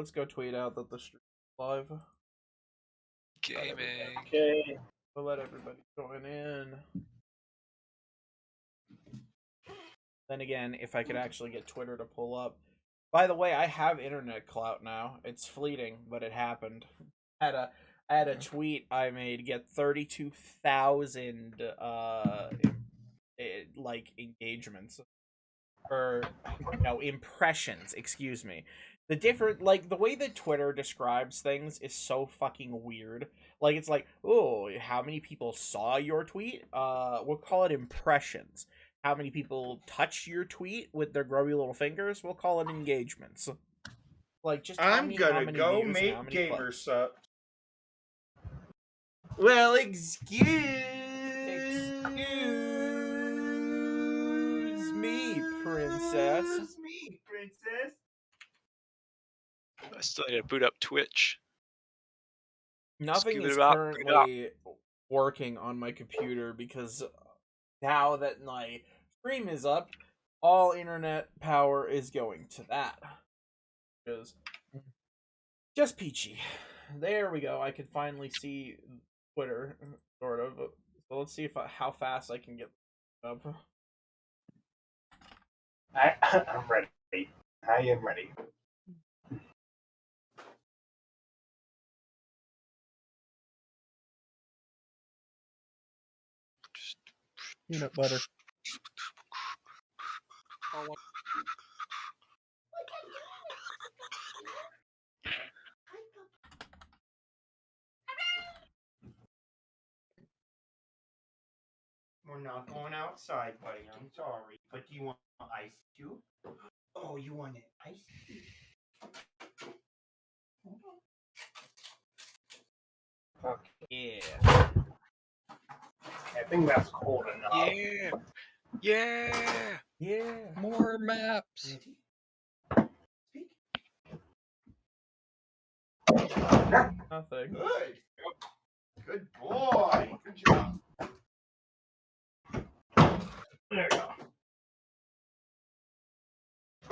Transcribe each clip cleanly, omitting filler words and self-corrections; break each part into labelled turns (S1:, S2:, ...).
S1: let's go tweet out that the stream is live.
S2: Gaming.
S3: Okay.
S1: We'll let everybody join in. Then again, if I could actually get Twitter to pull up. By the way, I have internet clout now. It's fleeting, but it happened. I had a tweet I made get 32,000 like engagements or no impressions, excuse me. The different like the way that Twitter describes things is so fucking weird. Like it's like, oh, how many people saw your tweet? We'll call it impressions. How many people touched your tweet with their grubby little fingers? We'll call it engagements. Like just
S4: I'm gonna
S1: how many
S4: go
S1: views,
S4: make
S1: how many
S4: gamer
S1: clicks.
S4: sub. Well, excuse
S1: me, princess.
S4: Excuse me, princess.
S2: I still need to boot up Twitch.
S1: Nothing
S2: Scoot
S1: is
S2: it up,
S1: currently working on my computer because now that my stream is up, all internet power is going to that. Just peachy. There we go. I can finally see Twitter, sort of. So let's see if how fast I can get up.
S3: I'm ready. I am ready.
S5: Peanut butter.
S4: We're not going outside, buddy. I'm sorry. But do you want ice too? Oh, you want it ice?
S1: Yeah.
S3: I think that's cold enough.
S2: Yeah. Yeah.
S1: Yeah.
S5: More maps.
S1: Nothing.
S4: Good. Good boy. Good job.
S3: There we go.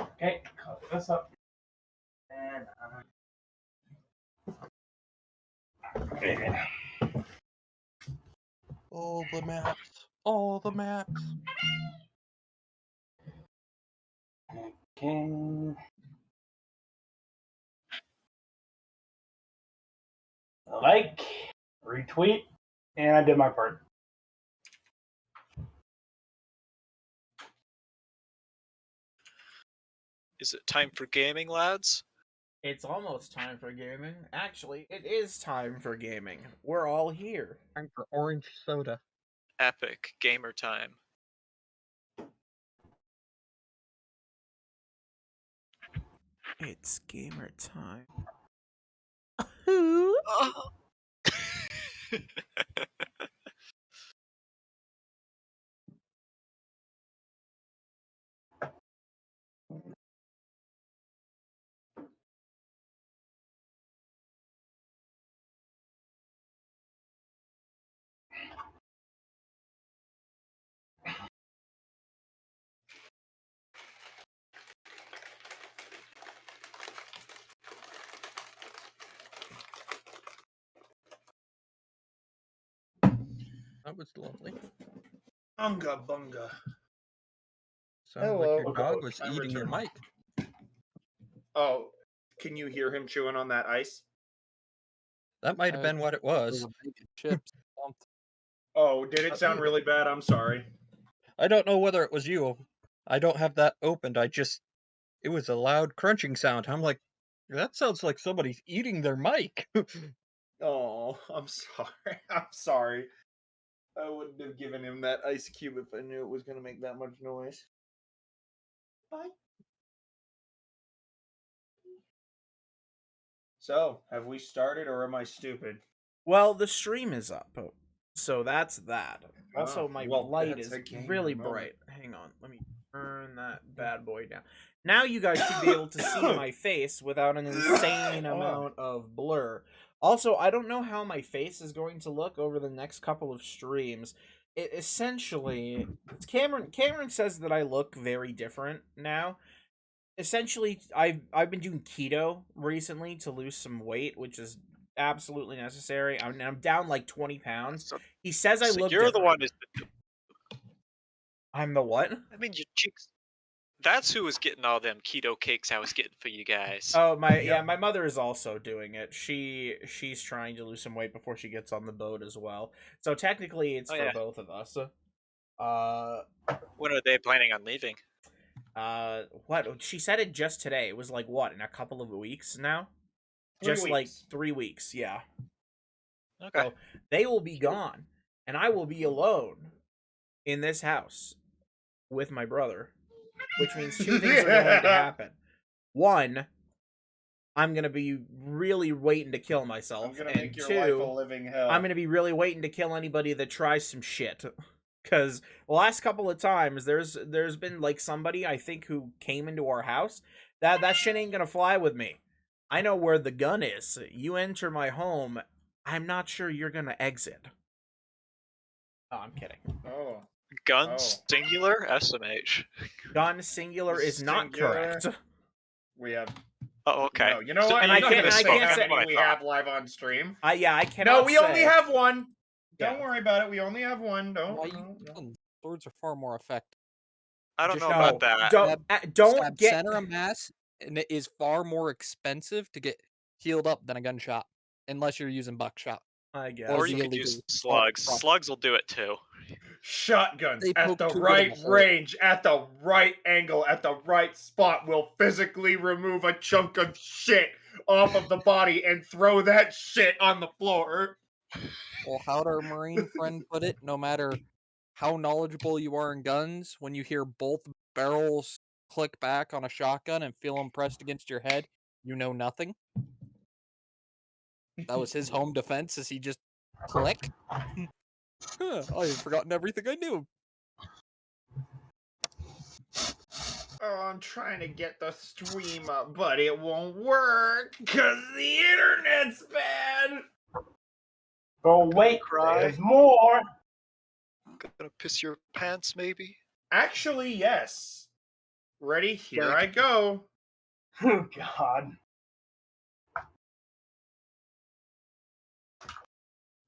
S3: Okay, cover this up. And okay.
S5: All the maps. All the maps.
S3: Okay. Like, retweet, and I did my part.
S2: Is it time for gaming, lads?
S1: It's almost time for gaming. Actually, it is time for gaming. We're all here.
S5: Time for orange soda.
S2: Epic gamer time.
S1: It's gamer time.
S2: Oh.
S5: That was lovely.
S4: Unga bunga.
S5: Sounded
S4: Hello.
S5: like your dog was
S4: I'm
S5: eating your
S4: returning.
S5: mic.
S4: Oh, can you hear him chewing on that ice?
S5: That might have been what it was.
S6: Chips.
S4: Oh, did it sound really bad? I'm sorry.
S5: I don't know whether it was you. I don't have that opened. It was a loud crunching sound. I'm like, that sounds like somebody's eating their mic.
S4: Oh, I'm sorry. I'm sorry. I wouldn't have given him that ice cube if I knew it was going to make that much noise. Bye. So, have we started or am I stupid?
S1: Well, the stream is up, so that's that. Also,
S4: Oh,
S1: my
S4: well,
S1: light
S4: that's
S1: is
S4: a gamer
S1: really
S4: moment.
S1: bright. Hang on, let me turn that bad boy down. Now you guys should be able to see my face without an insane amount of blur. Also, I don't know how my face is going to look over the next couple of streams. It essentially, Cameron says that I look very different now. essentially, I've been doing keto recently to lose some weight, which is absolutely necessary. I'm down like 20 pounds.
S2: So,
S1: He says I
S2: so
S1: look
S2: you're the
S1: different.
S2: one who's.
S1: I'm the what?
S2: I mean, your cheeks. That's who was getting all them keto cakes I was getting for you guys.
S1: Oh my
S3: Yep.
S1: yeah, my mother is also doing it. She's trying to lose some weight before she gets on the boat as well. So technically it's
S2: Oh,
S1: for
S2: yeah.
S1: both of us.
S2: When are they planning on leaving?
S1: What she said it just today. It was like what, in a couple of weeks now?
S3: 3
S1: Just like
S3: weeks.
S1: 3 weeks, yeah.
S2: Okay.
S1: So they will be gone and I will be alone in this house with my brother, which means two things are going to happen. One, I'm gonna be really waiting to kill
S4: I'm
S1: myself,
S4: gonna
S1: and
S4: make your life a
S1: two,
S4: living hell.
S1: I'm gonna be really waiting to kill anybody that tries some shit. Because the last couple of times, there's been like somebody I think who came into our house. That shit ain't gonna fly with me. I know where the gun is. You enter my home, I'm not sure you're gonna exit. Oh, I'm kidding.
S4: Oh.
S2: Gun
S4: Oh.
S2: singular SMH.
S1: Gun singular is not
S4: Singular.
S1: correct.
S4: We have.
S2: Oh, okay.
S4: No, you know
S2: So
S4: what?
S1: And
S2: you're
S1: I
S2: not
S1: can't-
S2: gonna
S1: I
S2: say
S1: can't
S2: how
S1: say-
S2: many
S4: we
S2: I
S4: have
S2: thought.
S4: live on stream.
S1: I cannot.
S4: No, we only
S1: say-
S4: have one. Don't
S1: Yeah.
S4: worry about it. We only have one. Don't.
S6: Why
S4: no, no.
S6: you swords are far more effective.
S2: I don't
S6: Just
S2: know
S1: No,
S2: about that.
S1: don't
S6: Stab
S1: get.
S6: center of mass, and it is far more expensive to get healed up than a gunshot, unless you're using buckshot.
S1: I guess.
S2: Or
S6: Or
S2: you
S6: the
S2: could use
S6: illegal
S2: slugs.
S6: cross-
S2: Slugs will do it too.
S4: Shotguns
S6: They
S4: at
S6: poke
S4: the
S6: too good of
S4: right
S6: a hole.
S4: range, at the right angle, at the right spot will physically remove a chunk of shit off of the body and throw that shit on the floor.
S6: Well, how'd our Marine friend put it? No matter how knowledgeable you are in guns, when you hear both barrels click back on a shotgun and feel them pressed against your head, you know nothing. That was his home defense, as he just click. Huh, I had forgotten everything I knew.
S4: Oh, I'm trying to get the stream up, but it won't work because the internet's bad.
S3: But wait,
S2: Cry.
S3: there's more.
S2: Gonna piss your pants, maybe?
S4: Actually, yes. Ready? Here
S2: Okay.
S4: I go.
S3: Oh, God.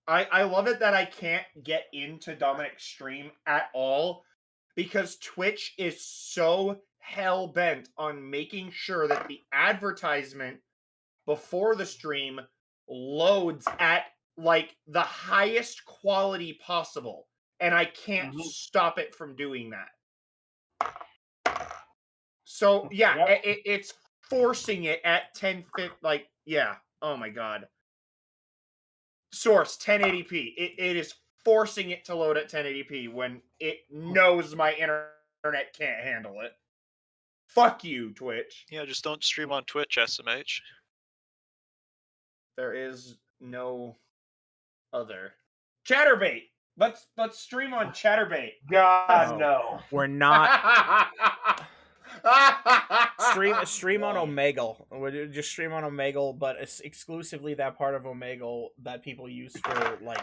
S4: I love it that I can't get into Dominic's stream at all because Twitch is so hell bent on making sure that the advertisement before the stream loads at like the highest quality possible, and I can't stop it from doing that. So yeah,
S3: Yep.
S4: it's forcing it at 1050. Like yeah, oh my god. Source 1080p. It is forcing it to load at 1080p when it knows my internet can't handle it. Fuck you, Twitch.
S2: Yeah, just don't stream on Twitch, SMH.
S4: There is no other. Chatterbait. Let's stream on Chatterbait.
S3: God,
S1: No.
S3: no.
S1: We're not. Stream on Omegle. We'll just stream on Omegle, but it's exclusively that part of Omegle that people use for like.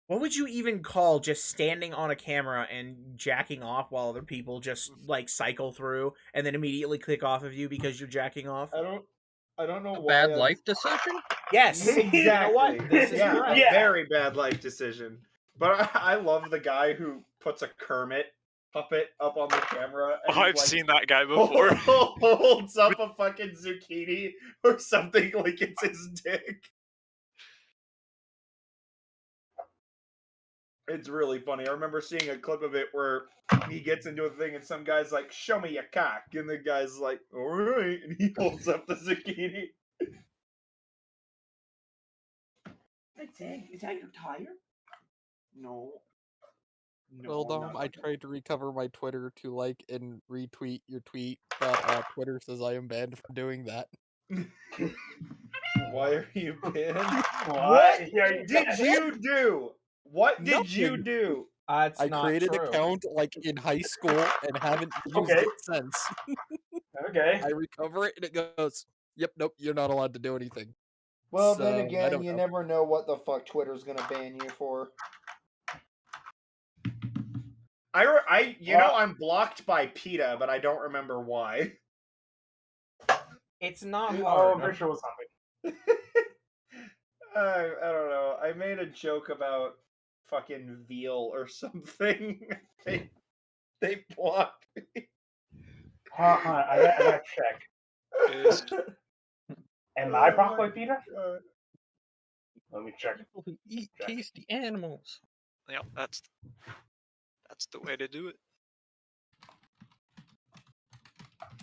S1: What would you even call just standing on a camera and jacking off while other people just like cycle through and then immediately click off of you because you're jacking off?
S4: I don't know
S5: A
S4: why.
S5: bad
S4: I'm-
S5: life decision?
S1: Yes,
S4: Exactly.
S1: You know what? This is
S4: yeah,
S1: correct.
S3: Yeah.
S4: very bad life decision. But I love the guy who puts a Kermit puppet up on the camera.
S2: Oh,
S4: And
S2: I've
S4: like,
S2: seen that guy before.
S4: holds up a fucking zucchini or something like it's his dick. It's really funny. I remember seeing a clip of it where he gets into a thing and some guy's like, "Show me your cock," and the guy's like, "All right," and he holds up the zucchini. Is that your tire? No.
S6: Well,
S4: I'm
S6: Dom,
S4: not
S6: I tried to recover my Twitter to like and retweet your tweet, but Twitter says I am banned from doing that.
S4: Why are you banned?
S3: What? Yeah,
S4: Did you do? What did you
S6: Nothing.
S4: do?
S1: It's
S6: I
S1: not
S6: created
S1: true.
S6: an account like in high school and haven't used
S3: Okay.
S6: it since.
S3: Okay.
S6: I recover it and it goes, "Yep, nope, you're not allowed to do anything."
S4: Well,
S6: So,
S4: then
S6: I
S4: again,
S6: don't
S4: you
S6: know.
S4: never know what the fuck Twitter's gonna ban you for. You know,
S3: Well-
S4: I'm blocked by PETA, but I don't remember why.
S1: It's not
S3: Oh, I'm
S1: hard.
S3: pretty sure it was something.
S4: I don't know. I made a joke about fucking veal or something. they blocked me.
S3: Hold on, I gotta check.
S2: Pissed.
S3: Am
S4: Oh
S3: I
S4: my
S3: broccoli Peter?
S4: God.
S3: Let me check.
S5: People who eat
S3: Check.
S5: tasty animals.
S2: Yeah, that's the way to do it.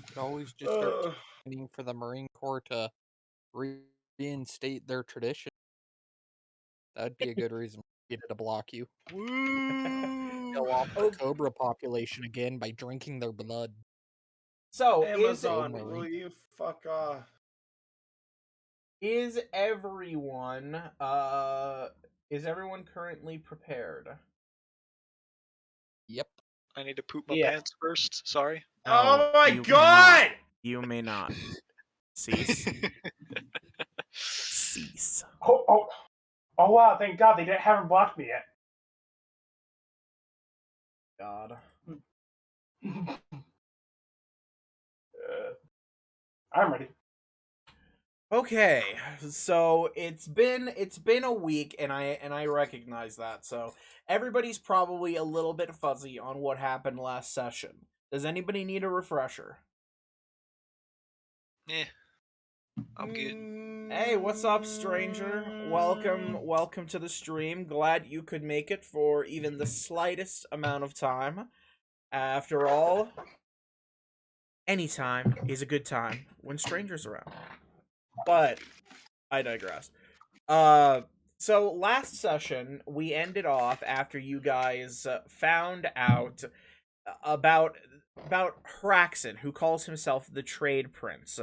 S6: Could always just start
S4: Ugh.
S6: campaigning for the Marine Corps to reinstate their tradition. That'd be a good reason for Peter to block you.
S2: Woo!
S6: Kill off the
S1: Oh.
S6: Cobra population again by drinking their blood.
S1: So
S4: Amazon,
S6: Marine.
S4: will you fuck off?
S1: is everyone currently prepared?
S6: Yep.
S2: I need to poop my
S3: Yeah.
S2: pants first. Sorry.
S4: Oh my
S1: you
S4: God!
S1: cannot. You may not. Cease. Cease.
S3: Oh wow! Thank God they haven't blocked me yet.
S1: God.
S3: I'm ready.
S1: Okay, so it's been a week, and I recognize that. So everybody's probably a little bit fuzzy on what happened last session. Does anybody need a refresher?
S2: Eh. I'm good.
S1: Hey, what's up, stranger? Welcome to the stream. Glad you could make it for even the slightest amount of time. After all, any time is a good time when strangers are around. But I digress. So last session we ended off after you guys found out about Hraxen, who calls himself the Trade Prince,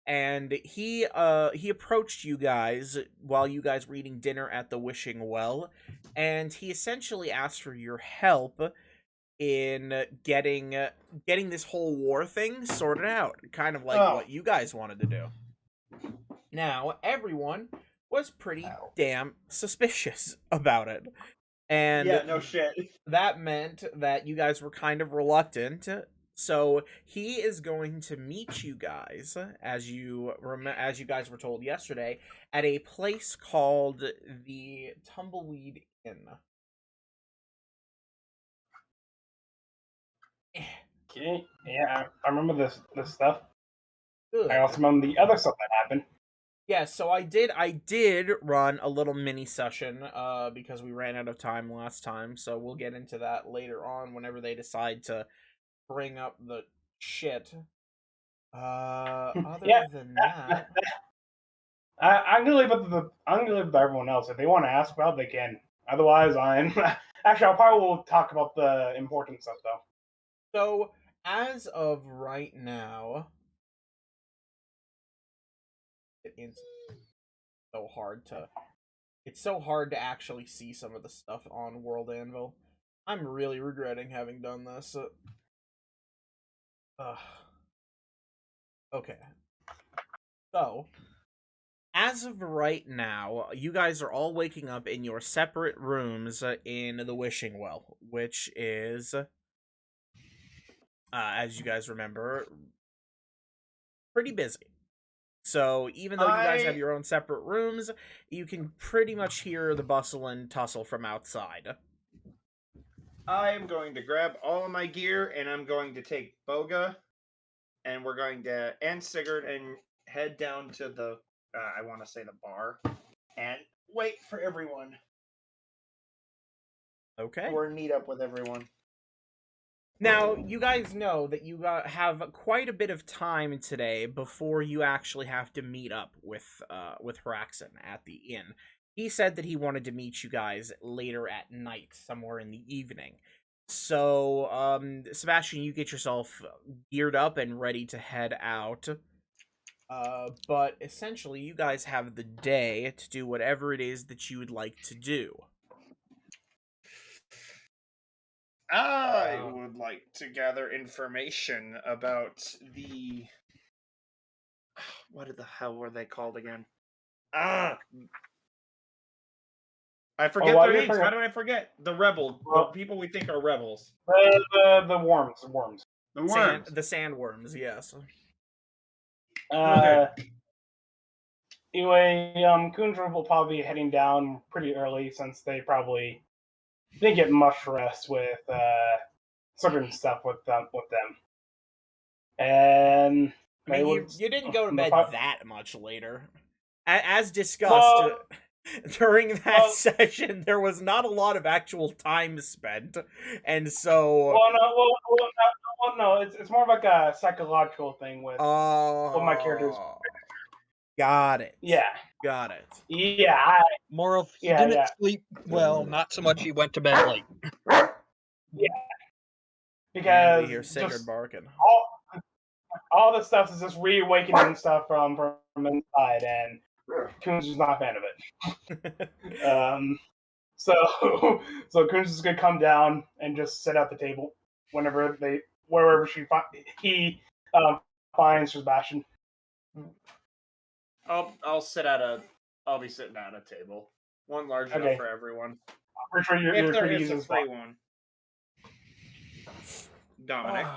S1: and he approached you guys while you guys were eating dinner at the Wishing Well, and he essentially asked for your help in getting this whole war thing sorted out, kind of like what you guys wanted to do. Now, everyone was pretty damn suspicious about it. And
S4: Yeah, no shit.
S1: that meant that you guys were kind of reluctant. So he is going to meet you guys, as you guys were told yesterday, at a place called the Tumbleweed Inn.
S3: Okay. Yeah, I remember this stuff.
S1: Good.
S3: I also remember the other stuff that happened.
S1: Yeah, so I did run a little mini session because we ran out of time last time, so we'll get into that later on whenever they decide to bring up the shit. Other
S3: Yeah.
S1: than that,
S3: I'm gonna leave it to everyone else. If they want to ask about it, they can. Otherwise, I'm actually I'll probably will talk about the important stuff though.
S1: so as of right now, it's so hard to actually see some of the stuff on World Anvil. I'm really regretting having done this. Okay. So, as of right now, you guys are all waking up in your separate rooms in the Wishing Well, which is, as you guys remember, pretty busy. So even though you guys have your own separate rooms, you can pretty much hear the bustle and tussle from outside.
S4: I am going to grab all of my gear, and I'm going to take Boga, and we're going to and Sigurd and head down to the I want to say the bar, and wait for everyone.
S1: Okay.
S4: Or meet up with everyone.
S1: Now, you guys know that you have quite a bit of time today before you actually have to meet up with Hraxen at the inn. He said that he wanted to meet you guys later at night, somewhere in the evening. So, Sebastian, you get yourself geared up and ready to head out. But essentially, you guys have the day to do whatever it is that you would like to do.
S4: I would like to gather information about the... What the hell were they called again? I forget their names. How did I forget? The rebel. The people we think are rebels.
S3: The worms.
S4: The worms.
S1: The sandworms, yes.
S3: Anyway, Kundra will probably be heading down pretty early since they probably didn't get much rest with certain stuff with them. And
S1: I mean,
S3: they
S1: you,
S3: would-
S1: you didn't go to
S3: the
S1: bed
S3: fi-
S1: that much later. As discussed,
S3: Well-
S1: during that
S3: well-
S1: session, there was not a lot of actual time spent. And so...
S3: no, it's more of like a psychological thing with my characters.
S1: Got it.
S3: Yeah,
S1: Got it.
S3: yeah,
S5: More of he
S3: Yeah,
S5: didn't
S3: yeah.
S5: sleep well, not so much he went to bed late.
S1: And
S3: because
S1: we hear Sigurd
S3: just
S1: barking.
S3: all this stuff is just reawakening stuff from inside, and Coons is not a fan of it. So Coons is gonna come down and just sit at the table wherever he finds Sebastian.
S4: I'll be sitting at a table. One large
S3: Okay.
S4: enough for everyone.
S3: I'm pretty sure you're
S4: If there
S3: pretty
S4: is
S3: easy
S4: a
S3: as
S4: free
S3: well.
S4: one. Dominic,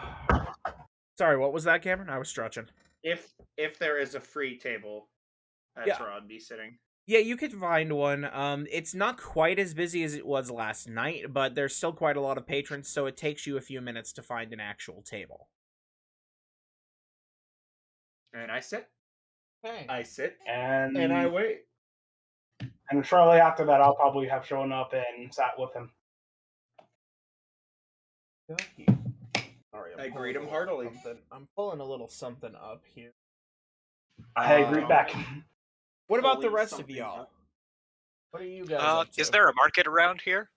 S1: Sorry, what was that, Cameron? I was stretching.
S4: if there is a free table, that's
S1: Yeah.
S4: where I'd be sitting.
S1: Yeah, you could find one. It's not quite as busy as it was last night, but there's still quite a lot of patrons, so it takes you a few minutes to find an actual table.
S4: And I sit.
S1: Okay.
S4: I sit.
S3: And
S4: And I wait.
S3: and shortly after that, I'll probably have shown up and sat with him.
S1: Sorry,
S4: I
S1: pulling
S4: greet
S1: a
S4: him
S1: little
S4: heartily.
S1: something- I'm pulling a little something up here.
S3: I agree back.
S1: What about the
S4: Pulling
S1: rest of
S4: something
S1: y'all?
S4: up.
S1: What are you guys up to?
S2: Is there a market around here?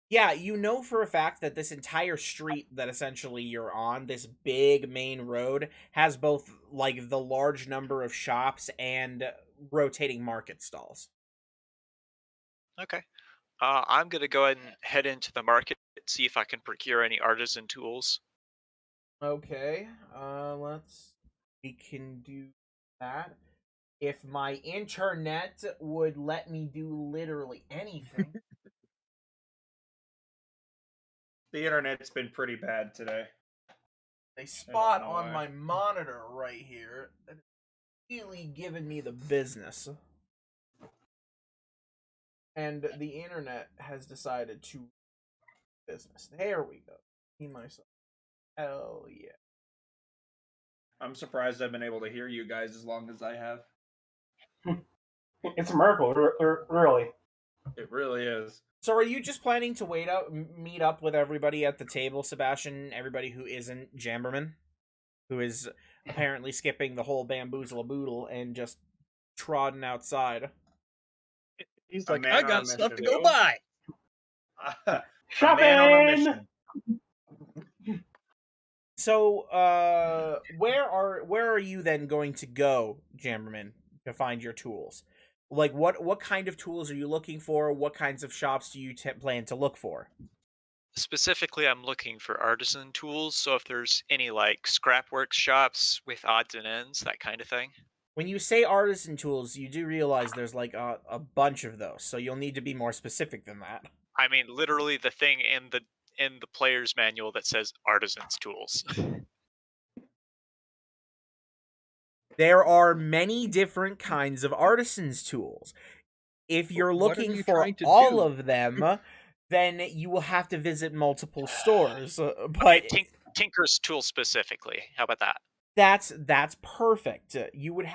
S1: Yeah, you know for a fact that this entire street that essentially you're on, this big main road, has both like the large number of shops and rotating market stalls.
S2: Okay. I'm gonna go ahead and head into the market, see if I can procure any artisan tools.
S1: Okay, we can do that. If my internet would let me do literally anything.
S4: The internet's been pretty bad today.
S1: A spot
S4: know
S1: on
S4: why.
S1: my monitor right here that is really giving me the business. And the internet has decided to business. There we go. See myself. Hell yeah.
S4: I'm surprised I've been able to hear you guys as long as I have.
S3: It's a miracle, really.
S4: It really is.
S1: So are you just planning to meet up with everybody at the table, Sebastian? Everybody who isn't Jamberman? Who is apparently skipping the whole bamboozle boodle and just trotting outside.
S5: He's
S4: A
S5: like,
S4: man
S5: I
S4: on
S5: got
S4: a
S5: stuff to
S4: mission.
S5: go buy.
S4: A man on a
S3: Shopping.
S4: mission.
S1: So, where are you then going to go, Jammerman, to find your tools? Like, what kind of tools are you looking for? What kinds of shops do you plan to look for?
S2: Specifically, I'm looking for artisan tools, so if there's any like scrapwork shops with odds and ends, that kind of thing.
S1: When you say artisan tools, you do realize there's like a bunch of those, so you'll need to be more specific than that.
S2: I mean, literally the thing in the player's manual that says artisan's tools.
S1: There are many different kinds of artisans tools. If you're
S5: What are
S1: looking
S5: you
S1: for
S5: trying to
S1: all
S5: do?
S1: of them, then you will have to visit multiple stores. But
S2: Tinker's tool specifically. How about that?
S1: that's perfect. You would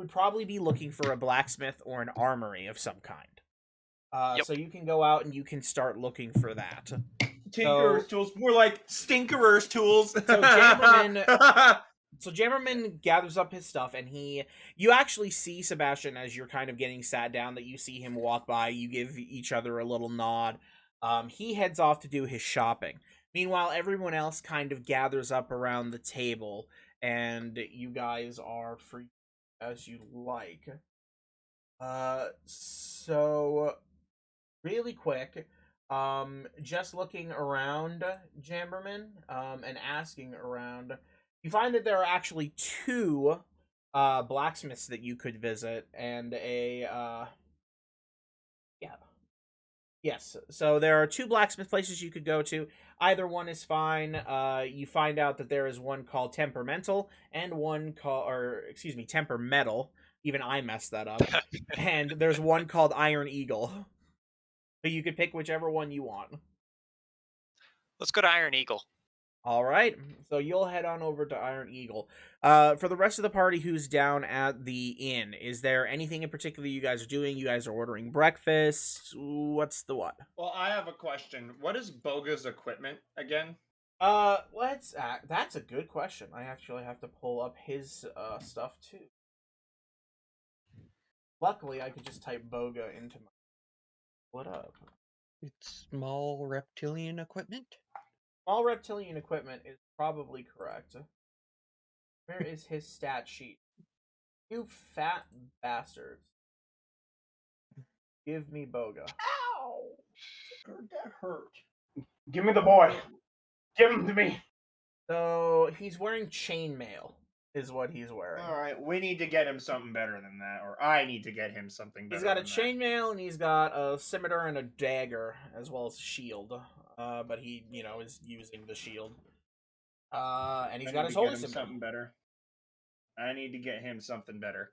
S1: probably be looking for a blacksmith or an armory of some kind.
S2: Yep.
S1: So you can go out and you can start looking for that.
S4: Tinkerer's tools, more like Stinkerer's tools.
S1: So Jammerman, So Jammerman gathers up his stuff, and you actually see Sebastian as you're kind of getting sat down, that you see him walk by, you give each other a little nod. He heads off to do his shopping. Meanwhile, everyone else kind of gathers up around the table, and you guys are free as you like. So really quick, just looking around, Jamberman, and asking around, you find that there are actually two blacksmiths that you could visit, and Yes. So there are 2 blacksmith places you could go to. Either one is fine. You find out that there is one called Temperamental and one called, or excuse me, Tempermetal. Even I messed that up. And there's one called Iron Eagle. So you could pick whichever one you want.
S2: Let's go to Iron Eagle.
S1: All right. So you'll head on over to Iron Eagle. For the rest of the party who's down at the inn, is there anything in particular you guys are doing? You guys are ordering breakfast. What's the what?
S4: Well, I have a question. What is Boga's equipment again?
S1: That's a good question. I actually have to pull up his stuff too. Luckily, I could just type Boga into my. What up?
S5: It's small reptilian equipment.
S1: All reptilian equipment is probably correct. Where is his stat sheet? You fat bastards. Give me Boga.
S4: Ow! That hurt.
S3: Give me the boy. Give him to me.
S1: So he's wearing chainmail, is what he's wearing.
S4: All right, we need to get him something better than that, or I need to get him something better.
S1: He's got a
S4: than
S1: chainmail and he's got a scimitar and a dagger, as well as a shield. But he, is using the shield. And he's got his holy symbol.
S4: something better. I need to get him something better.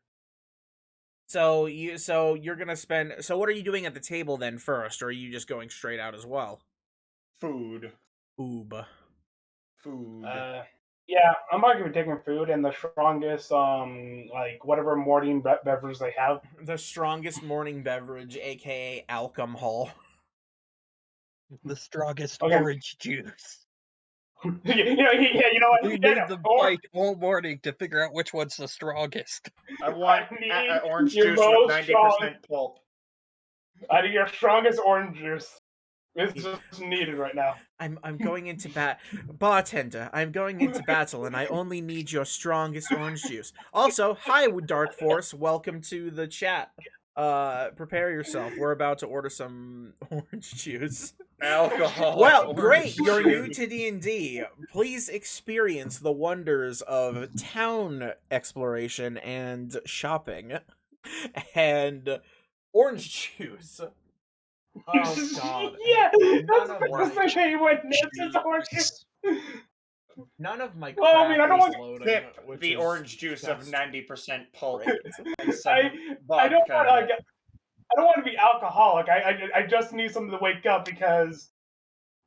S1: So you're gonna spend. So what are you doing at the table then first, or are you just going straight out as well?
S4: Food.
S1: Oob.
S4: Food.
S3: Yeah, I'm not gonna be taking food and the strongest, like whatever morning beverage they have.
S1: The strongest morning beverage, aka alcohol.
S5: The strongest
S3: Okay.
S5: orange juice.
S3: You know what?
S5: We
S3: Yeah,
S5: made
S3: no,
S5: them
S3: or-
S5: fight all morning to figure out which one's the strongest.
S4: I want
S3: I need
S4: orange
S3: your
S4: juice with
S3: most
S4: 90% pulp.
S3: I need your strongest orange juice. It's just needed right now.
S1: I'm going into bartender. I'm going into battle, and I only need your strongest orange juice. Also, hi, Dark Force. Welcome to the chat. Prepare yourself. We're about to order some orange juice.
S4: Alcohol.
S1: Well, great. You're new to D&D. Please experience the wonders of town exploration and shopping, and orange juice. Oh God!
S3: Yeah, that's
S1: None
S3: the
S1: of
S3: first
S1: my-
S3: thing you went nips is orange juice.
S1: None of my crap
S3: Well, I mean, I don't
S1: is
S3: want-
S1: loading.
S4: Sip
S1: which
S4: the
S1: is
S4: orange juice of
S1: just
S4: 90% pulp.
S1: great.
S4: and some
S3: I don't
S4: vodka.
S3: want to. I don't want to be alcoholic. I just need something to wake up because,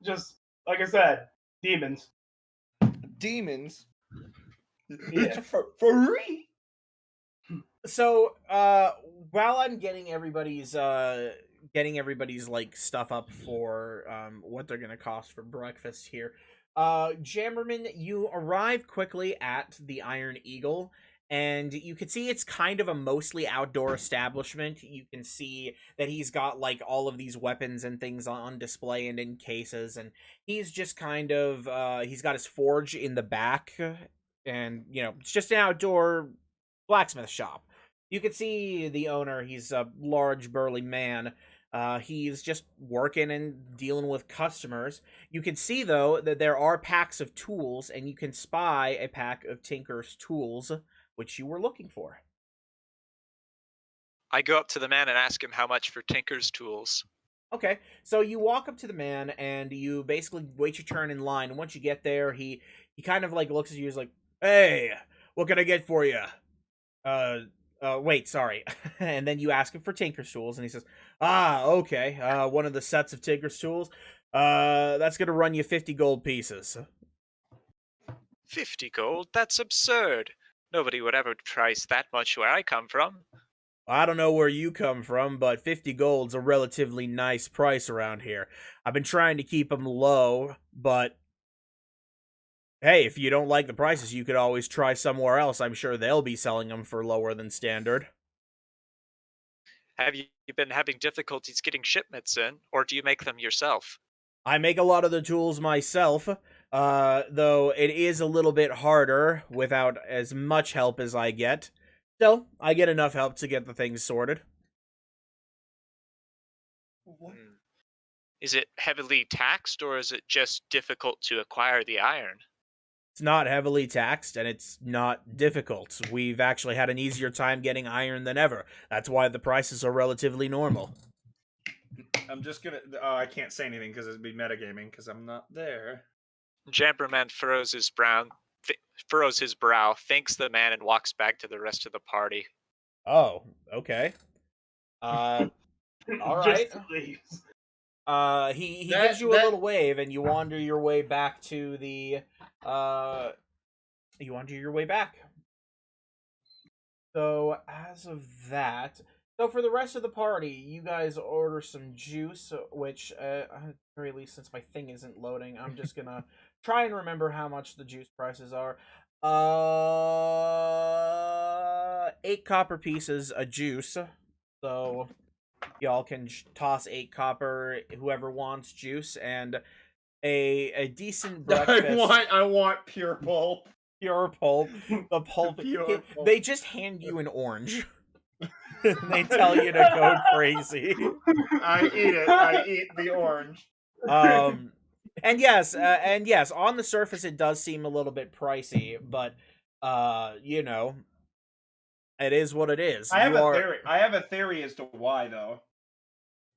S3: just like I said, demons.
S4: Demons.
S3: Yeah.
S4: for free.
S1: So, while I'm getting everybody's like stuff up for what they're gonna cost for breakfast here, Jammerman, you arrive quickly at the Iron Eagle, and you can see it's kind of a mostly outdoor establishment. You can see that he's got like all of these weapons and things on display and in cases, and he's just kind of he's got his forge in the back, and it's just an outdoor blacksmith shop. You can see the owner. He's a large, burly man. He's just working and dealing with customers. You can see, though, that there are packs of tools, and you can spy a pack of Tinker's tools, which you were looking for.
S2: I go up to the man and ask him how much for Tinker's tools.
S1: Okay, so you walk up to the man, and you basically wait your turn in line. And once you get there, he kind of like looks at you. He's like, "Hey, what can I get for you?" Wait, sorry. And then you ask him for Tinker's tools, and he says, okay, one of the sets of Tinker's tools. That's gonna run you 50 gold pieces.
S2: 50 gold? That's absurd. Nobody would ever price that much where I come from.
S1: I don't know where you come from, but 50 gold's a relatively nice price around here. I've been trying to keep them low, but hey, if you don't like the prices, you could always try somewhere else. I'm sure they'll be selling them for lower than standard.
S2: Have you been having difficulties getting shipments in, or do you make them yourself?
S1: I make a lot of the tools myself, though it is a little bit harder without as much help as I get. Still, I get enough help to get the things sorted.
S2: Is it heavily taxed, or is it just difficult to acquire the iron?
S1: It's not heavily taxed, and it's not difficult. We've actually had an easier time getting iron than ever. That's why the prices are relatively normal.
S4: I'm just gonna. Oh, I can't say anything because it'd be metagaming because I'm not there.
S2: Jabberman furrows his brow, thanks the man, and walks back to the rest of the party.
S1: Oh, okay. All right.
S3: Just leaves.
S1: He
S4: That-
S1: gives you a
S4: that-
S1: little wave, and you wander your way back to the. You wander your way back. So as of that, so for the rest of the party, you guys order some juice, which at the very least, since my thing isn't loading, I'm just gonna try and remember how much the juice prices are. 8 copper pieces a juice. So y'all can toss 8 copper, whoever wants juice, and a decent breakfast.
S4: I want pure pulp.
S1: Pure pulp. The pulp.
S4: Pure pulp.
S1: They just hand you an orange. They tell you to go crazy.
S4: I eat it. I eat the orange.
S1: And yes, on the surface it does seem a little bit pricey, but you know, it is what it is.
S4: I have a theory. I have a theory as to why, though.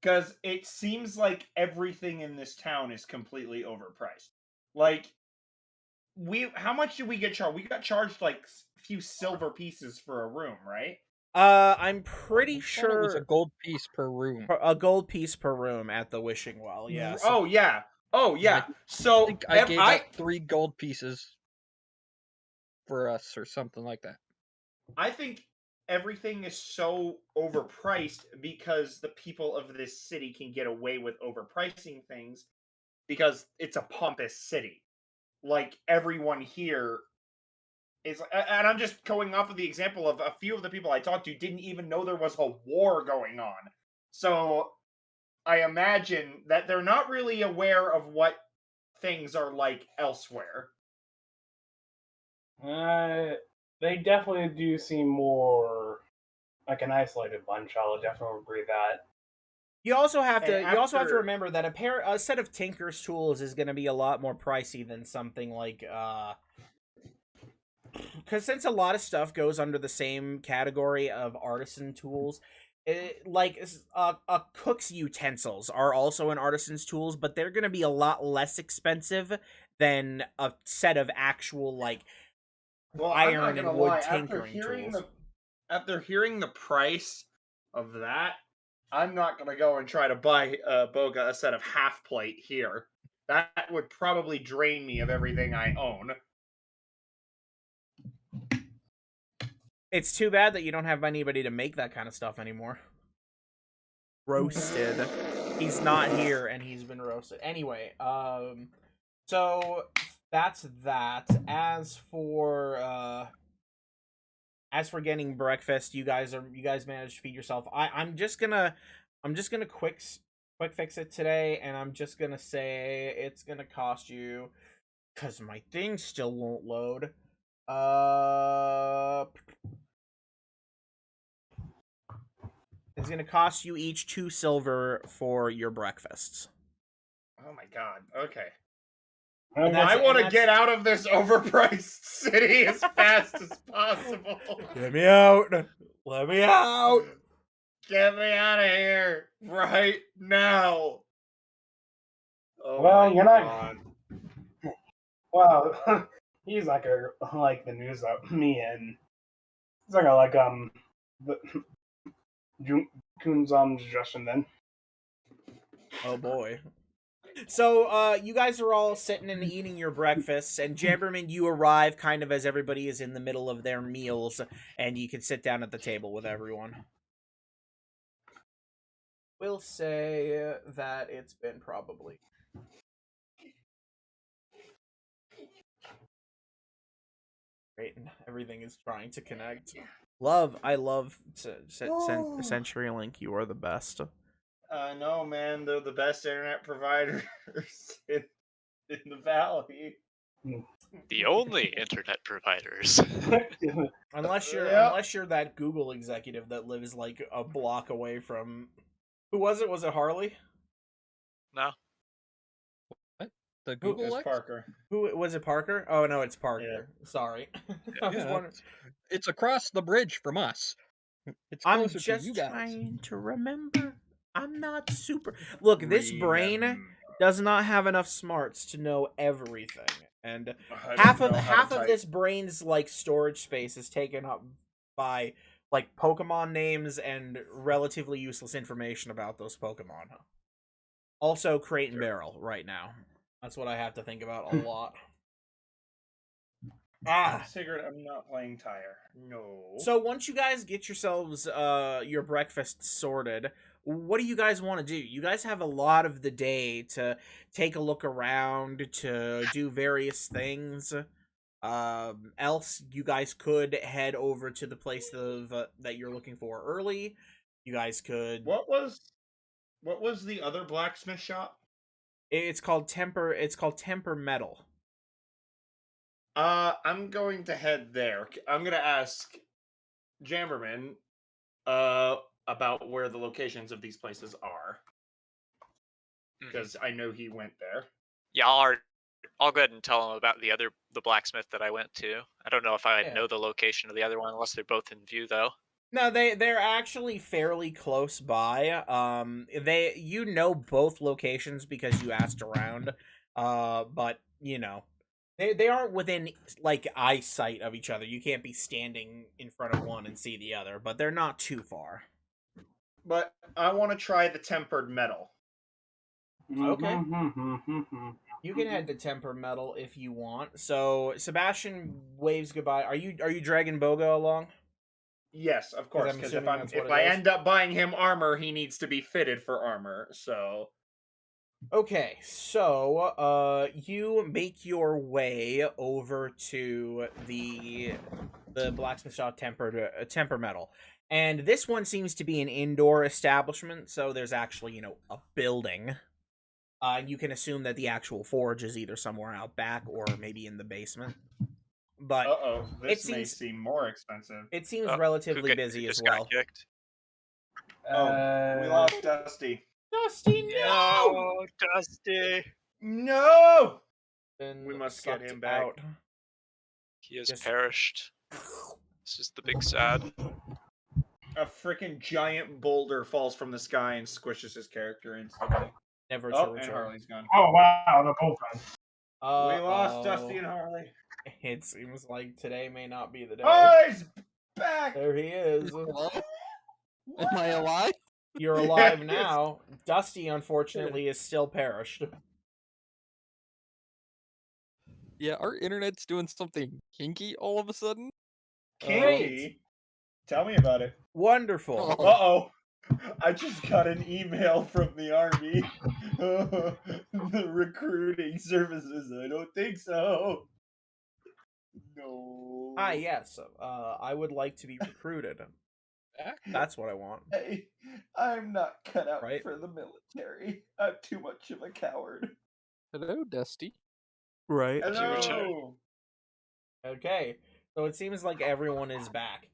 S4: Because it seems like everything in this town is completely overpriced. Like, how much did we get charged? We got charged like a few silver pieces for a room, right?
S1: I'm pretty
S5: I thought it was a
S1: sure
S5: gold piece per room.
S1: a gold piece per room at the Wishing Well. Yes.
S4: Oh yeah. Oh yeah. So
S5: I think I gave out 3 gold pieces for us or something like that.
S4: I think everything is so overpriced because the people of this city can get away with overpricing things because it's a pompous city. Like, everyone here is, and I'm just going off of the example of a few of the people I talked to didn't even know there was a war going on. So I imagine that they're not really aware of what things are like elsewhere.
S3: They definitely do seem more like an isolated bunch. I'll definitely agree that.
S1: You also have to.
S4: And
S1: You also have to
S4: after-
S1: remember that a set of Tinker's tools is going to be a lot more pricey than something like because since a lot of stuff goes under the same category of artisan tools, a cook's utensils are also an artisan's tools, but they're going to be a lot less expensive than a set of actual like
S4: Well, I'm not
S1: iron
S4: gonna
S1: and wood
S4: lie,
S1: tinkering tools.
S4: After hearing the price of that, I'm not gonna go and try to buy Boga a set of half plate here. That would probably drain me of everything I own.
S1: It's too bad that you don't have anybody to make that kind of stuff anymore. Roasted. He's not here and he's been roasted. Anyway, so that's that. As for getting breakfast, you guys managed to feed yourself. I'm just gonna quick fix it today, and I'm just gonna say it's gonna cost you, cause my thing still won't load. It's gonna cost you each 2 silver for your breakfasts.
S4: Oh my god. Okay.
S3: And
S1: that's-
S4: I want to
S1: that's-
S4: get out of this overpriced city as fast as possible.
S1: Get me out! Let me out!
S4: Get me out of here right now. Oh
S3: Well,
S4: my
S3: you're not-
S4: God.
S3: Well, he's like the news of me, and he's like the Coon's suggestion then.
S1: Oh boy. So, you guys are all sitting and eating your breakfasts, and Jabberman, you arrive kind of as everybody is in the middle of their meals, and you can sit down at the table with everyone. We'll say that it's been probably... Great, everything is trying to connect. I love CenturyLink, you are the best.
S4: No, man, they're the best internet providers in the valley.
S2: The only internet providers.
S1: Unless you're
S4: Yeah.
S1: unless you're that Google executive that lives like a block away from who was it? Was it Harley?
S2: No.
S5: The
S4: It's
S5: Google Lex?
S4: Parker.
S1: Who was it? Parker? Oh no, it's Parker. Sorry. I was
S5: Yeah,
S1: wondering.
S5: it's across the bridge from us. It's
S1: I'm
S5: closer to
S1: just
S5: you guys.
S1: trying to remember. I'm not super. Look, this brain does not have enough smarts to know everything, and half of this brain's like storage space is taken up by like Pokemon names and relatively useless information about those Pokemon. Also, Crate and Barrel right now. That's what I have to think about a lot.
S4: Sigurd, I'm not playing Tire. No.
S1: So once you guys get yourselves your breakfast sorted, what do you guys want to do? You guys have a lot of the day to take a look around, to do various things. Else, you guys could head over to the place of that you're looking for early. You guys could.
S4: What was the other blacksmith shop?
S1: It's called Temper. It's called Temper Metal.
S4: I'm going to head there. I'm gonna ask Jamberman about where the locations of these places are, because I know he went there.
S2: Yeah, I'll go ahead and tell him about the blacksmith that I went to. I don't know if I know the location of the other one, unless they're both in view, though.
S1: No, they're actually fairly close by. You know both locations because you asked around. But you know, they aren't within like eyesight of each other. You can't be standing in front of one and see the other, but they're not too far.
S4: But I want to try the tempered metal.
S1: Okay. You can head to Temper Metal if you want. So Sebastian waves goodbye. Are you dragging Bogo along?
S4: Yes, of course. Because if
S1: assuming
S4: I end up buying him armor, he needs to be fitted for armor. So.
S1: Okay, so you make your way over to the blacksmith shop Temper Metal. And this one seems to be an indoor establishment, so there's actually, a building. You can assume that the actual forge is either somewhere out back or maybe in the basement. But
S4: this may seem more expensive.
S1: It seems relatively busy as well.
S4: We lost Dusty.
S1: Dusty, no!
S2: No, Dusty.
S4: No!
S1: Then
S4: We must get him back.
S1: out.
S2: He has perished. This is the big sad.
S4: A freaking giant boulder falls from the sky and squishes his character instantly.
S1: Never to
S4: and
S1: return.
S4: Harley's gone.
S3: Oh wow, the both
S4: We lost Dusty and Harley.
S1: It seems like today may not be the day.
S4: Oh, he's back!
S1: There he is.
S6: Am I alive?
S1: You're alive now. Dusty, unfortunately, is still perished.
S6: Yeah, our internet's doing something kinky all of a sudden.
S4: Kinky? Tell me about it.
S1: Wonderful.
S4: Uh-oh. I just got an email from the army. The recruiting services. I don't think so. No.
S1: Ah, yes. I would like to be recruited. That's what I want.
S4: Hey, I'm not cut out
S1: Right?
S4: for the military. I'm too much of a coward.
S6: Hello, Dusty.
S1: Right.
S4: Hello.
S1: Okay. So it seems like everyone is back.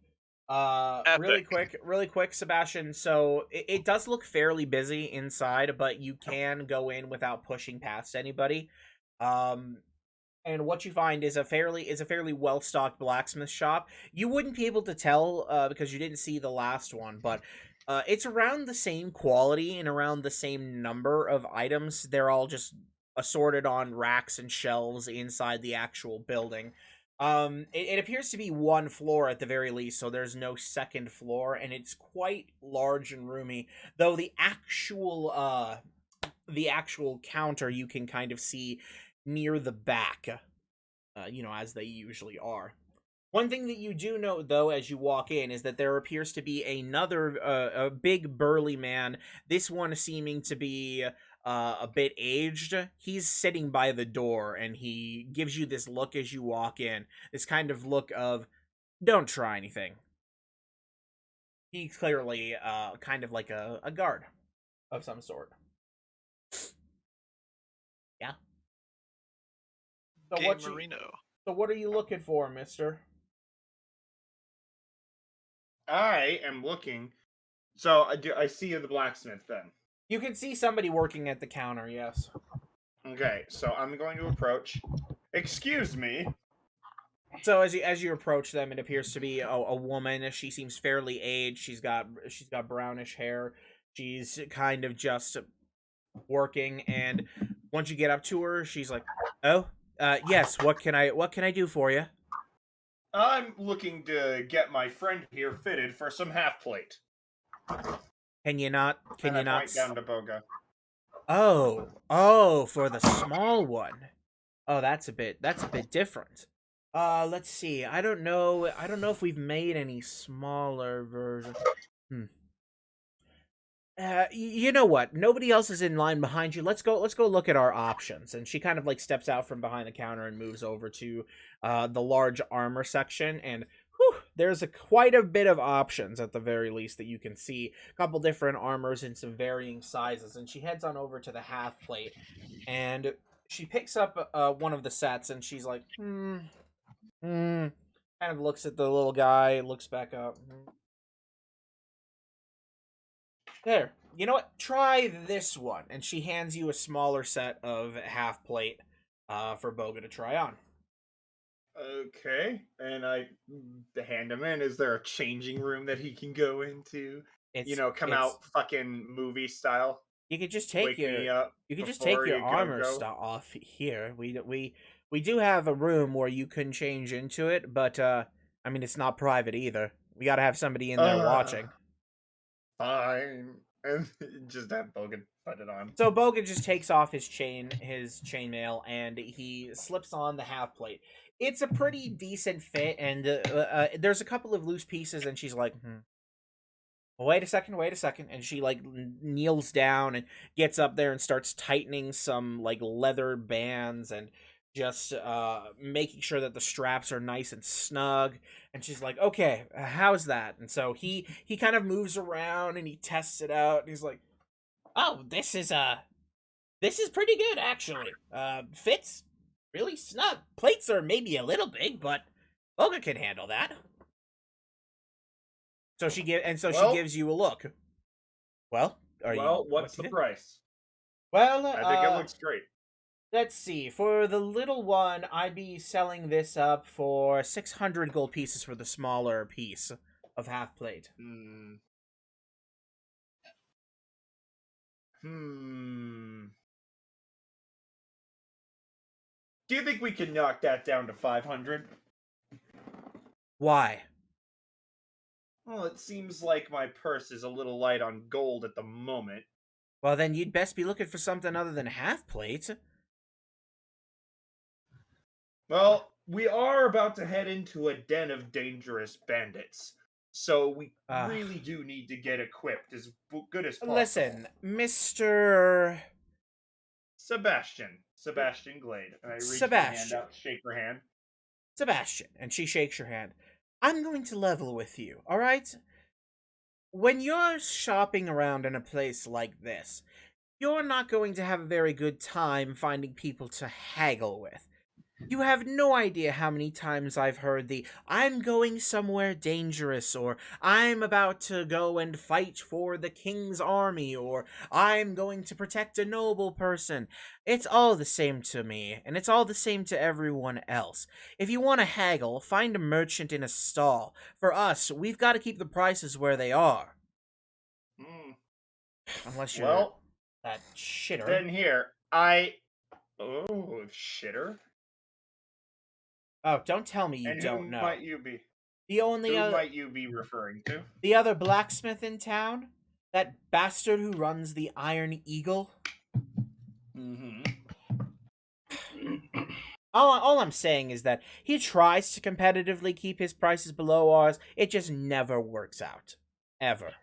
S2: Epic.
S1: Really quick, Sebastian. So it does look fairly busy inside, but you can go in without pushing past anybody. And what you find is a fairly well stocked blacksmith shop. You wouldn't be able to tell because you didn't see the last one, but it's around the same quality and around the same number of items. They're all just assorted on racks and shelves inside the actual building. It appears to be one floor at the very least, so there's no second floor, and it's quite large and roomy. Though the actual counter you can kind of see near the back, as they usually are. One thing that you do note, though, as you walk in, is that there appears to be another a big burly man. This one seeming to be a bit aged. He's sitting by the door, and he gives you this look as you walk in. This kind of look of, don't try anything. He's clearly kind of like a guard of some sort. Yeah. So what are you looking for, mister?
S4: I am looking. So I see the blacksmith then.
S1: You can see somebody working at the counter, yes.
S4: Okay, so I'm going to approach. Excuse me.
S1: So as you approach them, it appears to be a woman. She seems fairly aged. She's got brownish hair. She's kind of just working, and once you get up to her, she's like, "Oh, yes. What can I do for you?"
S4: I'm looking to get my friend here fitted for some half plate.
S1: Can you not? Can
S4: And
S1: you
S4: I
S1: not?
S4: point down to Boga.
S1: Oh, for the small one. Oh, that's a bit different. Let's see. I don't know if we've made any smaller version. Hmm. You know what? Nobody else is in line behind you. Let's go look at our options. And she kind of like steps out from behind the counter and moves over to the large armor section, and whew, there's quite a bit of options at the very least that you can see. A couple different armors in some varying sizes, and she heads on over to the half plate, and she picks up one of the sets, and she's like, kind of looks at the little guy, looks back up. There. You know what? Try this one. And she hands you a smaller set of half plate for Boga to try on.
S4: Okay. And I hand him in. Is there a changing room that he can go into? Come out fucking movie style.
S1: You could just take
S4: me up
S1: your armor stuff off here. We do have a room where you can change into it, but I mean it's not private either. We got to have somebody in there watching.
S4: Fine. And just have Bogan put it on.
S1: So Bogan just takes off his chainmail, and he slips on the half plate. It's a pretty decent fit, and there's a couple of loose pieces, and she's like, wait a second, and she like kneels down and gets up there and starts tightening some like leather bands and just making sure that the straps are nice and snug. And she's like, okay, how's that? And so he kind of moves around and he tests it out, and he's like, oh, this is pretty good actually. Fits really snug. Plates are maybe a little big, but Boga can handle that. So she gives you a look. Well,
S4: what's the price?
S1: Well,
S4: I think it looks great.
S1: Let's see. For the little one, I'd be selling this up for 600 gold pieces for the smaller piece of half plate.
S4: Do you think we can knock that down to 500?
S1: Why?
S4: Well, it seems like my purse is a little light on gold at the moment.
S1: Well, then you'd best be looking for something other than half plates.
S4: Well, we are about to head into a den of dangerous bandits, so we really do need to get equipped as good as possible.
S1: Listen, Mr.
S4: Sebastian Glade. And I reach
S1: Sebastian.
S4: my hand out to shake her hand.
S1: Sebastian, and she shakes your hand. I'm going to level with you, all right? When you're shopping around in a place like this, you're not going to have a very good time finding people to haggle with. You have no idea how many times I've heard the, I'm going somewhere dangerous, or I'm about to go and fight for the king's army, or I'm going to protect a noble person. It's all the same to me, and it's all the same to everyone else. If you want to haggle, find a merchant in a stall. For us, we've got to keep the prices where they are. Unless you're that shitter.
S4: Then here, shitter?
S1: Oh, don't tell me you don't know.
S4: Who might you be?
S1: Who
S4: might you be referring to?
S1: The other blacksmith in town? That bastard who runs the Iron Eagle? All I'm saying is that he tries to competitively keep his prices below ours. It just never works out. Ever.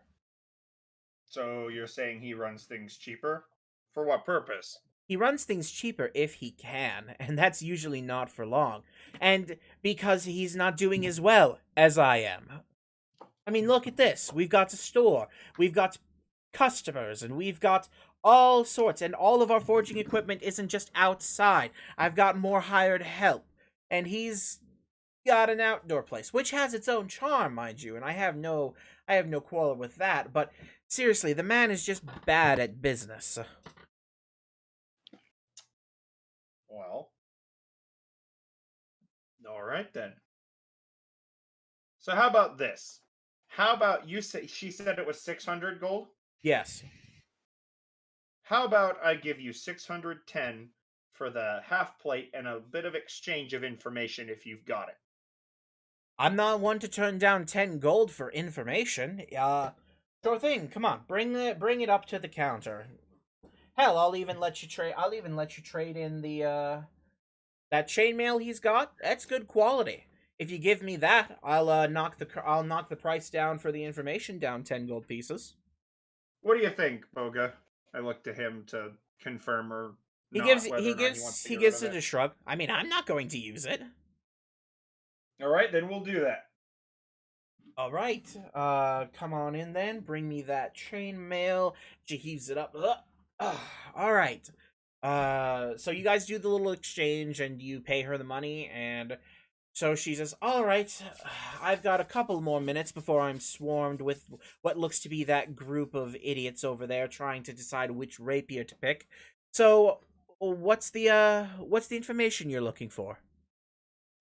S4: So you're saying he runs things cheaper? For what purpose?
S1: He runs things cheaper if he can, and that's usually not for long. And because he's not doing as well as I am. I mean, look at this. We've got a store, we've got customers, and we've got all sorts, and all of our forging equipment isn't just outside. I've got more hired help, and he's got an outdoor place, which has its own charm, mind you, and I have no quarrel with that, but seriously, the man is just bad at business.
S4: Well, all right then. So how about this? How about you say she said it was 600 gold?
S1: Yes.
S4: How about I give you 610 for the half plate and a bit of exchange of information if you've got it?
S1: I'm not one to turn down 10 gold for information. Sure thing. Come on, bring it up to the counter. Hell, I'll even let you trade. I'll even let you trade in the that chainmail he's got. That's good quality. If you give me that, I'll knock the price down for the information down 10 gold pieces.
S4: What do you think, Boga? I look to him to confirm or
S1: He
S4: not
S1: gives
S4: whether
S1: he
S4: or not he wants
S1: gives
S4: to
S1: he
S4: get rid
S1: gives
S4: of
S1: it a
S4: it.
S1: shrug. I mean, I'm not going to use it.
S4: All right, then we'll do that.
S1: All right. Come on in then. Bring me that chainmail. She heaves it up. All right. So you guys do the little exchange and you pay her the money, and so she says, "All right, I've got a couple more minutes before I'm swarmed with what looks to be that group of idiots over there trying to decide which rapier to pick. So, what's the information you're looking for?"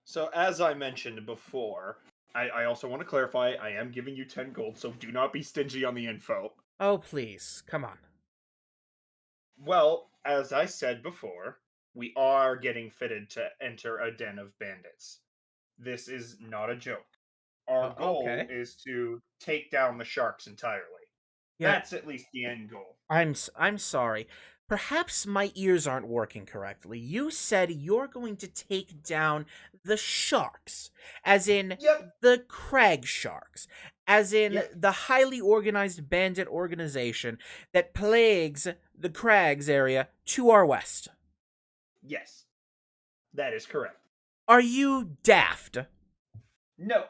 S4: So, as I mentioned before, I also want to clarify I am giving you 10 gold, so do not be stingy on the info.
S1: Oh, please, come on.
S4: Well, as I said before, we are getting fitted to enter a den of bandits. This is not a joke. Our goal
S1: Okay.
S4: is to take down the sharks entirely.
S1: Yeah,
S4: That's at least the end goal.
S1: I'm sorry. Perhaps my ears aren't working correctly. You said you're going to take down the sharks, as in
S4: Yep.
S1: the crag sharks, as in
S4: Yep.
S1: the highly organized bandit organization that plagues the crags area to our west.
S4: Yes. That is correct.
S1: Are you daft?
S4: No.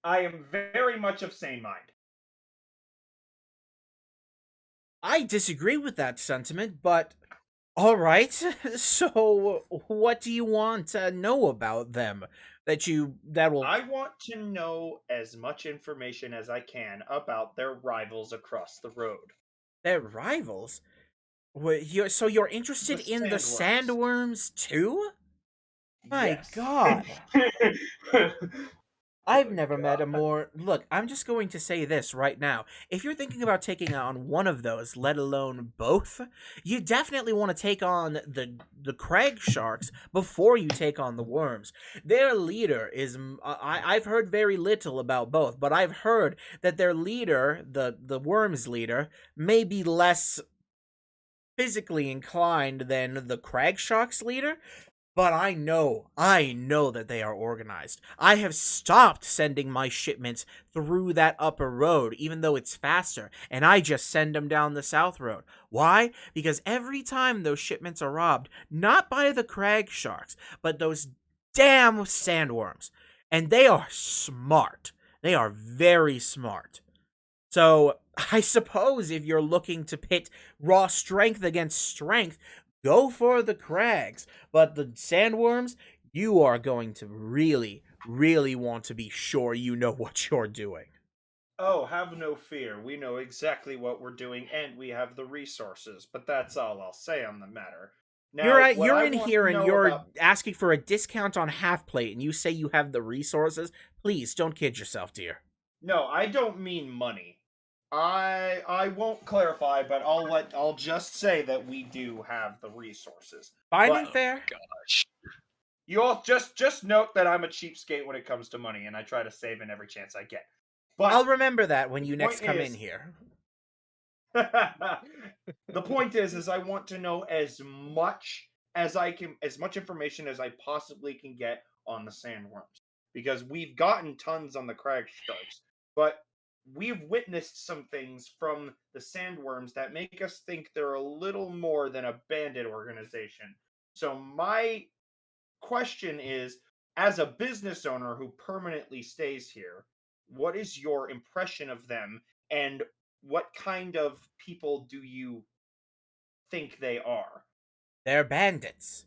S4: I am very much of sane mind.
S1: I disagree with that sentiment, but all right. So, what do you want to know about them that will
S4: I want to know as much information as I can about their rivals across the road.
S1: their rivals? So you're interested
S4: The
S1: in the
S4: sandworms.
S1: sandworms too? My
S4: Yes.
S1: God. I've
S3: Oh,
S1: never met a more. Look, I'm just going to say this right now. If you're thinking about taking on one of those, let alone both, you definitely want to take on the crag sharks before you take on the worms. Their leader is. I've heard very little about both, but I've heard that their leader, the worms leader, may be less physically inclined than the crag sharks leader. But I know that they are organized. I have stopped sending my shipments through that upper road, even though it's faster, and I just send them down the south road. Why? Because every time those shipments are robbed, not by the crag sharks, but those damn sandworms. And they are smart. They are very smart. So, I suppose if you're looking to pit raw strength against strength, go for the crags. But the sandworms, you are going to really, really want to be sure you know what you're doing.
S4: Oh, have no fear. We know exactly what we're doing and we have the resources, but that's all I'll say on the matter. Now, what
S1: You're
S4: I
S1: in
S4: want
S1: here
S4: to
S1: and
S4: know
S1: you're
S4: about
S1: asking for a discount on half plate and you say you have the resources. Please don't kid yourself, dear.
S4: No, I don't mean money. I won't clarify, but I'll just say that we do have the resources.
S1: Fine
S4: But
S1: and fair.
S2: Gosh.
S4: you all just note that I'm a cheapskate when it comes to money, and I try to save in every chance I get. But
S1: I'll remember that when
S4: the
S1: you next
S4: point
S1: come
S4: is-
S1: in here.
S4: the point is I want to know as much information as I possibly can get on the sandworms, because we've gotten tons on the crag sharks, but we've witnessed some things from the sandworms that make us think they're a little more than a bandit organization. So my question is, as a business owner who permanently stays here, what is your impression of them, and what kind of people do you think they are?
S1: They're bandits.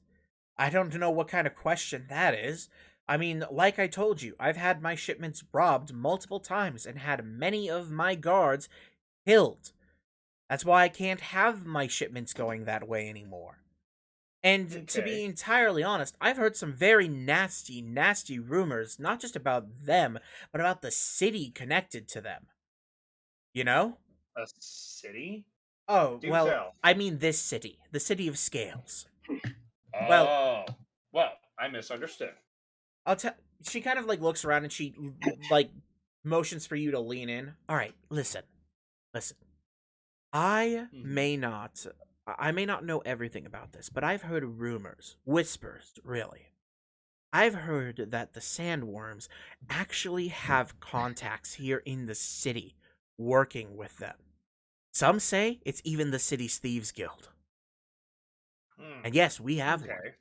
S1: I don't know what kind of question that is. I mean, like I told you, I've had my shipments robbed multiple times and had many of my guards killed. That's why I can't have my shipments going that way anymore. And to be
S4: Okay.
S1: entirely honest, I've heard some very nasty, nasty rumors, not just about them, but about the city connected to them. You know?
S4: A city?
S1: Oh,
S4: Do
S1: well,
S4: tell.
S1: I mean this city, the city of Scales.
S4: Oh,
S1: Well-
S4: well, I misunderstood.
S1: I'll tell. She kind of like looks around and she like motions for you to lean in. All right, listen. I
S4: Mhm.
S1: may not, I may not know everything about this, but I've heard rumors, whispers, really. I've heard that the sandworms actually have contacts here in the city, working with them. Some say it's even the city's thieves guild.
S4: Hmm,
S1: And yes, we have one.
S4: okay.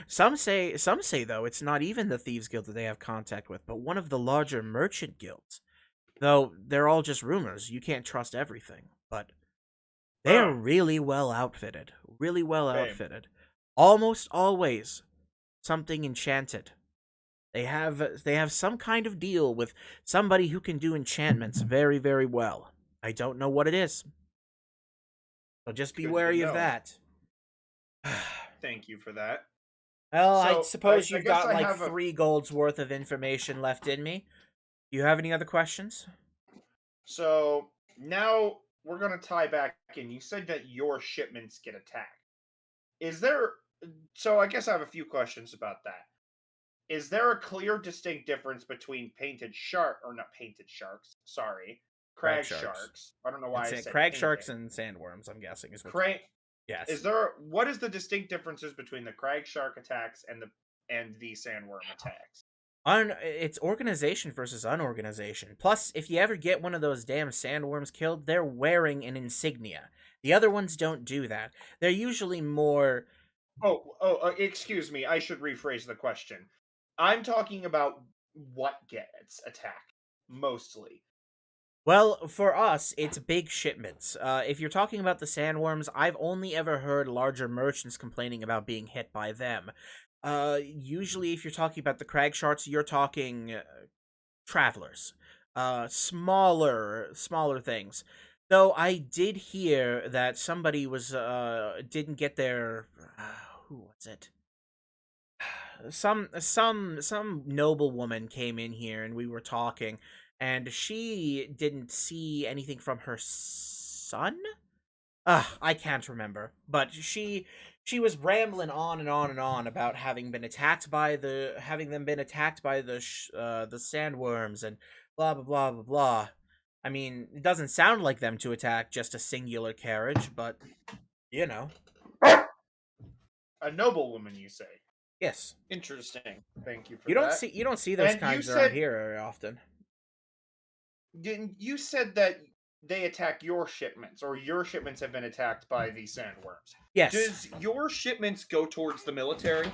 S1: Some say though it's not even the thieves guild that they have contact with, but one of the larger merchant guilds. Though they're all just rumors, you can't trust everything. But they are
S4: Huh.
S1: really well outfitted,
S4: Okay.
S1: Almost always something enchanted. They have some kind of deal with somebody who can do enchantments very, very well. I don't know what it is. So just be
S4: Good to
S1: wary of
S4: know.
S1: that.
S4: Thank you for that.
S1: Well, I
S4: So,
S1: suppose
S4: I
S1: you've
S4: guess
S1: got
S4: I
S1: like
S4: have a-
S1: 3 golds worth of information left in me. Do you have any other questions?
S4: So now we're gonna tie back in. You said that your shipments get attacked. Is there? So I guess I have a few questions about that. Is there a clear, distinct difference between painted shark or not painted sharks? Sorry,
S1: Crag
S4: crag
S1: sharks.
S4: sharks. I don't know why I said
S1: Crag
S4: painted.
S1: sharks and sandworms, I'm guessing is what.
S4: Crag.
S1: Yes.
S4: Is there? What is the distinct differences between the crag shark attacks and the sandworm attacks?
S1: It's organization versus unorganization. Plus, if you ever get one of those damn sandworms killed, they're wearing an insignia. The other ones don't do that. They're usually more.
S4: Excuse me. I should rephrase the question. I'm talking about what gets attacked mostly.
S1: Well, for us, it's big shipments. If you're talking about the sandworms, I've only ever heard larger merchants complaining about being hit by them. Usually, if you're talking about the crag sharks, you're talking travelers, smaller things. Though I did hear that somebody was didn't get their who was it? Some noble woman came in here and we were talking, and she didn't see anything from her son. I can't remember, but she was rambling on and on and on about having them been attacked by the the sandworms and blah blah blah blah blah. I mean, it doesn't sound like them to attack just a singular carriage, but you know,
S4: A noblewoman, you say?
S1: yes.
S4: Interesting. Thank you for
S1: You
S4: that.
S1: don't see those
S4: And you
S1: kinds around
S4: said-
S1: here very often.
S4: You said that they attack your shipments, or your shipments have been attacked by the sandworms.
S1: Yes.
S4: Does your shipments go towards the military?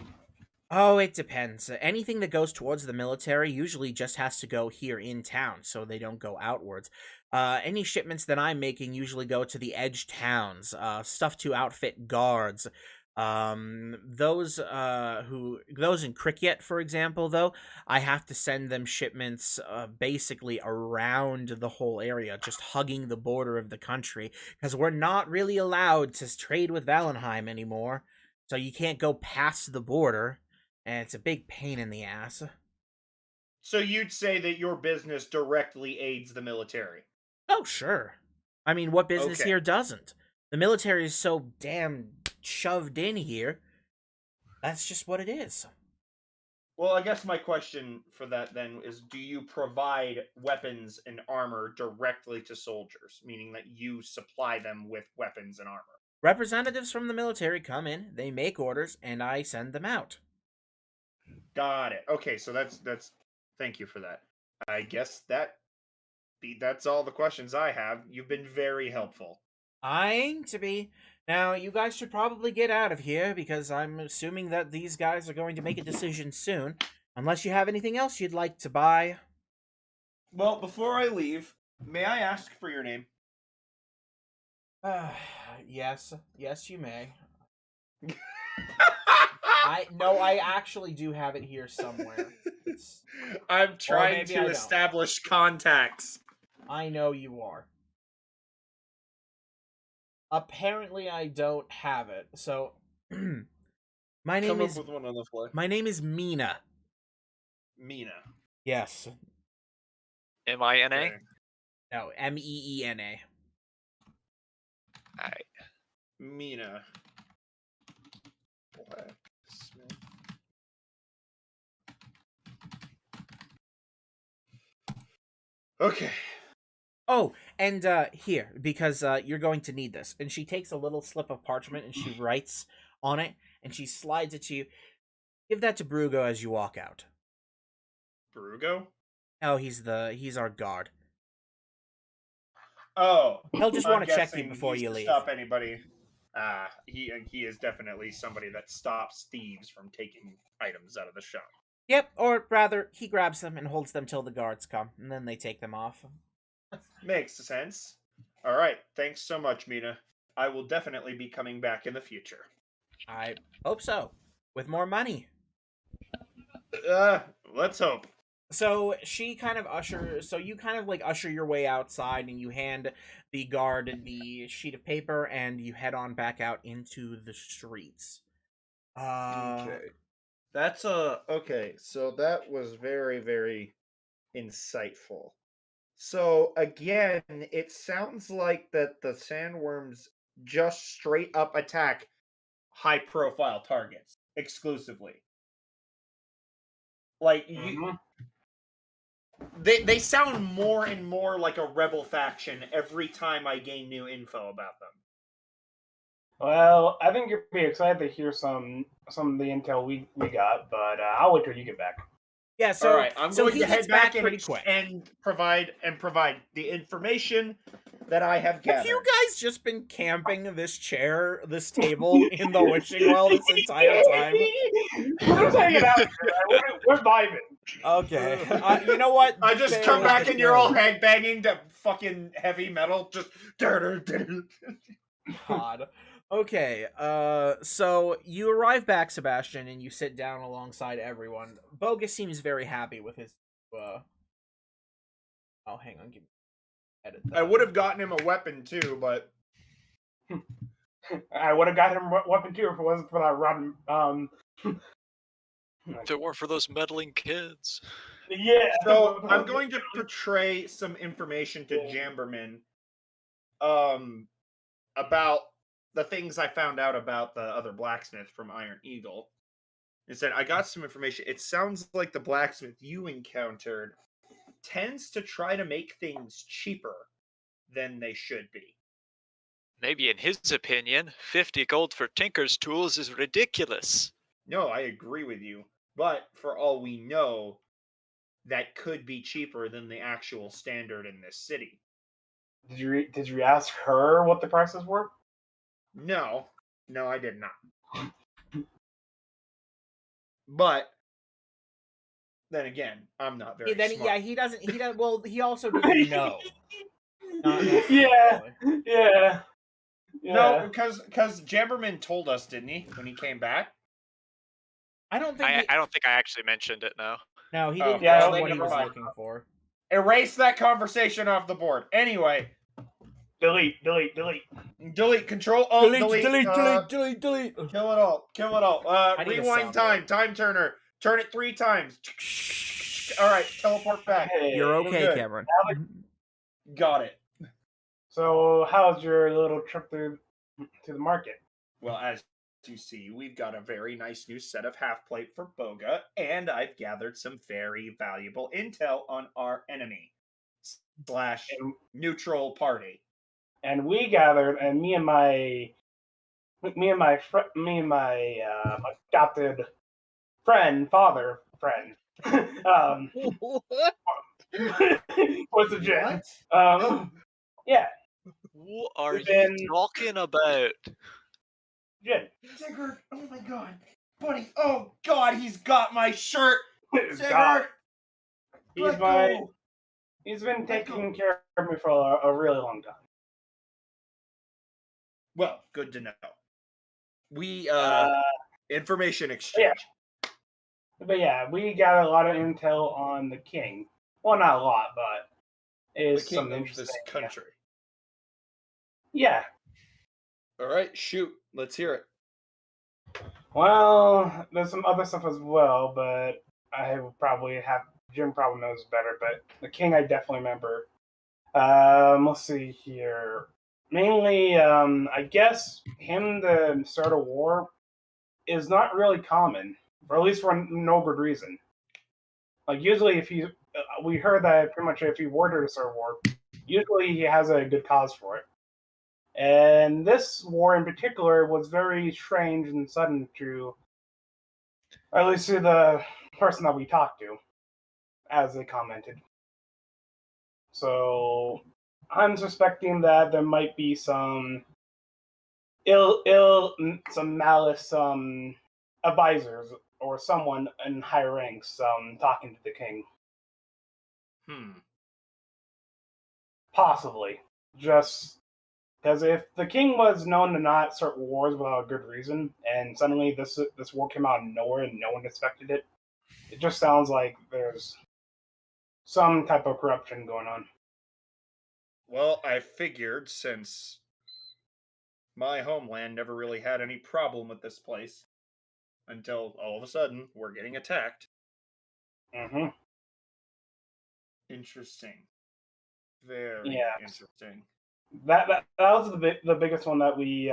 S1: Oh, it depends. Anything that goes towards the military usually just has to go here in town, so they don't go outwards. Any shipments that I'm making usually go to the edge towns, stuff to outfit guards. Those in Cricket, for example, though, I have to send them shipments basically around the whole area, just hugging the border of the country, because we're not really allowed to trade with Valenheim anymore, so you can't go past the border. And it's a big pain in the ass.
S4: So you'd say that your business directly aids the military?
S1: Oh, sure. I mean, what business
S4: Okay.
S1: here doesn't? The military is so damn shoved in here. That's just what it is.
S4: Well, I guess my question for that then is, do you provide weapons and armor directly to soldiers, meaning that you supply them with weapons and armor?
S1: Representatives from the military come in, they make orders, and I send them out.
S4: Got it. Okay, so that's thank you for that. I guess that's all the questions I have. You've been very helpful.
S1: I aim to be. Now, you guys should probably get out of here, because I'm assuming that these guys are going to make a decision soon. Unless you have anything else you'd like to buy.
S4: Well, before I leave, may I ask for your name?
S1: Yes, you may. I actually do have it here somewhere.
S4: I'm trying
S1: maybe I
S4: to
S1: don't.
S4: establish contacts.
S1: I know you are. Apparently, I don't have it. So, my name
S4: Come up
S1: is
S4: with one on the fly.
S1: Mina.
S4: Mina.
S1: Yes.
S2: MINA?
S4: Okay.
S1: No, Meena.
S2: Alright.
S4: Mina. Blacksmith. Okay.
S1: Oh, and here, because you're going to need this. And she takes a little slip of parchment and she writes on it and she slides it to you. Give that to Brugo as you walk out.
S4: Brugo?
S1: Oh, he's our guard.
S4: Oh.
S1: He'll just
S4: I'm
S1: want to check you
S4: guessing
S1: before
S4: he's
S1: you
S4: to
S1: leave.
S4: Stop anybody. He is definitely somebody that stops thieves from taking items out of the shop.
S1: Yep, or rather, he grabs them and holds them till the guards come, and then they take them off.
S4: Makes sense. All right. Thanks so much, Mina. I will definitely be coming back in the future.
S1: I hope so. With more money.
S4: Let's hope.
S1: So she kind of you kind of like usher your way outside and you hand the guard the sheet of paper and you head on back out into the streets.
S4: Okay. That's okay. So that was very, very insightful. So again, it sounds like that the sandworms just straight up attack high profile targets exclusively. Like you, they sound more and more like a rebel faction every time I gain new info about them.
S3: Well, I think you'll be excited to hear some of the intel we got, but I'll wait till you get back.
S1: Yeah, so
S4: all right, I'm
S1: so
S4: going
S1: he
S4: to
S1: gets
S4: head back
S1: pretty quick.
S4: and provide the information that I have gathered.
S1: Have you guys just been camping this table in the wishing well this entire time?
S3: We're just hanging out here. We're vibing.
S1: Okay. You know what?
S4: I just
S1: Fair
S4: come back
S1: enough.
S4: and you're all headbanging to fucking heavy metal. Just
S1: God. Okay, so you arrive back, Sebastian, and you sit down alongside everyone. Bogus seems very happy with his, oh, hang on, give me edit that.
S4: I would have gotten him a weapon too, but
S3: I would have got him a weapon too if it wasn't for that rotten.
S2: If it weren't for those meddling kids.
S3: Yeah.
S4: So I'm going to portray some information to Jamberman, about the things I found out about the other blacksmith from Iron Eagle. It said, I got some information. It sounds like the blacksmith you encountered tends to try to make things cheaper than they should be.
S2: Maybe in his opinion, 50 gold for Tinker's tools is ridiculous.
S4: No, I agree with you. But for all we know, that could be cheaper than the actual standard in this city.
S3: Did you ask her what the prices were?
S4: No, I did not. But then again, I'm not very smart.
S1: Yeah, he doesn't. Well, he also doesn't know. Not
S3: Yeah.
S1: necessarily.
S3: Yeah.
S4: No, because Jamberman told us, didn't he, when he came back?
S1: I don't think.
S2: I don't think I actually mentioned it, no.
S1: No, he
S4: Oh,
S1: didn't
S3: yeah,
S1: know
S3: then
S1: what he
S3: never
S1: was
S3: mind.
S1: looking for.
S4: Erase that conversation off the board. Anyway,
S3: Delete.
S4: delete, control, alt, delete.
S1: delete.
S4: Kill it all.
S1: I need a
S4: Rewind
S1: soundboard.
S4: time turner. Turn it 3 times. All right, teleport back.
S3: Hey,
S1: You're
S4: we're
S1: okay,
S4: good.
S1: Cameron.
S4: Got it.
S3: So, how's your little trip to the market?
S4: Well, as you see, we've got a very nice new set of half plate for Boga, and I've gathered some very valuable intel on our enemy / neutral party.
S3: And we gathered, and me and my adopted father friend,
S5: What?
S3: was a jet.
S4: What?
S3: Yeah,
S2: What are
S3: We've been-
S2: you talking about?
S3: Jin.
S4: Sigurd, oh my god. Buddy, oh god, he's got my shirt.
S3: God.
S4: Sigurd!
S3: He's been taking care of me for a really long time.
S4: Well, good to know. We, information exchange.
S3: Yeah. But yeah, we got a lot of intel on the king. Well, not a lot, but
S4: The
S3: it's
S4: king
S3: some
S4: of
S3: interesting.
S4: this country.
S3: Yeah.
S4: All right, shoot. Let's hear it.
S3: Well, there's some other stuff as well, but I will probably have Jim probably knows better. But the king, I definitely remember. Let's see here. Mainly, I guess him to start a war is not really common, or at least for no good reason. Like usually, if he, we heard that pretty much if he were to start a war, usually he has a good cause for it. And this war in particular was very strange and sudden to, or at least to the person that we talked to, as they commented. So I'm suspecting that there might be some some malice, some advisors or someone in high ranks, talking to the king. Possibly, just because if the king was known to not start wars without a good reason, and suddenly this war came out of nowhere and no one expected it, it just sounds like there's some type of corruption going on.
S4: Well, I figured since my homeland never really had any problem with this place until all of a sudden we're getting attacked.
S3: Mm-hmm.
S4: Interesting. Very
S3: Yeah.
S4: interesting.
S3: That was the biggest one that we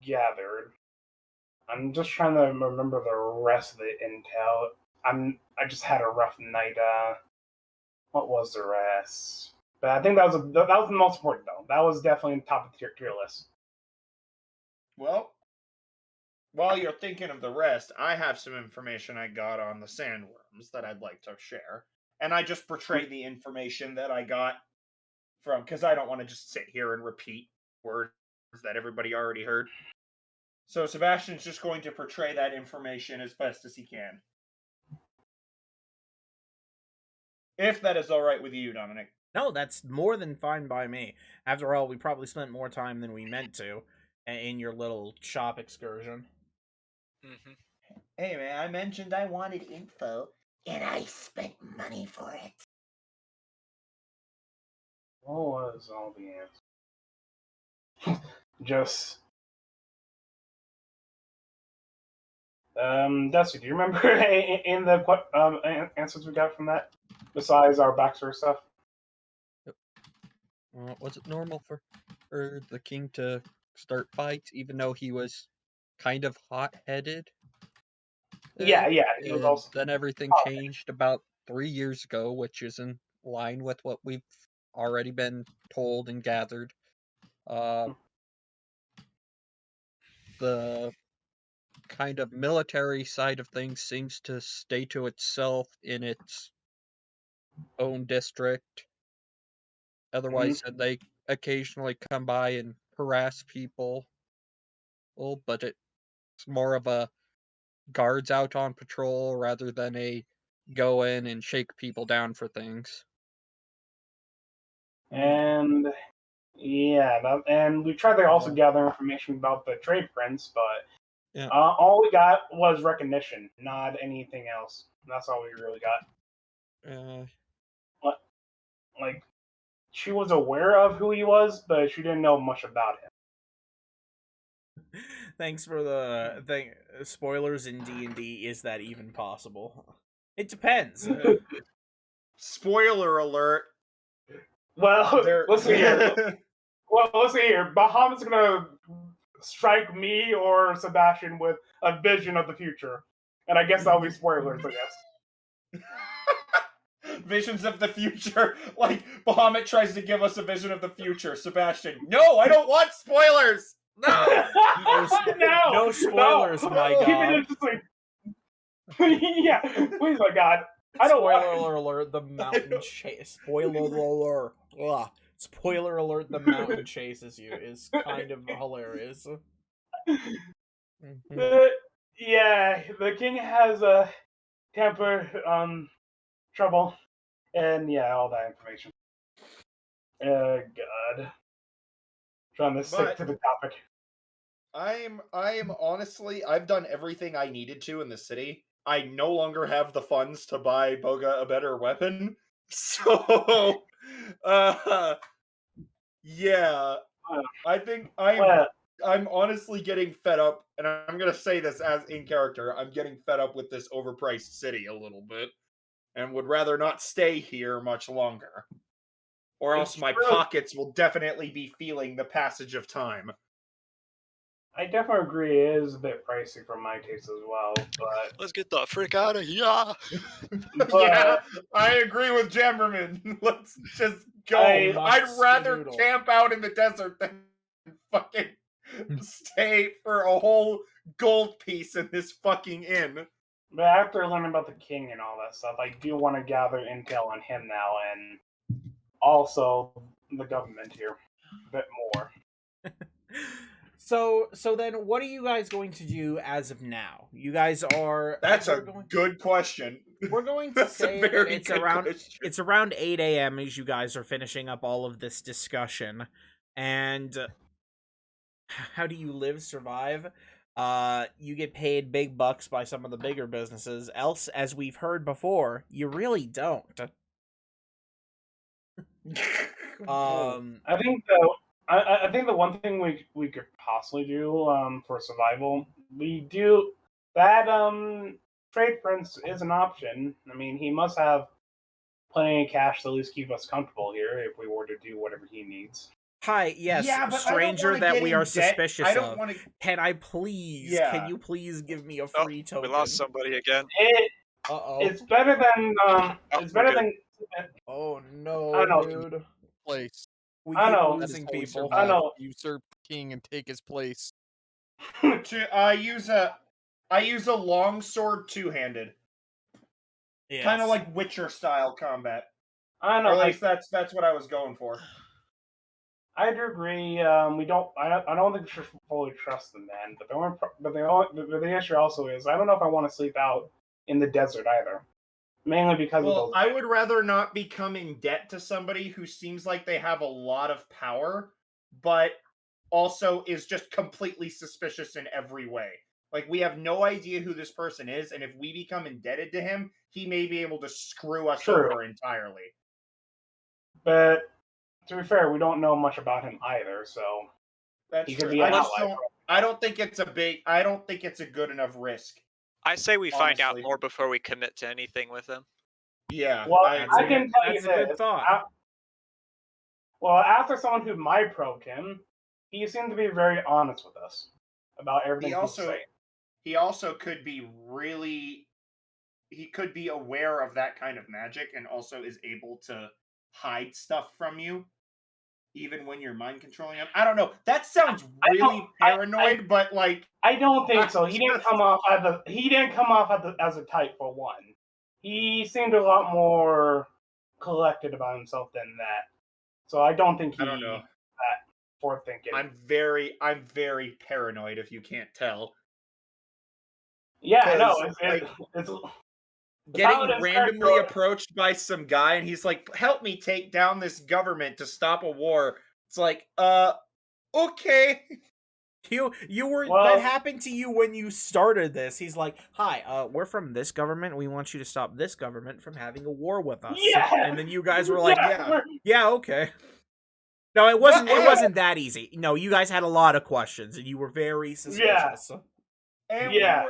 S3: gathered. I'm just trying to remember the rest of the intel. I just had a rough night. What was the rest? But I think that was the most important though. That was definitely top of the tier list.
S4: Well, while you're thinking of the rest, I have some information I got on the sandworms that I'd like to share. And I just portrayed the information that I got from, because I don't want to just sit here and repeat words that everybody already heard. So Sebastian's just going to portray that information as best as he can. If that is all right with you, Dominic.
S1: No, that's more than fine by me. After all, we probably spent more time than we meant to in your little shop excursion.
S4: Hey man, I mentioned I wanted info,
S7: And I spent money for it.
S3: What was all the answers? Just Dusty, do you remember in the answers we got from that? Besides our backstory stuff.
S5: Was it normal for the king to start fights, even though he was kind of hot-headed?
S3: Yeah. He was also
S5: Then everything changed about 3 years ago, which is in line with what we've already been told and gathered. The kind of military side of things seems to stay to itself in its own district. Otherwise, they occasionally come by and harass people. Well, but it's more of a guards out on patrol rather than a go in and shake people down for things.
S3: And and we tried to also gather information about the trade prince, but
S5: Yeah.
S3: all we got was recognition, not anything else. That's all we really got. Like, she was aware of who he was, but she didn't know much about him.
S1: Thanks for the thing. Spoilers in D&D. Is that even possible? It depends.
S4: Spoiler alert.
S3: Well, let's see here. Bahamut's gonna strike me or Sebastian with a vision of the future, and I guess that'll be spoilers. I guess.
S4: Visions of the future. Like Bahamut tries to give us a vision of the future. Sebastian, no, I don't want spoilers.
S1: No, no spoilers, my god.
S3: Yeah, please, my god. I don't
S1: Spoiler alert, the mountain chase. Spoiler alert. Ugh. Spoiler alert, the mountain chases you is kind of hilarious.
S3: Yeah, the king has a temper trouble, and yeah, all that information. God. Trying to stick to the topic.
S4: I am honestly, I've done everything I needed to in the city. I no longer have the funds to buy Boga a better weapon. So yeah. I think I'm honestly getting fed up, and I'm gonna say this as in character, I'm getting fed up with this overpriced city a little bit, and would rather not stay here much longer. or
S3: It's
S4: else my
S3: true.
S4: pockets will definitely be feeling the passage of time.
S3: I definitely agree it is a bit pricey for my taste as well, but
S2: Let's get the frick out of here.
S4: Yeah, I agree with Jammerman. Let's just go.
S3: I-
S4: I'd rather
S1: Noodle.
S4: camp out in the desert than fucking stay for a whole gold piece in this fucking inn.
S3: But after learning about the king and all that stuff, I do want to gather intel on him now and also the government here a bit more.
S1: So then, what are you guys going to do as of now? You guys are.
S4: That's
S1: we're
S4: a
S1: going,
S4: good question.
S1: we're going to
S4: That's
S1: say
S4: a
S1: that
S4: very
S1: it's
S4: good
S1: around
S4: question.
S1: it's around 8 a.m. as you guys are finishing up all of this discussion. And how do you live, survive? You get paid big bucks by some of the bigger businesses. Else, as we've heard before, you really don't.
S3: I think though, I think the one thing we could possibly do for survival, we do that trade prince is an option. I mean, he must have plenty of cash to at least keep us comfortable here if we were to do whatever he needs.
S1: Hi, yes,
S4: Yeah, but
S1: stranger
S4: I don't wanna
S1: that
S4: get
S1: we
S4: in
S1: are
S4: debt.
S1: suspicious
S4: I don't
S1: of.
S4: want to.
S1: Can I please?
S4: Yeah.
S1: Can you please give me a
S2: Oh,
S1: free
S2: we
S1: token?
S2: lost somebody again.
S1: Uh-oh.
S3: It's better than it's
S2: we're
S3: better
S2: good.
S3: than
S1: Oh no,
S3: I know.
S1: dude.
S6: Place.
S1: We
S3: I
S1: keep
S3: know.
S6: That is
S1: losing
S6: how we
S1: people.
S3: I
S6: survive.
S3: know.
S6: Usurp the king and take his place.
S4: I use a long sword two-handed,
S1: Yes.
S4: kind of like Witcher style combat.
S3: I
S4: Or
S3: know.
S4: at
S3: Like,
S4: least that's what I was going for.
S3: I do agree. We don't. I don't think we should fully trust the man. But the issue also is I don't know if I want to sleep out in the desert either. Mainly because of
S4: Well,
S3: those.
S4: I would rather not become in debt to somebody who seems like they have a lot of power, but also is just completely suspicious in every way. Like, we have no idea who this person is, and if we become indebted to him, he may be able to screw us
S3: True.
S4: over entirely.
S3: But to be fair, we don't know much about him either. So
S4: That's
S3: he could
S4: true.
S3: be
S4: I
S3: an
S4: just
S3: ally.
S4: don't. I don't think it's a good enough risk.
S2: I say we find out
S4: Honestly.
S2: more before we commit to anything with them.
S4: Yeah.
S3: Well,
S4: I
S3: I
S4: agree.
S3: can tell you
S1: That's a good
S3: this.
S1: thought.
S3: Well, after someone who might probed him, he seemed to be very honest with us about everything
S4: He
S3: he was
S4: also
S3: saying.
S4: he also could be he could be aware of that kind of magic and also is able to hide stuff from you even when you're mind controlling him. I don't know. That sounds
S3: I don't-
S4: really paranoid, but like
S3: I don't think so. He didn't come off as a type for one. He seemed a lot more collected about himself than that. So I don't think
S4: I don't know.
S3: that forward thinking.
S4: I'm very paranoid if you can't tell.
S3: Yeah, no,
S4: 'Cause,
S3: it's
S4: Getting
S3: Paladin's
S4: randomly
S3: character-
S4: approached by some guy and he's like, "Help me take down this government to stop a war." It's like, okay.
S1: You were
S3: Well-
S1: that happened to you when you started this. He's like, "Hi, we're from this government. We want you to stop this government from having a war with us."
S3: Yeah.
S1: And then you guys were like,
S4: Yeah.
S1: "Yeah, okay." No, it wasn't.
S4: Well,
S1: It wasn't that easy. No, you guys had a lot of questions, and you were very suspicious.
S4: And
S3: Yeah,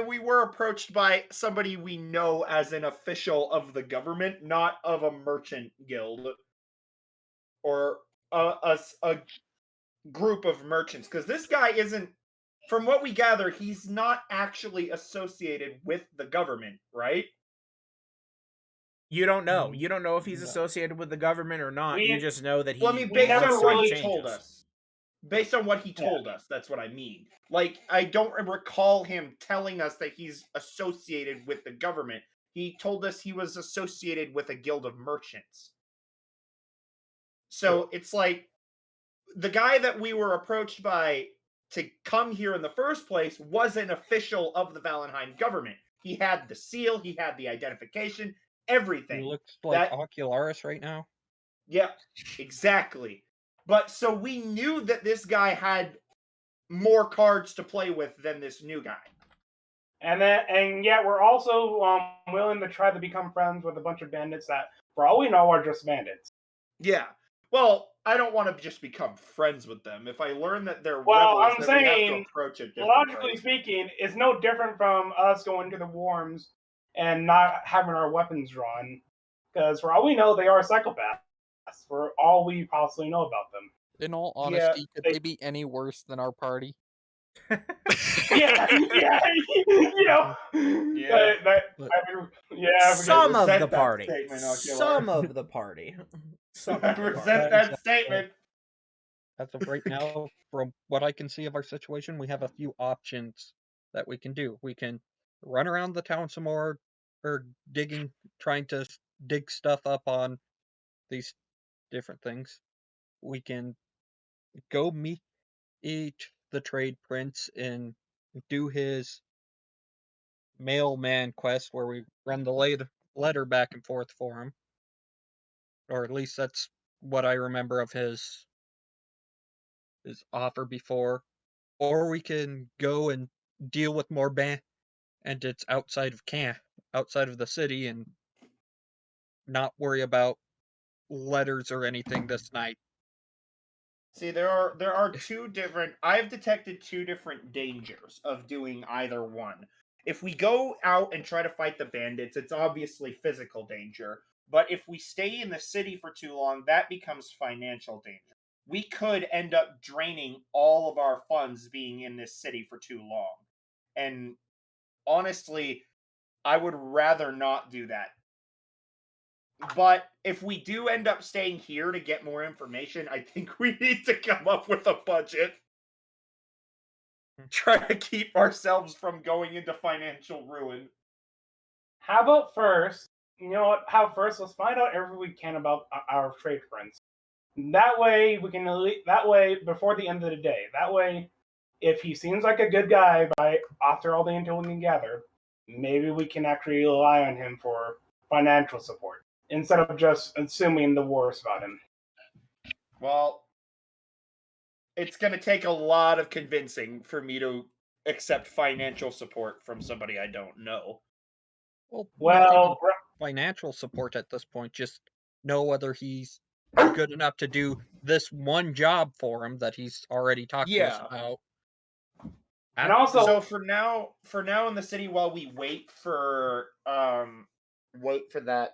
S4: we were approached by somebody we know as an official of the government, not of a merchant guild or a group of merchants. Because this guy isn't, from what we gather, he's not actually associated with the government, right?
S1: You don't know. You don't know if he's
S4: No.
S1: associated with the government or not. You just know that he.
S4: Well, I mean,
S3: we
S4: based
S3: never
S4: on what
S3: really
S4: he told us. Based on what he told us, that's what I mean. Like, I don't recall him telling us that he's associated with the government. He told us he was associated with a guild of merchants. So it's like the guy that we were approached by to come here in the first place was an official of the Valenheim government. He had the seal, he had the identification,
S5: He
S4: everything.
S5: looks like
S4: That-
S5: Ocularis right now.
S4: Yeah, exactly. But so we knew that this guy had more cards to play with than this new guy.
S3: and yet we're also willing to try to become friends with a bunch of bandits that, for all we know, are just bandits.
S4: Yeah. Well, I don't want to just become friends with them. If I learn that they're
S3: Well,
S4: rebels,
S3: I'm
S4: then we have
S3: saying,
S4: to approach it differently.
S3: Logically speaking, it's no different from us going to the Worms and not having our weapons drawn. Because for all we know, they are psychopaths. That's for all we possibly know about them.
S6: In all
S4: Yeah,
S6: honesty, could
S3: they-
S6: they be any worse than our party?
S3: Yeah, you know,
S4: Yeah.
S5: But-
S3: yeah.
S1: Some of
S4: resent
S1: the
S4: that
S1: party.
S4: statement, Ocular.
S1: Some of the party. Some
S4: I
S1: of the party.
S4: resent that statement.
S5: As of right now, from what I can see of our situation, we have a few options that we can do. We can run around the town some more, or trying to dig stuff up on these different things. We can go meet the trade prince and do his mailman quest where we run the letter back and forth for him. Or at least that's what I remember of his offer before. Or we can go and deal with more bandits outside of the city, and not worry about letters or anything this night.
S4: See, there are two different. I've detected two different dangers of doing either one. If we go out and try to fight the bandits, it's obviously physical danger. But if we stay in the city for too long, that becomes financial danger. We could end up draining all of our funds being in this city for too long. And honestly, I would rather not do that. But if we do end up staying here to get more information, I think we need to come up with a budget. Try to keep ourselves from going into financial ruin.
S3: How about first? You know what? How first? Let's find out everything we can about our trade friends. That way we can. That way, before the end of the day. That way, if he seems like a good guy after all the intel we can gather, maybe we can actually rely on him for financial support instead of just assuming the worst about him.
S4: Well, it's going to take a lot of convincing for me to accept financial support from somebody I don't know.
S5: Well, not
S3: Well,
S5: even financial support at this point. Just know whether he's good enough to do this one job for him that he's already talked to us
S4: Yeah.
S5: about.
S3: and also,
S4: So for now in the city, while we wait for that,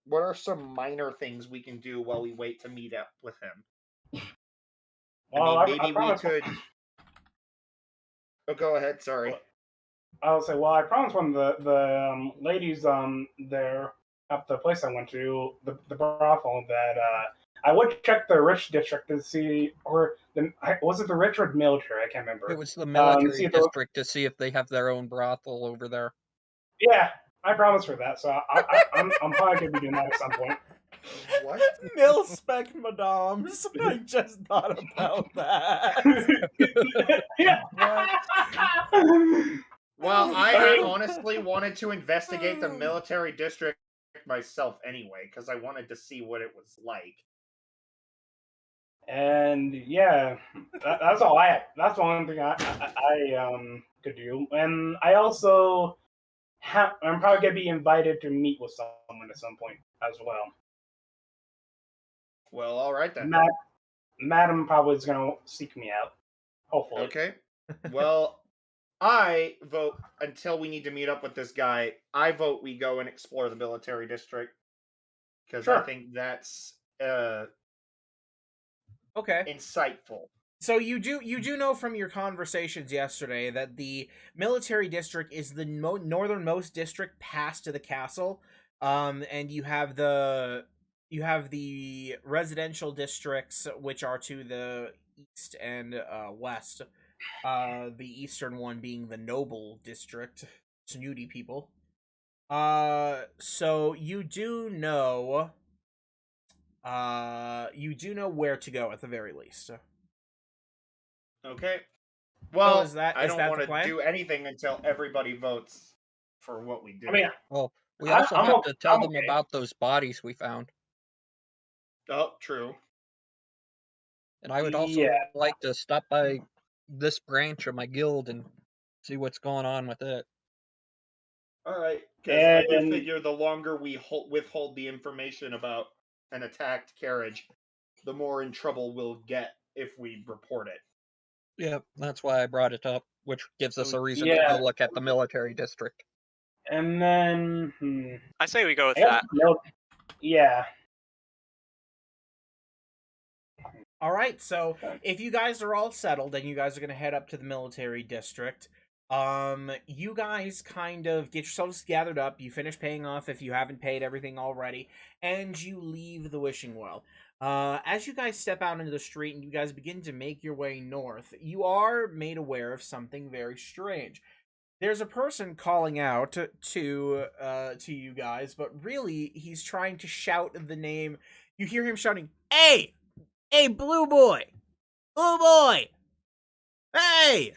S4: what are some minor things we can do while we wait to meet up with him?
S3: well,
S4: I mean, maybe we
S3: promise-
S4: could. Oh, go ahead. Sorry.
S3: I'll say, well, I promised one of the ladies there at the place I went to, the brothel, that I would check the rich district to see, was it the rich or the military? I can't remember.
S5: It was the military
S3: see if there was-
S5: district to see if they have their own brothel over there.
S3: Yeah, I promised her that, so I'm probably gonna be doing that at some point.
S4: What?
S1: Mil spec madams. I just thought about that.
S3: Yeah.
S4: Well,
S3: I
S4: I
S3: mean-
S4: honestly wanted to investigate the military district myself anyway, because I wanted to see what it was like.
S3: And yeah, that's all I had. That's the only thing I could do. And I also I'm probably gonna be invited to meet with someone at some point as well.
S4: Well, all right then.
S3: Madam probably is gonna seek me out. Hopefully.
S4: Okay. Well, I vote until we need to meet up with this guy. I vote we go and explore the military district because I
S3: Sure.
S4: think that's
S1: Okay.
S4: insightful.
S1: So you do know from your conversations yesterday that the military district is the northernmost district past to the castle, and you have the residential districts which are to the east and west. The eastern one being the noble district, snooty people. So you do know where to go at the very least.
S4: Okay. Well,
S1: is that-
S4: I
S1: is
S4: don't
S1: that the
S4: want to
S1: plan?
S4: do anything until everybody votes for what we do.
S3: I mean,
S5: Well, we
S3: I-
S5: also
S3: I'm
S5: have
S3: o-
S5: to tell
S3: I'm
S5: them
S3: okay.
S5: about those bodies we found.
S4: Oh, true.
S5: And I would also
S3: Yeah.
S5: like to stop by this branch of my guild and see what's going on with it.
S4: All right. Because I do
S3: And-
S4: figure the longer we withhold the information about an attacked carriage, the more in trouble we'll get if we report it.
S5: Yeah, that's why I brought it up, which gives us a reason to
S3: Yeah.
S5: go look at the military district.
S3: And then
S2: I say we go with
S3: I guess
S2: that.
S3: yeah.
S1: All right, so if you guys are all settled and you guys are going to head up to the military district, you guys kind of get yourselves gathered up, you finish paying off if you haven't paid everything already, and you leave the Wishing Well. As you guys step out into the street and you guys begin to make your way north, you are made aware of something very strange. There's a person calling out to you guys, but really he's trying to shout the name. You hear him shouting, "Hey! Hey, Blue Boy! Blue Boy! Hey!"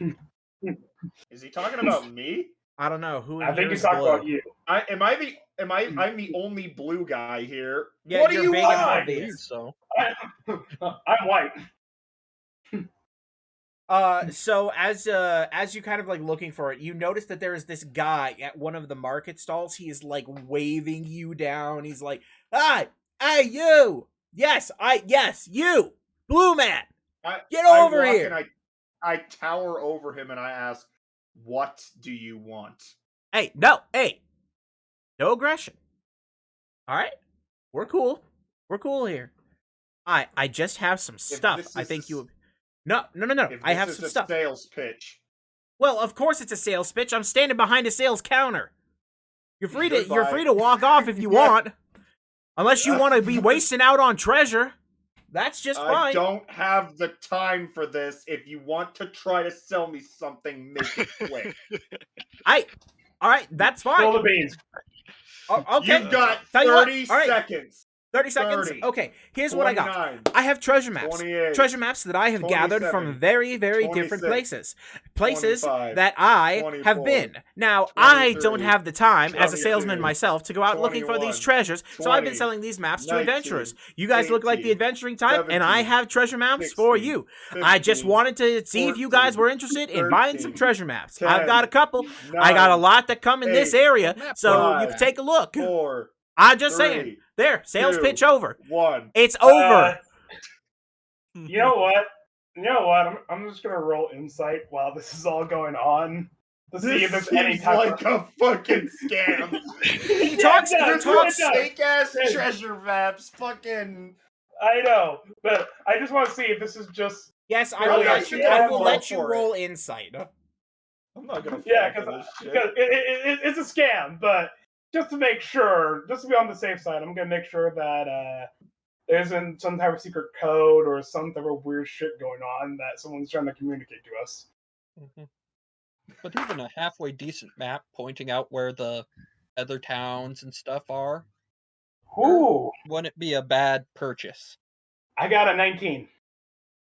S4: Is he talking about me?
S1: I don't know who.
S3: I think
S1: here
S3: he's
S1: is
S3: talking
S1: blue.
S3: about you.
S4: I'm the only blue guy here.
S1: Yeah,
S4: what do
S1: you're
S4: you
S1: big and
S4: want?
S5: I
S1: obvious.
S5: believe so.
S3: I'm white.
S1: So as you kind of like looking for it, you notice that there is this guy at one of the market stalls. He is like waving you down. He's like, "Hi, hey, you! Yes, you, Blue Man! Get
S4: I
S1: over
S4: walk
S1: here!"
S4: and I tower over him and I ask, "What do you want?"
S1: Hey, no aggression. All right, we're cool here. I just have some stuff.
S4: this
S1: I
S4: is
S1: think
S4: a
S1: you. No.
S4: If
S1: I
S4: this
S1: have
S4: is
S1: some
S4: a
S1: stuff.
S4: sales pitch.
S1: Well, of course it's a sales pitch. I'm standing behind a sales counter. You're free
S4: Goodbye.
S1: to walk off if you want. Unless you want to be wasting out on treasure. That's just
S4: I
S1: fine.
S4: don't have the time for this. If you want to try to sell me something, make it quick.
S1: All right, that's
S3: Spill
S1: fine.
S3: the beans.
S1: Okay.
S4: You've got
S1: Tell you what,
S4: 30
S1: all right.
S4: seconds.
S1: 30 seconds?
S4: 30,
S1: Okay, here's what I got.
S4: 29,
S1: I have treasure maps.
S4: 28,
S1: Treasure maps that I have gathered from
S4: 27,
S1: very, very different
S4: 26,
S1: places. Places
S4: 25,
S1: that I
S4: 24,
S1: have been. Now, I don't
S4: 23,
S1: have the time as a
S4: 22,
S1: salesman myself to go out looking for these
S4: 21,
S1: treasures, so I've been
S4: 20,
S1: selling these maps to
S4: 19,
S1: adventurers. You guys look like the
S4: 18,
S1: adventuring type, and I
S4: 17,
S1: have treasure maps for
S4: 16,
S1: you. I just
S4: 15,
S1: wanted to see if you guys
S4: 14,
S1: were interested in buying some
S4: 13,
S1: treasure maps.
S4: 10,
S1: I've got a couple. I got a
S4: 9,
S1: lot that come in this
S4: 8,
S1: area,
S5: map
S1: so you
S4: 5,
S1: can take a look.
S4: 4,
S1: I'm just
S4: 3,
S1: saying. There, sales
S4: 2,
S1: pitch over.
S4: 1.
S1: It's over.
S3: You know what? I'm just gonna roll insight while this is all going on to see if
S4: This
S3: there's any
S4: seems
S3: type
S4: like a fucking scam.
S1: He
S3: Yeah,
S1: talks.
S3: it
S1: He
S3: does,
S1: talks.
S3: it does.
S4: Fake ass
S3: Yeah.
S4: treasure maps. Fucking.
S3: I know, but I just want to see if this is just
S1: Yes, I
S4: Really,
S1: will
S4: I
S1: let
S4: should
S1: you. I
S4: have
S1: will
S4: rolled
S1: let you
S4: for it.
S1: roll insight.
S4: I'm not gonna.
S3: yeah,
S4: fall for
S3: because
S4: this shit.
S3: it's a scam. But just to make sure, just to be on the safe side, I'm gonna make sure that there isn't some type of secret code or some type of weird shit going on that someone's trying to communicate to us.
S5: Mhm. But even a halfway decent map pointing out where the other towns and stuff are
S3: Ooh,
S5: wouldn't be a bad purchase.
S3: I got a 19.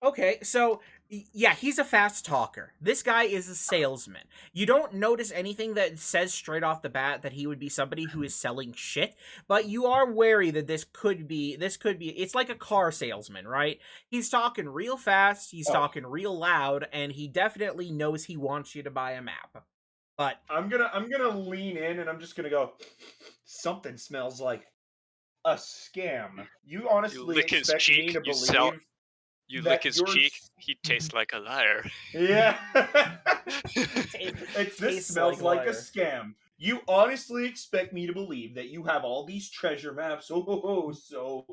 S1: Okay, so yeah, he's a fast talker. This guy is a salesman. You don't notice anything that says straight off the bat that he would be somebody who is selling shit, but you are wary that this could be it's like a car salesman, right? He's talking real fast, he's talking real loud, and he definitely knows he wants you to buy a map. But
S4: I'm gonna lean in and I'm just gonna go. Something smells like a scam. You honestly
S2: lick his
S4: expect me
S2: cheek,
S4: to
S2: you
S4: believe?
S2: sell- You
S4: that
S2: lick his
S4: you're
S2: cheek,
S4: s-
S2: he tastes like a liar.
S4: Yeah.
S1: It
S4: This
S1: tastes
S4: smells like a
S1: liar.
S4: scam. You honestly expect me to believe that you have all these treasure maps, so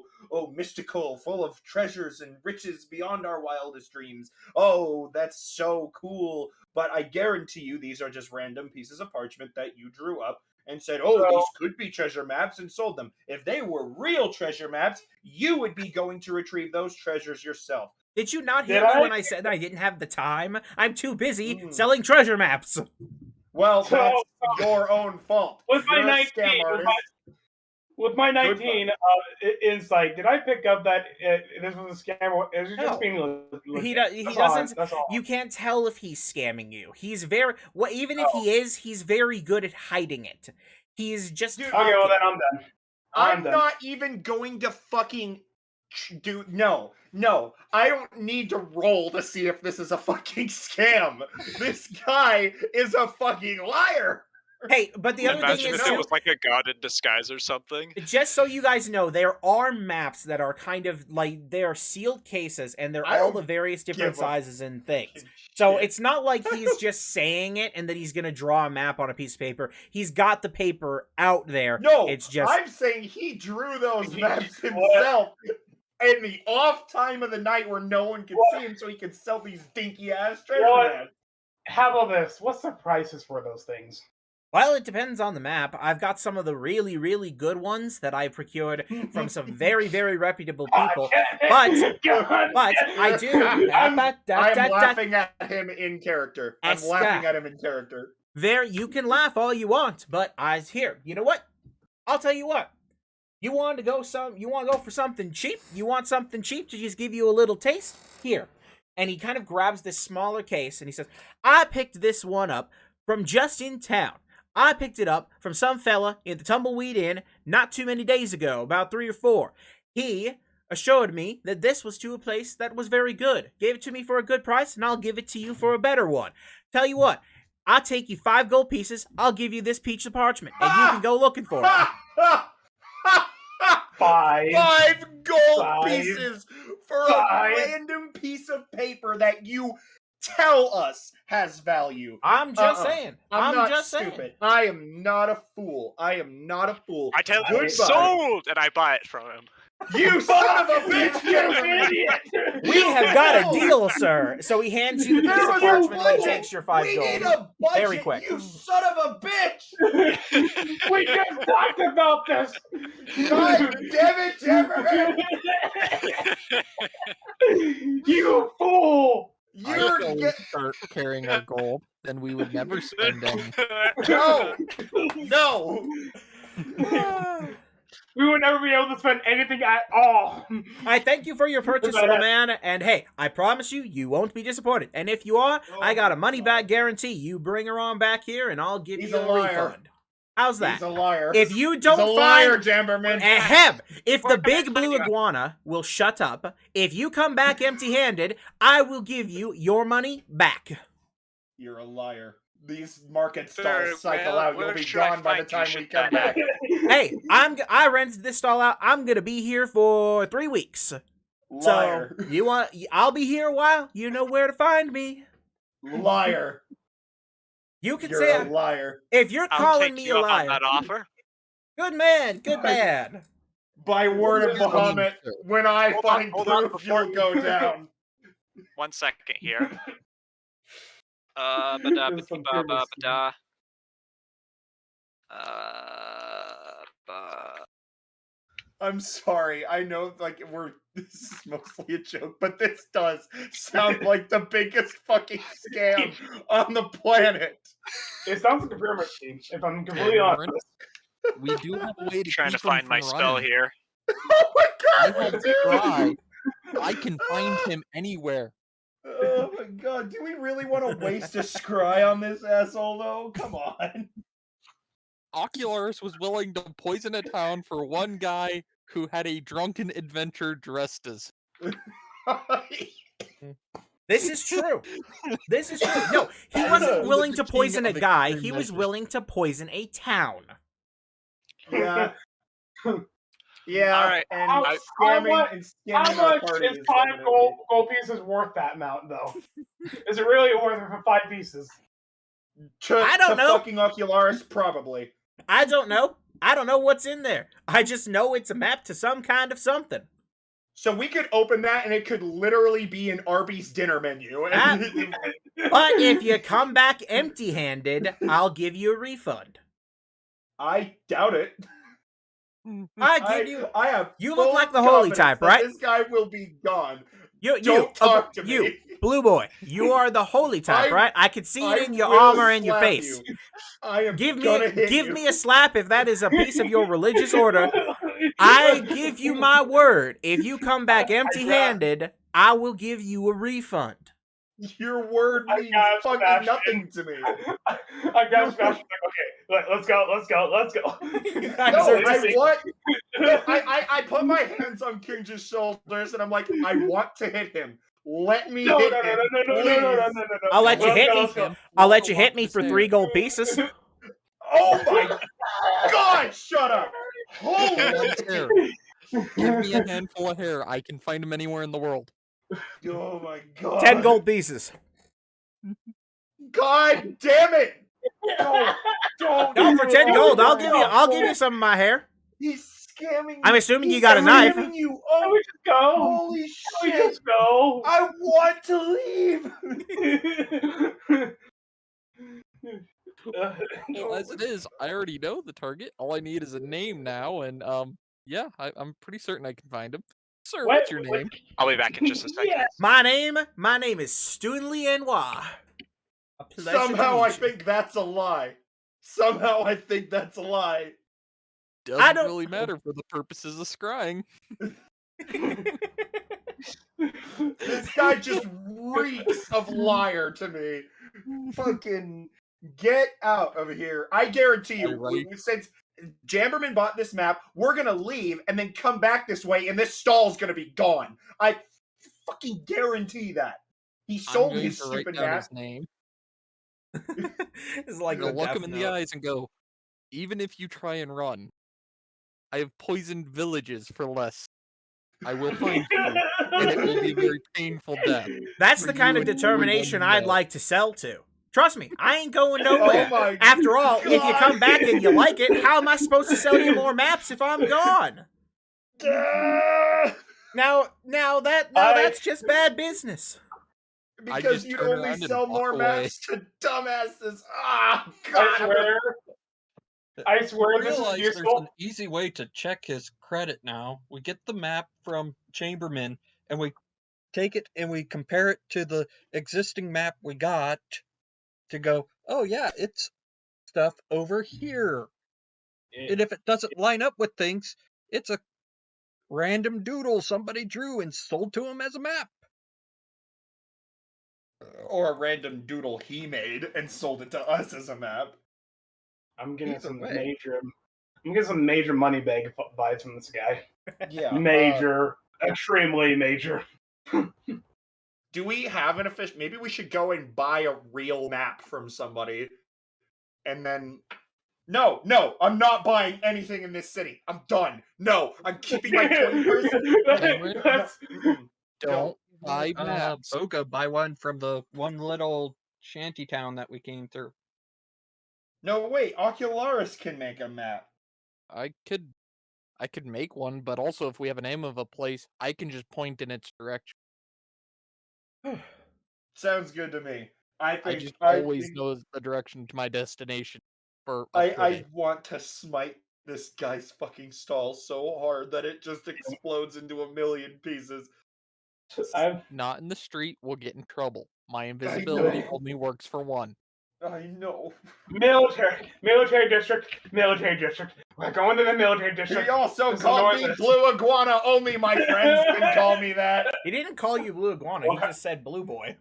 S4: mystical, full of treasures and riches beyond our wildest dreams. Oh, that's so cool. But I guarantee you these are just random pieces of parchment that you drew up and said, oh,
S3: So-
S4: these could be treasure maps, and sold them. If they were real treasure maps, you would be going to retrieve those treasures yourself.
S1: Did you not
S3: Did
S1: hear me
S3: I?
S1: when I said that I didn't have the time? I'm too busy
S4: Mm.
S1: selling treasure maps.
S4: Well,
S3: So-
S4: that's your own fault.
S3: With my
S4: You're a
S3: 19,
S4: scam artist.
S3: with my 19 insight, did I pick up that this was a scam or is it
S1: No.
S3: just being legit?
S1: He
S3: That's all
S1: doesn't.
S3: That's all.
S1: You can't tell if he's scamming you. He's very even if he is, he's very good at hiding it. He's just
S4: Dude,
S3: Okay, well
S1: talking.
S3: then I'm done.
S4: I'm
S3: done.
S4: not even going to fucking do. No. I don't need to roll to see if this is a fucking scam. This guy is a fucking liar.
S1: Hey, but the other thing
S2: Imagine
S1: is
S2: if it
S1: too,
S2: was like a god in disguise or something.
S1: just so you guys know, there are maps that are kind of like they are sealed cases, and they're
S4: I
S1: all
S4: don't
S1: the various different
S4: give a
S1: sizes and things. So
S4: Shit.
S1: it's not like he's just saying it and that he's gonna draw a map on a piece of paper. He's got the paper out there.
S4: No,
S1: it's just
S4: I'm saying he drew those
S3: He-
S4: maps
S3: what?
S4: himself. in the off time of the night where no one can see him, so he can sell these dinky ass treasure
S3: What?
S4: maps.
S3: How about this? What's the prices for those things?
S1: Well, it depends on the map. I've got some of the really, really good ones that I procured from some very, very reputable people. But I do.
S4: I'm laughing at him in character. I'm laughing at him in character.
S1: There, you can laugh all you want, but here. You know what? I'll tell you what. You want to go for something cheap? You want something cheap to just give you a little taste? Here. And he kind of grabs this smaller case and he says, I picked this one up from just in town. I picked it up from some fella in the Tumbleweed Inn not too many days ago, about 3 or 4. He assured me that this was to a place that was very good. Gave it to me for a good price, and I'll give it to you for a better one. Tell you what, I'll take you 5 gold pieces, I'll give you this piece of parchment, and you can go looking for it.
S3: 5
S4: gold pieces for a random piece of paper that you tell us has value.
S1: I'm just saying. I'm
S4: not
S1: just
S4: stupid.
S1: saying.
S4: I am not a fool. I am not a fool.
S2: I tell you,
S4: Goodbye.
S2: sold, and I buy it from him.
S4: You son of a bitch!
S3: You idiot!
S1: We have got a deal, sir. So he hands you the piece of parchment and he takes your 5
S4: We
S1: gold.
S4: need a budget,
S1: Very quick.
S4: you son of a bitch!
S3: We just talked about this.
S4: God damn it, Jefferson!
S3: You fool!
S6: I
S4: You're
S6: say we
S4: get-
S6: start carrying our gold, then we would never spend any.
S4: No!
S3: We would never be able to spend anything at all.
S1: I thank you for your purchase, little man, and hey, I promise you, you won't be disappointed. And if you are, I got a money-back guarantee. You bring her on back here, and I'll give
S4: He's
S1: you
S4: a
S1: a
S4: liar.
S1: refund. How's that?
S4: He's a liar.
S1: If you
S4: He's
S1: don't
S4: a liar,
S1: find...
S4: Jamberman.
S1: Ahem! If the big blue iguana will shut up, if you come back empty-handed, I will give you your money back.
S4: You're a liar. These market
S2: Sir,
S4: stalls cycle
S2: well,
S4: out. You'll
S2: where
S4: be
S2: should I
S4: gone by the
S2: find
S4: time
S2: you,
S4: we come
S2: shit
S4: back.
S1: Hey, I rented this stall out. I'm gonna be here for 3 weeks.
S4: Liar.
S1: So I'll be here a while. You know where to find me.
S4: Liar.
S1: You can
S4: You're
S1: say
S4: a liar.
S1: if you're
S2: I'll
S1: calling
S2: take
S1: me
S2: you
S1: a
S2: up on
S1: liar.
S2: that offer.
S1: Good man, good man.
S4: By word of Bahamut, when I
S2: Hold on,
S4: find
S2: hold on,
S4: proof,
S2: before-
S4: you'll go down.
S2: 1 second here. Ba-da,
S3: There's some
S2: ba-da,
S3: goodness.
S2: ba-da.
S4: I'm sorry. I know, like, this is mostly a joke, but this does sound like the biggest fucking scam on the planet.
S3: It sounds like a pyramid scheme, if I'm completely honest.
S6: We do have a way to
S2: Trying to
S6: keep him
S2: find my
S6: from
S2: spell
S6: running.
S2: here.
S4: Oh my
S6: I
S4: god,
S6: have
S4: dude!
S6: tried. I can find him anywhere.
S4: Oh my god, do we really want to waste a scry on this asshole, though? Come on.
S6: Ocularis was willing to poison a town for one guy who had a drunken adventure dressed as.
S1: This is true. This is true. No, he wasn't willing to
S6: The king
S1: poison a
S6: of
S1: guy.
S6: extreme
S1: He was
S6: measures.
S1: willing to poison a town.
S4: Yeah. Yeah,
S2: Alright,
S4: and
S3: how
S4: scamming
S3: much-
S4: and
S3: How
S4: scamming our
S3: much
S4: party
S3: is
S4: is
S3: 5
S4: definitely-
S3: gold pieces worth that amount, though? Is it really worth it for 5 pieces?
S1: I don't know.
S4: Fucking Ocularis, probably.
S1: I don't know. I don't know what's in there. I just know it's a map to some kind of something.
S4: So we could open that and it could literally be an Arby's dinner menu.
S1: But if you come back empty-handed, I'll give you a refund.
S4: I doubt it. I have.
S1: You look
S4: full
S1: like the holy
S4: confidence
S1: type,
S4: that
S1: right?
S4: This guy will be gone.
S1: You
S4: talk to me.
S1: Blue Boy, you are the holy type,
S4: I-
S1: right? I can see it
S4: I
S1: in your
S4: will
S1: armor and your
S4: slap
S1: face.
S4: you. I am
S1: Give
S4: gonna hit you.
S1: me a slap if that is a piece of your religious order. I give you my word. If you come back empty-handed, I will give you a refund.
S4: Your word
S3: I
S4: means
S3: got
S4: fucking
S3: Sebastian.
S4: nothing to me.
S3: I got Sebastian like, okay, let's go.
S4: No, I want. I put my hands on King's shoulders and I'm like, I want to hit him. Let me
S3: No.
S4: hit him. please.
S1: I'll let you
S3: Let's
S1: hit
S3: go,
S1: me.
S3: let's go.
S1: I'll let you hit me for 3 gold pieces.
S4: Oh my god! Shut up.
S6: He
S4: Holy
S6: wants hair. Give me a handful of hair. I can find him anywhere in the world.
S4: Oh my god.
S1: 10 gold pieces.
S4: God damn it! Don't
S1: No, for 10
S4: do
S1: gold,
S4: it.
S1: I'll give you some of my hair.
S4: He's scamming.
S1: I'm assuming
S4: He's
S1: you got a knife.
S4: scamming you.
S3: Can
S4: Oh,
S3: we just go?
S4: holy
S3: Can we
S4: shit!
S3: just go?
S4: I want to leave.
S6: Well, as it is, I already know the target. All I need is a name now, and yeah, I'm pretty certain I can find him. Sir,
S3: What-
S6: what's your
S3: what-
S6: name?
S2: I'll be back in just a second.
S3: Yeah.
S1: My name is Stunley Noir. A pleasure to
S4: Somehow I
S1: meet you.
S4: think that's a lie. Somehow I think that's a lie.
S6: Doesn't
S1: don't-
S6: really matter for the purposes of scrying.
S4: This guy just reeks of liar to me. Fucking get out of here. I guarantee you,
S6: Right.
S4: since Jamberman bought this map, we're gonna leave and then come back this way, and this stall's gonna be gone. I fucking guarantee that. He
S6: I'm
S4: sold
S6: going
S4: his
S6: to write
S4: stupid
S6: down
S4: map.
S6: his name.
S1: It's like
S6: I'm gonna
S1: the
S6: look
S1: Death
S6: him in the
S1: Note.
S6: eyes and go, even if you try and run, I have poisoned villages for less. I will find you, and it will be a very painful death.
S1: That's
S6: for
S1: the kind
S6: you
S1: of
S6: and
S1: determination
S6: everyone
S1: I'd
S6: know.
S1: like to sell to. Trust me, I ain't going
S4: Oh
S1: nowhere.
S4: my
S1: After all, if you
S4: God.
S1: come back and you like it, how am I supposed to sell you more maps if I'm gone?
S4: Ah!
S1: That's just bad business.
S6: I
S4: Because
S6: just
S4: you
S6: turn
S4: only
S6: around and
S4: sell
S6: walk
S4: more
S6: away.
S4: maps to dumbasses. Ah,
S3: I
S4: God.
S3: swear. I swear this is
S5: Realize there's
S3: useful.
S5: an easy way to check his credit now. We get the map from Chamberman and we take it and we compare it to the existing map we got to go, oh yeah, it's stuff over here. And if it doesn't line up with things, it's a random doodle somebody drew and sold to him as a map.
S4: Or a random doodle he made and sold it to us as a map.
S3: I'm getting
S5: Either
S3: some
S5: way.
S3: major money bag vibes from this guy.
S4: Yeah.
S3: Major, extremely major.
S4: Do we have an official? Maybe we should go and buy a real map from somebody, and then. No, I'm not buying anything in this city. I'm done. No, I'm keeping my 20%.
S3: That's-
S6: Don't buy maps.
S5: Boga, buy one from the one little shanty town that we came through.
S4: No, wait. Ocularis can make a map.
S6: I could make one, but also if we have a name of a place, I can just point in its direction.
S4: Sounds good to me. I
S6: I
S4: think
S6: just
S4: I
S6: always
S4: think-
S6: know the direction to my destination for a
S4: I
S6: footing.
S4: want to smite this guy's fucking stall so hard that it just explodes into a million pieces.
S3: I'm
S6: Not in the street, we'll get in trouble. My invisibility
S3: know.
S6: only works for one.
S4: I know.
S3: military district. We're going to the military
S4: He
S3: district.
S4: also
S3: This is
S4: called me
S3: Northern.
S4: Blue Iguana. Only my friends can call me that.
S1: He didn't call you Blue Iguana. He just said Blue Boy.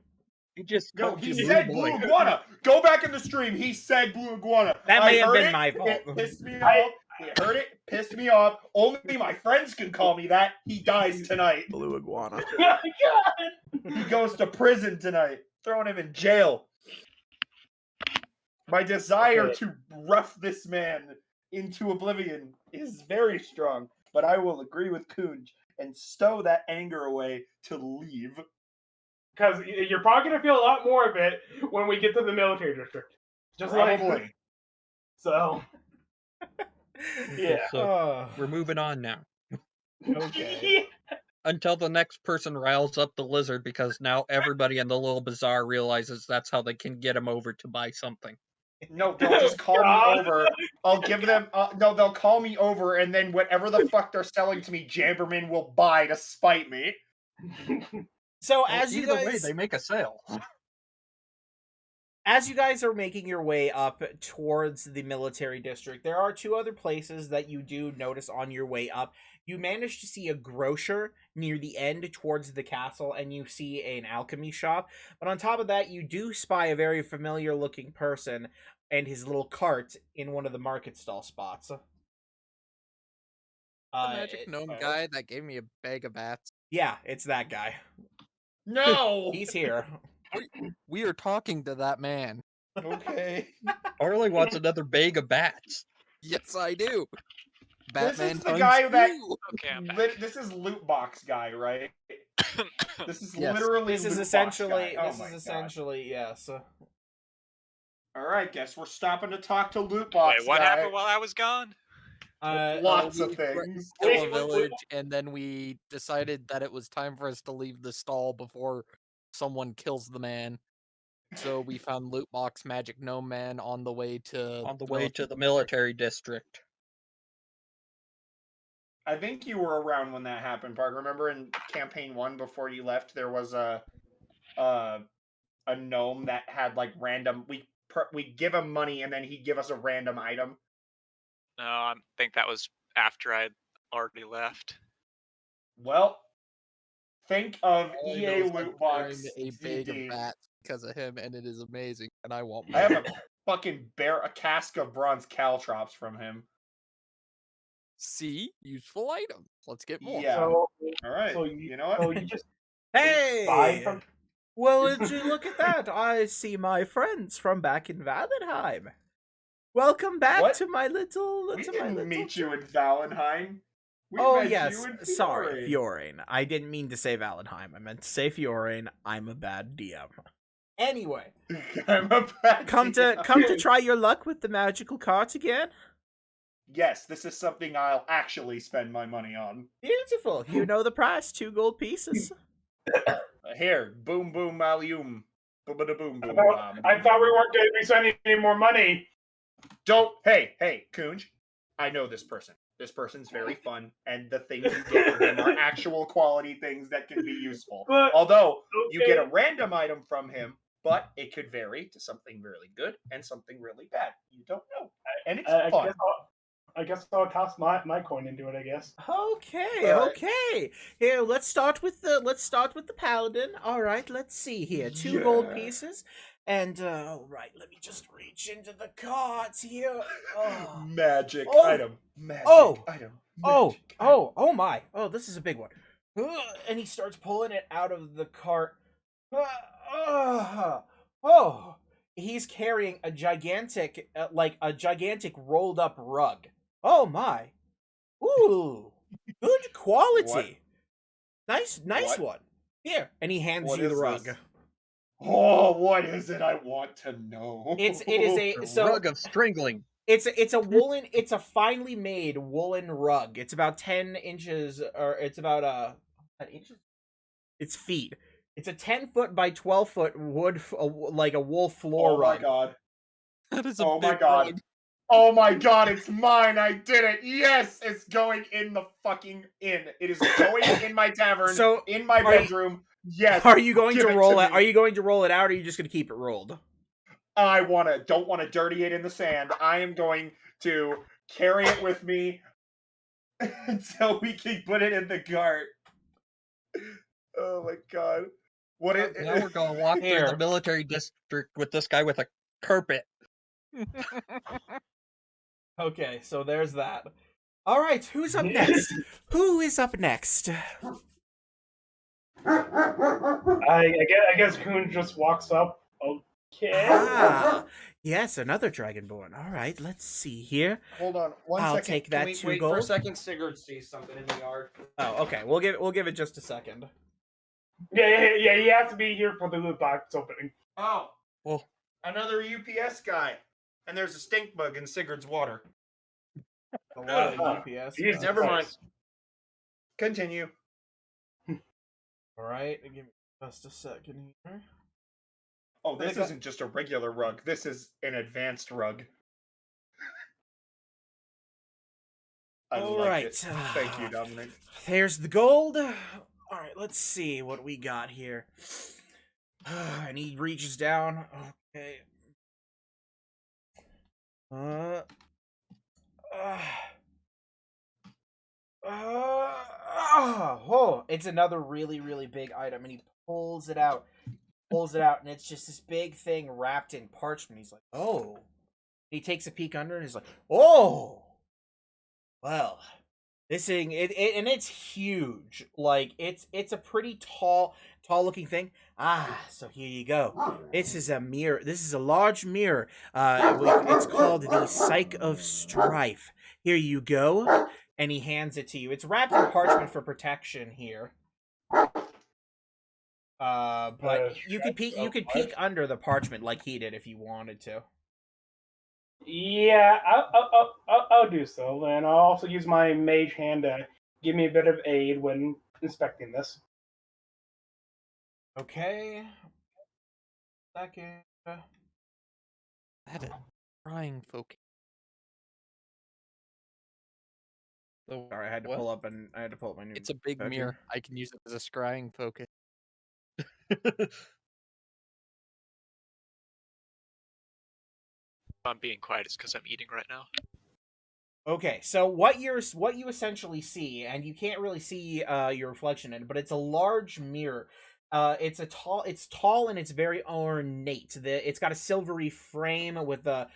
S5: He just
S4: No,
S5: called
S4: he
S5: you
S4: said
S5: Blue
S4: Blue
S5: Boy.
S4: Iguana. Go back in the stream. He said Blue Iguana.
S1: That
S4: I
S1: may have
S4: heard
S1: been
S4: it,
S1: my fault.
S4: It pissed me off. We heard it. Pissed me off. Only my friends can call me that. He dies tonight.
S1: Blue Iguana.
S3: Oh my God.
S4: He goes to prison tonight. Throwing him in jail. My desire
S3: Okay.
S4: to rough this man into oblivion is very strong, but I will agree with Kunj and stow that anger away to leave.
S3: Because you're probably gonna feel a lot more of it when we get to the military district. Just
S4: Probably.
S3: like so. Yeah.
S5: So we're moving on now.
S1: Okay.
S5: Until the next person riles up the lizard because now everybody in the little bazaar realizes that's how they can get him over to buy something.
S4: No, they'll just call
S3: God.
S4: me over. I'll give them. No, they'll call me over, and then whatever the fuck they're selling to me, Jamberman will buy to spite me.
S1: So
S5: Well,
S1: as you
S5: either way,
S1: guys
S5: they make a sale.
S1: as you guys are making your way up towards the military district, there are two other places that you do notice on your way up. You manage to see a grocer near the end towards the castle, and you see an alchemy shop. But on top of that, you do spy a very familiar looking person and his little cart in one of the market stall spots.
S6: The magic gnome
S4: oh.
S6: guy that gave me a bag of bats.
S1: Yeah, it's that guy.
S4: No.
S1: He's here.
S6: We are talking to that man.
S4: Okay.
S5: Harley wants another bag of bats.
S6: Yes, I do.
S4: This
S6: Batman
S4: is the
S6: times
S4: guy that.
S6: two.
S2: Okay, I'm back.
S4: This is loot box guy, right? This is
S6: Yes.
S4: literally.
S1: This is
S4: loot box
S1: essentially
S4: guy. Oh
S1: this
S4: my
S1: is
S4: God.
S1: essentially yes.
S4: All right, guess we're stopping to talk to loot box
S2: Wait, what
S4: guy.
S2: happened while I was gone?
S4: Lots of
S6: we threatened
S4: things.
S6: to kill
S3: Wait,
S6: a
S3: wait,
S6: village, and then we decided that it was time for us to leave the stall before someone kills the man. So we found Loot Box Magic Gnome Man on the way to
S5: On the way to the military district.
S4: I think you were around when that happened, Park. Remember in campaign 1 before you left, there was a gnome that had like random. We give him money and then he'd give us a random item.
S2: No, I think that was after I'd already left.
S4: Well, think of
S6: All I know
S4: EA
S6: is I'm
S4: Loot
S6: carrying
S4: Box
S6: a bag of
S4: GD.
S6: bats because of him, and it is amazing, and I want
S4: I
S6: more.
S4: have a fucking a cask of bronze caltrops from him.
S6: See, useful item. Let's get more.
S4: Yeah.
S3: So,
S4: All right.
S3: so
S4: you know what?
S3: so you just
S1: Hey!
S3: buy from.
S1: Well, would you look at that? I see my friends from back in Valenheim. Welcome back
S4: What?
S1: to my little.
S4: We
S1: to my
S4: didn't
S1: little
S4: meet you in
S1: church.
S4: Valenheim. We
S1: Oh
S4: met
S1: yes,
S4: you in
S1: sorry,
S4: Fiore.
S1: Fiorain. I didn't mean to say Valenheim. I meant to say Fiorain. I'm a bad DM. Anyway,
S4: I'm a bad
S1: come to
S4: DM.
S1: try your luck with the magical carts again.
S4: Yes, this is something I'll actually spend my money on.
S1: Beautiful. You know the price. 2 gold pieces.
S4: Here, boom boom malium. Boom boom boom.
S3: I thought we weren't going to be spending any more money.
S4: Don't. Hey, Kunj. I know this person. This person's very fun, and the things you get from him are actual quality things that can be useful.
S3: But
S4: Although you get a
S3: okay.
S4: random item from him, but it could vary to something really good and something really bad. You don't know, and it's
S3: I
S4: fun.
S3: guess I'll toss my coin into it. I guess.
S1: Okay,
S4: Alright.
S1: okay. Here, let's start with the paladin. All right, let's see here. 2 gold
S4: Yeah.
S1: pieces. And all right, let me just reach into the cards here. Oh.
S4: Magic
S1: Oh.
S4: item. Magic
S1: Oh.
S4: item.
S1: Oh,
S4: magic item.
S1: oh my. Oh, this is a big one. And he starts pulling it out of the cart. Oh, he's carrying a gigantic rolled up rug. Oh my. Ooh. Good quality. Nice
S4: What?
S1: one. Here, and he hands
S4: What
S1: you the
S4: is
S1: rug.
S4: this? Oh, what is it? I want to know.
S1: It is a
S5: The
S1: so
S5: rug of strangling.
S1: it's a woolen, it's a finely made woolen rug. It's about 10 inches, or it's about 10 inches. It's feet. It's a 10-foot by 12-foot wood, like a wool floor
S4: Oh my
S1: rug.
S4: god.
S6: That is a
S4: Oh my
S6: big
S4: god.
S6: rug.
S4: Oh my god, it's mine. I did it. Yes, it's going in the fucking inn. It is going in my tavern,
S1: So,
S4: in my
S1: are you-
S4: bedroom. Yes.
S1: Are you going
S4: give
S1: to
S4: it
S1: roll
S4: to
S1: it?
S4: me.
S1: Are you going to roll it out, or are you just going to keep it rolled?
S4: I don't want to dirty it in the sand. I am going to carry it with me until we can put it in the cart. Oh my god. What it
S5: Now we're gonna walk through
S1: Here.
S5: the military district with this guy with a carpet.
S1: Okay, so there's that. All right, who's up next? Who is up next?
S3: I guess Coon just walks up. Okay.
S1: Ah, yes, another dragonborn. All right, let's see here.
S4: Hold on, one
S1: I'll
S4: second.
S1: take
S4: Can
S1: that
S4: we
S1: 2
S4: wait for a
S1: gold.
S4: second? Sigurd sees something in the yard.
S1: Oh, okay. We'll give it just a second.
S3: Yeah. He has to be here for the loot box opening.
S4: Oh,
S5: Well,
S4: another UPS guy. And there's a stink bug in Sigurd's water.
S1: A lot of
S3: Oh,
S1: UPS.
S3: Jesus
S4: Never mind.
S3: Christ.
S4: Continue.
S1: All right, give me just a second here.
S4: Oh, this
S1: got-
S4: isn't just a regular rug. This is an advanced rug. I
S1: All
S4: like
S1: right.
S4: it. Thank you, Dominic.
S1: There's the gold. All right, let's see what we got here. And he reaches down. Okay. Oh, it's another really, really big item, and he pulls it out, and it's just this big thing wrapped in parchment. He's like, oh. He takes a peek under, and he's like, oh. Well, this thing, and it's huge. Like, it's a pretty tall looking thing. Ah, so here you go. This is a mirror. This is a large mirror. It's called the Psyche of Strife. Here you go. And he hands it to you. It's wrapped in parchment for protection here. But you could peek under the parchment like he did if you wanted to.
S3: Yeah, I'll do so, and I'll also use my mage hand to give me a bit of aid when inspecting this.
S1: Okay. Second.
S6: I had a scrying focus.
S5: So
S1: Sorry, I had to
S5: what?
S1: pull up my new.
S6: It's a big
S1: picture.
S6: mirror. I can use it as a scrying focus.
S2: I'm being quiet is because I'm eating right now.
S1: Okay, so what you essentially see, and you can't really see your reflection in it, but it's a large mirror. It's tall and it's very ornate. It's got a silvery frame with a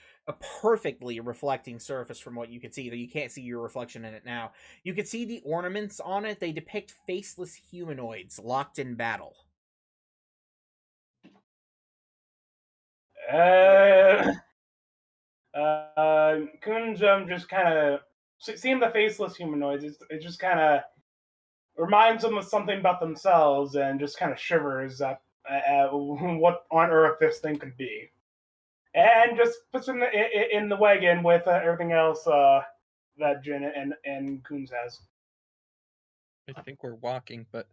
S1: perfectly reflecting surface from what you can see. Though you can't see your reflection in it now. You can see the ornaments on it. They depict faceless humanoids locked in battle.
S3: Kunjum just kind of seeing the faceless humanoids. It just kind of reminds them of something about themselves, and just kind of shivers at what on earth this thing could be, and just puts it in the wagon with everything else that Jin and Kunz has.
S5: I think we're walking, but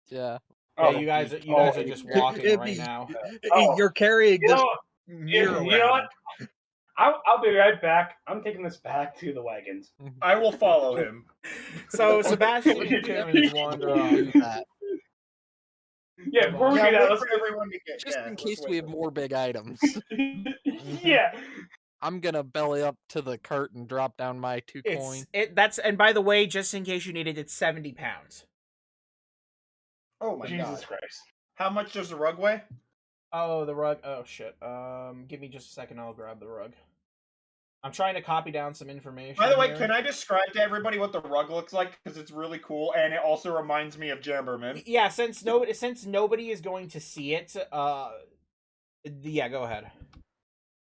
S6: Yeah.
S1: Yeah, you guys are just walking
S5: It'd
S1: right
S5: be-
S1: now.
S5: You're carrying
S3: You
S5: this
S3: know,
S5: mirror
S3: you know what?
S5: around.
S3: I'll be right back. I'm taking this back to the wagons.
S4: I will follow him.
S1: So Sebastian determines wander off.
S6: Do that.
S3: Yeah, before we
S4: Yeah,
S3: do that,
S4: wait
S3: let's
S4: for everyone to get.
S6: Just
S4: yeah,
S6: in
S4: let's
S6: case
S4: wait
S6: we have
S4: for-
S6: more big items.
S3: yeah.
S6: I'm gonna belly up to the cart and drop down my 2 coin.
S1: And by the way, just in case you need it, it's 70 pounds.
S4: Oh my
S3: Jesus
S4: god!
S3: Christ.
S4: How much does the rug weigh?
S1: Oh, the rug. Oh shit. Give me just a second. I'll grab the rug. I'm trying to copy down some information.
S4: By the way,
S1: here.
S4: can I describe to everybody what the rug looks like? Because it's really cool, and it also reminds me of Jamberman.
S1: Yeah, since nobody is going to see it, yeah, go ahead.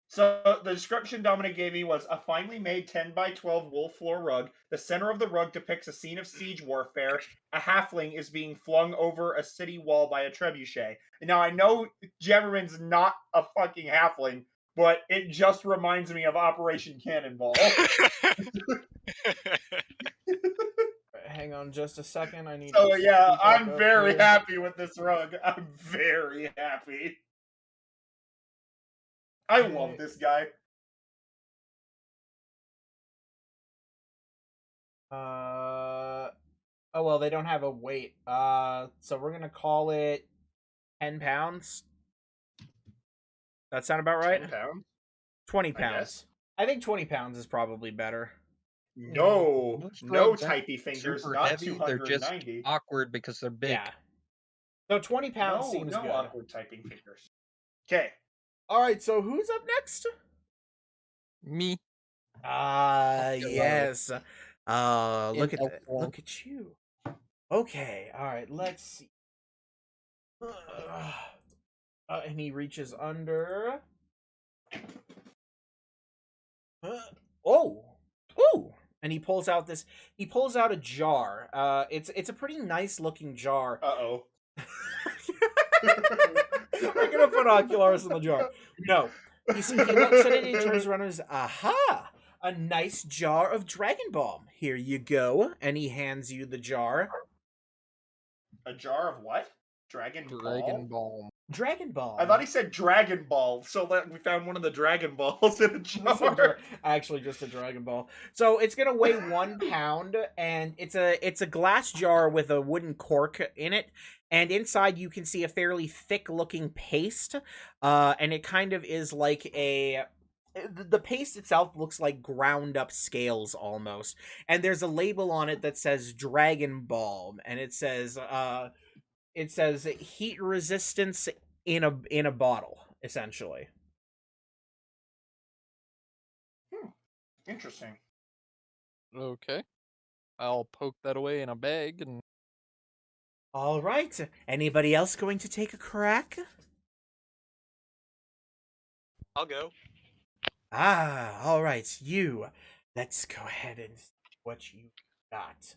S4: So the description Dominic gave me was a finely made 10 by 12 wool floor rug. The center of the rug depicts a scene of siege warfare. A halfling is being flung over a city wall by a trebuchet. Now I know Jammerman's not a fucking halfling, but it just reminds me of Operation Cannonball.
S1: Hang on just a second. I need.
S4: So
S1: to
S4: yeah,
S1: speak back
S4: I'm
S1: up
S4: very
S1: here.
S4: happy with this rug. I'm very happy. I love this guy.
S1: Oh well, they don't have a weight. So we're gonna call it 10 pounds. That sound about right?
S4: 10 pounds?
S1: 20
S4: I
S1: pounds.
S4: guess.
S1: I think 20 pounds is probably better.
S4: No,
S5: Most
S4: no
S5: rugs aren't
S4: typey fingers,
S5: super
S4: not
S5: heavy. They're just
S4: 290.
S5: awkward because they're big.
S1: Yeah. So 20 pounds
S4: No,
S1: seems
S4: no
S1: good.
S4: awkward typing fingers. Okay.
S1: All right, so who's up next?
S6: Me.
S1: Yes. Look at
S6: elf
S1: that.
S6: form.
S1: Look at you. Okay. All right. Let's see. And he reaches under. Oh. Ooh. And he pulls out this. He pulls out a jar. It's a pretty nice looking jar.
S4: Uh-oh.
S1: We're gonna put Oculars in the jar. No. You see, he looks at it and he turns around and says, "Aha! A nice jar of Dragon Balm. Here you go." And he hands you the jar.
S4: A jar of what? Dragon
S6: Dragon
S4: Ball?
S6: Ball.
S1: Dragon Balm.
S4: I thought he said Dragon Ball, so that we found one of the Dragon Balls in a jar.
S1: Actually, just a Dragon Ball. So it's gonna weigh 1 pound, and it's a glass jar with a wooden cork in it, and inside you can see a fairly thick-looking paste, and it kind of is like a. The paste itself looks like ground up scales almost, and there's a label on it that says Dragon Balm, and it says heat resistance in a bottle, essentially.
S4: Interesting.
S6: Okay. I'll poke that away in a bag and
S1: All right. Anybody else going to take a crack?
S2: I'll go.
S1: All right. You. Let's go ahead and see what you got.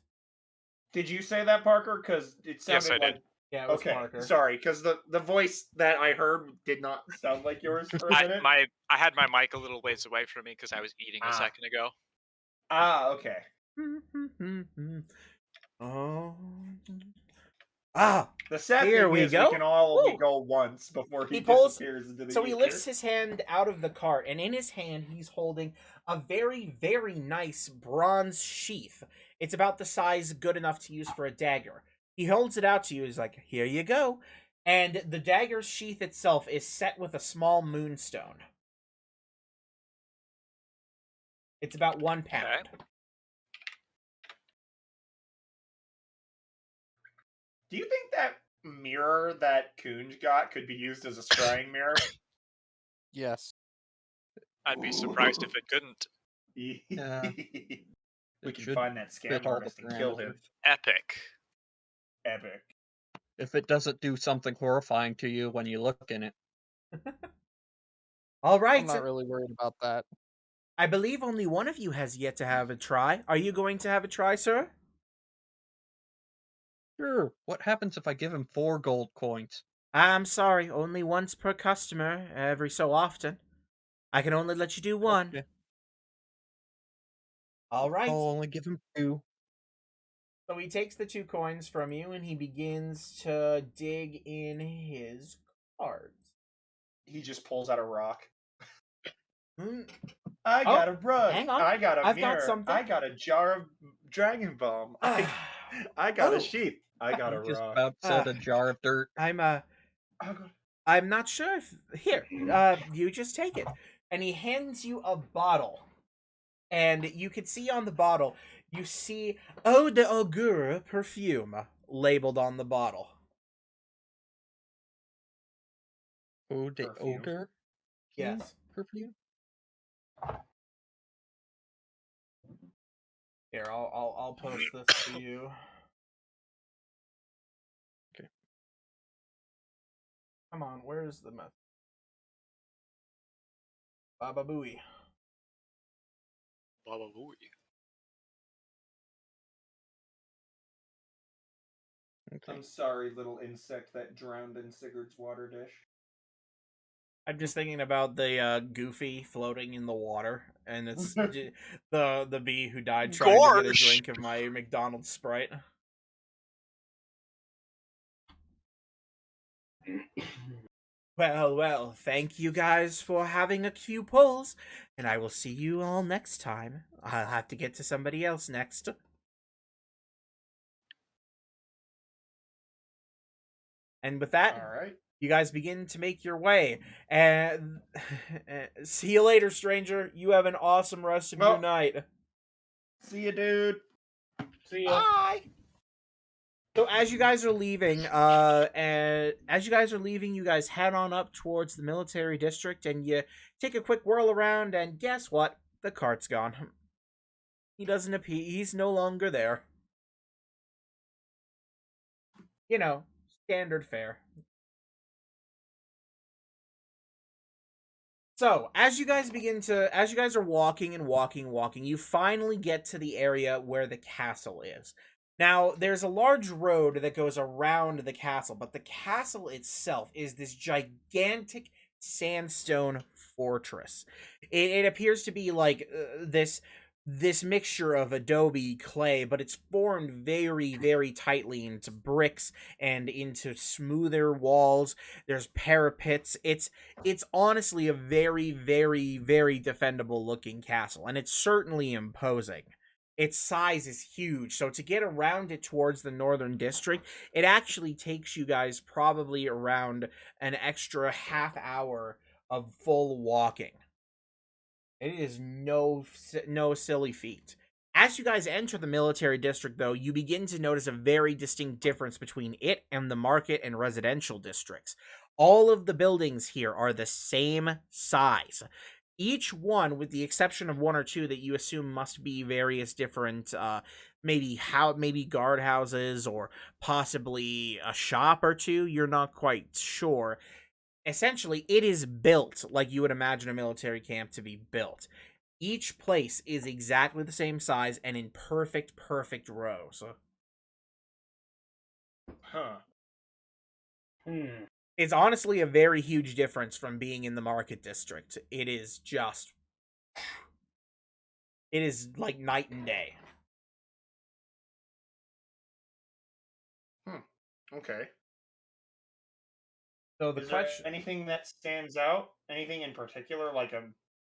S4: Did you say that, Parker? Because it
S2: Yes,
S4: sounded
S2: I
S4: like
S2: did.
S1: Yeah, it was
S4: Okay,
S1: Parker.
S4: sorry, because the voice that I heard did not sound like yours for a minute.
S2: I had my mic a little ways away from me because I was eating a
S4: Ah.
S2: second ago.
S4: Okay.
S1: Oh. Ah,
S4: The sad
S1: Here
S4: thing
S1: we
S4: is
S1: go.
S4: we can all only
S1: Woo.
S4: go once before he
S1: He pulls-
S4: disappears into the
S1: so he
S4: ether.
S1: lifts his hand out of the cart, and in his hand he's holding a very, very nice bronze sheath. It's about the size good enough to use for a dagger. He holds it out to you. He's like, "Here you go." And the dagger's sheath itself is set with a small moonstone. It's about 1 pound.
S4: Do you think that mirror that Kunj got could be used as a scrying mirror?
S6: Yes.
S2: I'd be surprised if it couldn't.
S5: Yeah.
S4: We
S5: It
S4: can
S5: should
S4: find that scam
S5: fit all the
S4: artist and kill him.
S5: parameters.
S2: Epic.
S4: Epic.
S5: If it doesn't do something horrifying to you when you look in it.
S1: All right.
S6: I'm not really worried about that.
S1: I believe only one of you has yet to have a try. Are you going to have a try, sir?
S5: Sure. What happens if I give him 4 gold coins?
S1: I'm sorry, only once per customer, every so often. I can only let you do one.
S5: Okay.
S1: All right.
S5: I'll only give him 2.
S1: So he takes the 2 coins from you and he begins to dig in his cards.
S4: He just pulls out a rock.
S1: Hmm.
S4: I got a rug.
S1: hang on.
S4: I got a
S1: I've got
S4: mirror.
S1: something.
S4: I got a jar of Dragon Balm. I got
S1: Oh.
S4: a sheep. I got a
S5: I'm just
S4: rock.
S5: about said a jar of dirt.
S1: I'm not sure if here. You just take it. And he hands you a bottle. And you can see on the bottle, you see Eau de Augure perfume labeled on the bottle.
S5: Eau de
S4: Perfume.
S5: Ogre?
S1: Yes.
S5: Perfume?
S1: Here, I'll post this to you.
S5: Okay.
S1: Come on, where's the message? Baba Booey.
S2: Baba Booey.
S5: Okay.
S4: I'm sorry, little insect that drowned in Sigurd's water dish.
S1: I'm just thinking about the Goofy floating in the water, and it's the bee who died trying to get a
S2: Gorsh!
S1: drink of my McDonald's Sprite. Well, thank you guys for having a few pulls, and I will see you all next time. I'll have to get to somebody else next. And with that,
S4: All right.
S1: you guys begin to make your way. And see you later, stranger. You have an awesome rest of your
S4: Well-
S1: night.
S4: See you, dude.
S3: See ya.
S1: Bye. So as you guys are leaving, you guys head on up towards the military district, and you take a quick whirl around, and guess what? The cart's gone. He doesn't appear. He's no longer there. You know, standard fare. So, as you guys are walking, you finally get to the area where the castle is. Now, there's a large road that goes around the castle, but the castle itself is this gigantic sandstone fortress. It appears to be like this mixture of adobe clay, but it's formed very, very tightly into bricks and into smoother walls. There's parapets. It's honestly a very, very, very defendable looking castle, and it's certainly imposing. Its size is huge, so to get around it towards the northern district, it actually takes you guys probably around an extra half hour of full walking. It is no silly feat. As you guys enter the military district, though, you begin to notice a very distinct difference between it and the market and residential districts. All of the buildings here are the same size. Each one, with the exception of 1 or 2 that you assume must be various different, maybe guardhouses or possibly a shop or 2, you're not quite sure. Essentially, it is built like you would imagine a military camp to be built. Each place is exactly the same size and in perfect rows.
S4: Huh.
S1: It's honestly a very huge difference from being in the market district. It is just... It is like night and day.
S4: Okay.
S1: So the
S4: Is there
S1: question...
S4: anything that stands out? Anything in particular, like a...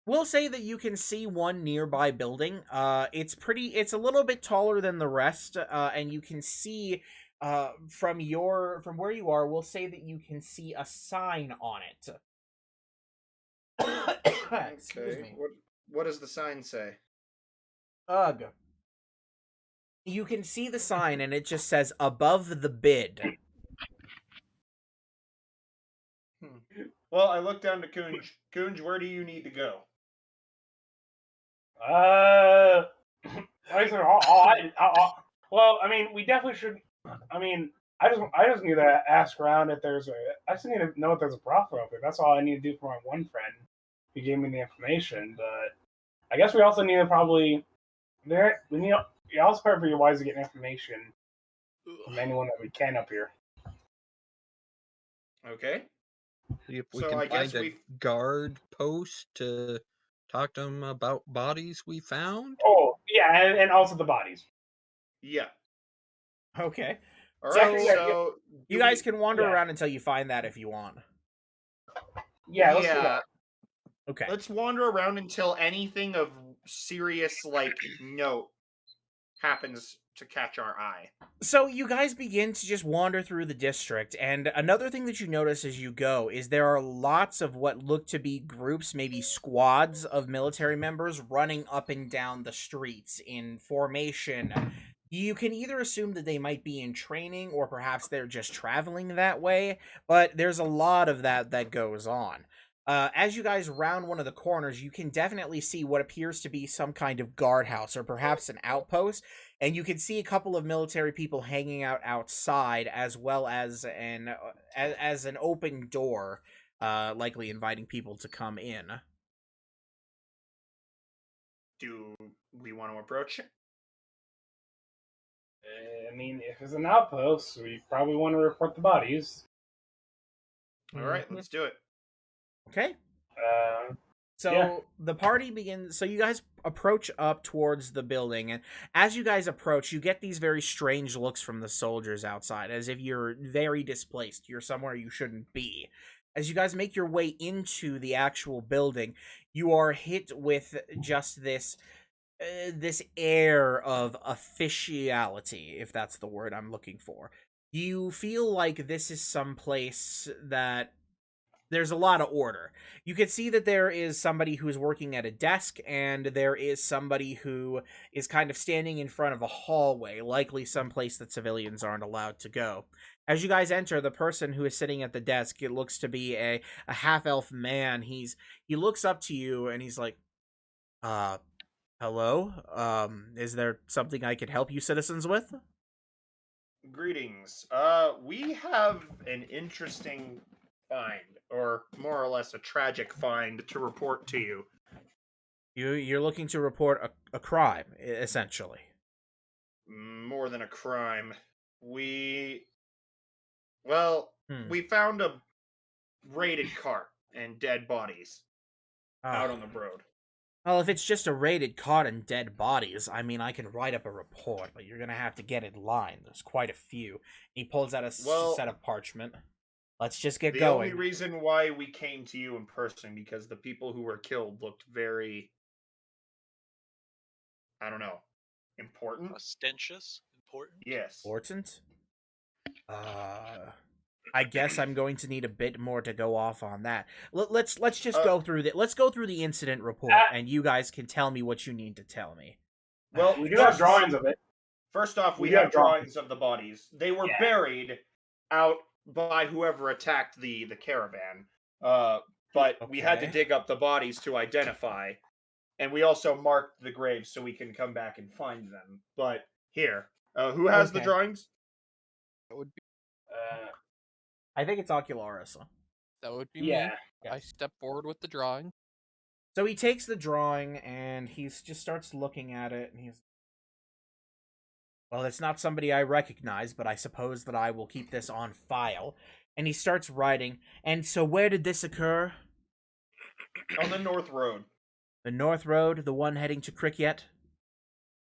S1: We'll say that you can see one nearby building. It's a little bit taller than the rest, and you can see from where you are, we'll say that you can see a sign on it. Excuse me.
S4: What does the sign say?
S1: Ugh. You can see the sign and it just says above the bid.
S4: Well, I look down to Kunj. Kunj, where do you need to go?
S3: Like I said, well, I mean, we definitely should. I mean, I just need to ask around if there's a. I just need to know if there's a brothel out there. That's all I need to do for my one friend who gave me the information. But I guess we also need to probably you also probably wise to get information from anyone that we can up here.
S4: Okay.
S5: See if we
S4: So
S5: can
S4: I guess
S5: find a guard post to talk to them about bodies we found.
S3: Oh yeah, and also the bodies.
S4: Yeah.
S1: Okay.
S4: All
S1: So-
S4: right. So
S1: You guys can wander
S3: yeah.
S1: around until you find that if you want.
S3: Yeah, let's do that.
S1: Okay.
S4: Let's wander around until anything of serious note happens to catch our eye.
S1: So you guys begin to just wander through the district, and another thing that you notice as you go is there are lots of what look to be groups, maybe squads of military members running up and down the streets in formation. You can either assume that they might be in training or perhaps they're just traveling that way, but there's a lot of that goes on. As you guys round one of the corners, you can definitely see what appears to be some kind of guardhouse or perhaps an outpost, and you can see a couple of military people hanging out outside, as well as an open door, likely inviting people to come in.
S4: Do we want to approach it?
S3: I mean, if it's an outpost, we probably want to report the bodies.
S4: All right, let's do it.
S1: Okay. So
S3: Yeah.
S1: the party begins. So you guys approach up towards the building, and as you guys approach, you get these very strange looks from the soldiers outside, as if you're very displaced. You're somewhere you shouldn't be. As you guys make your way into the actual building, you are hit with just this air of officiality, if that's the word I'm looking for. You feel like this is some place that there's a lot of order. You can see that there is somebody who is working at a desk, and there is somebody who is kind of standing in front of a hallway, likely someplace that civilians aren't allowed to go. As you guys enter, the person who is sitting at the desk, it looks to be a half-elf man. He looks up to you, and he's like, hello? Is there something I could help you citizens with?
S4: Greetings. We have an interesting find, or more or less a tragic find, to report to you.
S1: You're looking to report a crime, essentially.
S4: More than a crime. We found a raided cart and dead bodies out on the road.
S1: Well, if it's just a raided cart and dead bodies, I mean, I can write up a report, but you're gonna have to get in line. There's quite a few. He pulls out a set of parchment. Let's just get
S4: the
S1: going.
S4: only reason why we came to you in person, because the people who were killed looked very, I don't know, important?
S2: Ostentious? Important?
S4: Yes.
S1: Important? I guess I'm going to need a bit more to go off on that. Let's just go through the incident report, and you guys can tell me what you need to tell me.
S4: Well,
S3: We do have drawings of it.
S4: First off, we
S3: We
S4: have
S3: have drawings.
S4: drawings of the bodies. They were buried out by whoever attacked the caravan. But we had to
S1: Okay.
S4: dig up the bodies to identify, and we also marked the graves so we can come back and find them. But here, who has the
S1: Okay.
S4: drawings?
S6: That would be
S1: I think it's Ocularis.
S6: me.
S3: Yeah.
S6: I step forward with the drawing.
S1: So he takes the drawing and he just starts looking at it, and he's, well, it's not somebody I recognize, but I suppose that I will keep this on file. and he starts writing. And so, where did this occur?
S4: On the North Road.
S1: The North Road, the one heading to Cricket?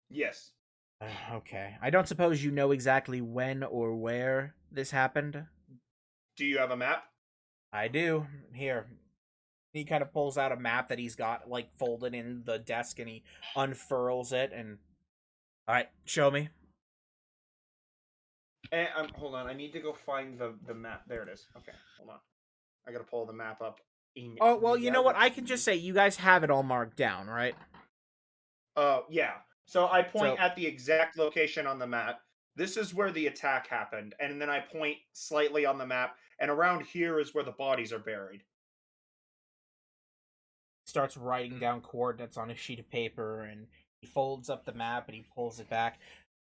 S4: Yes.
S1: Okay. I don't suppose you know exactly when or where this happened?
S4: Do you have a map?
S1: I do. Here. He kind of pulls out a map that he's got, like, folded in the desk, and he unfurls it, and... Alright, show me.
S4: And, hold on, I need to go find the map. There it is. Okay, hold on. I gotta pull the map up.
S1: Oh, well, you know what? I can just say you guys have it all marked down, right?
S4: Yeah. So I point
S1: So-
S4: at the exact location on the map. This is where the attack happened, and then I point slightly on the map, and around here is where the bodies are buried.
S1: Starts writing down coordinates on a sheet of paper, and he folds up the map and he pulls it back.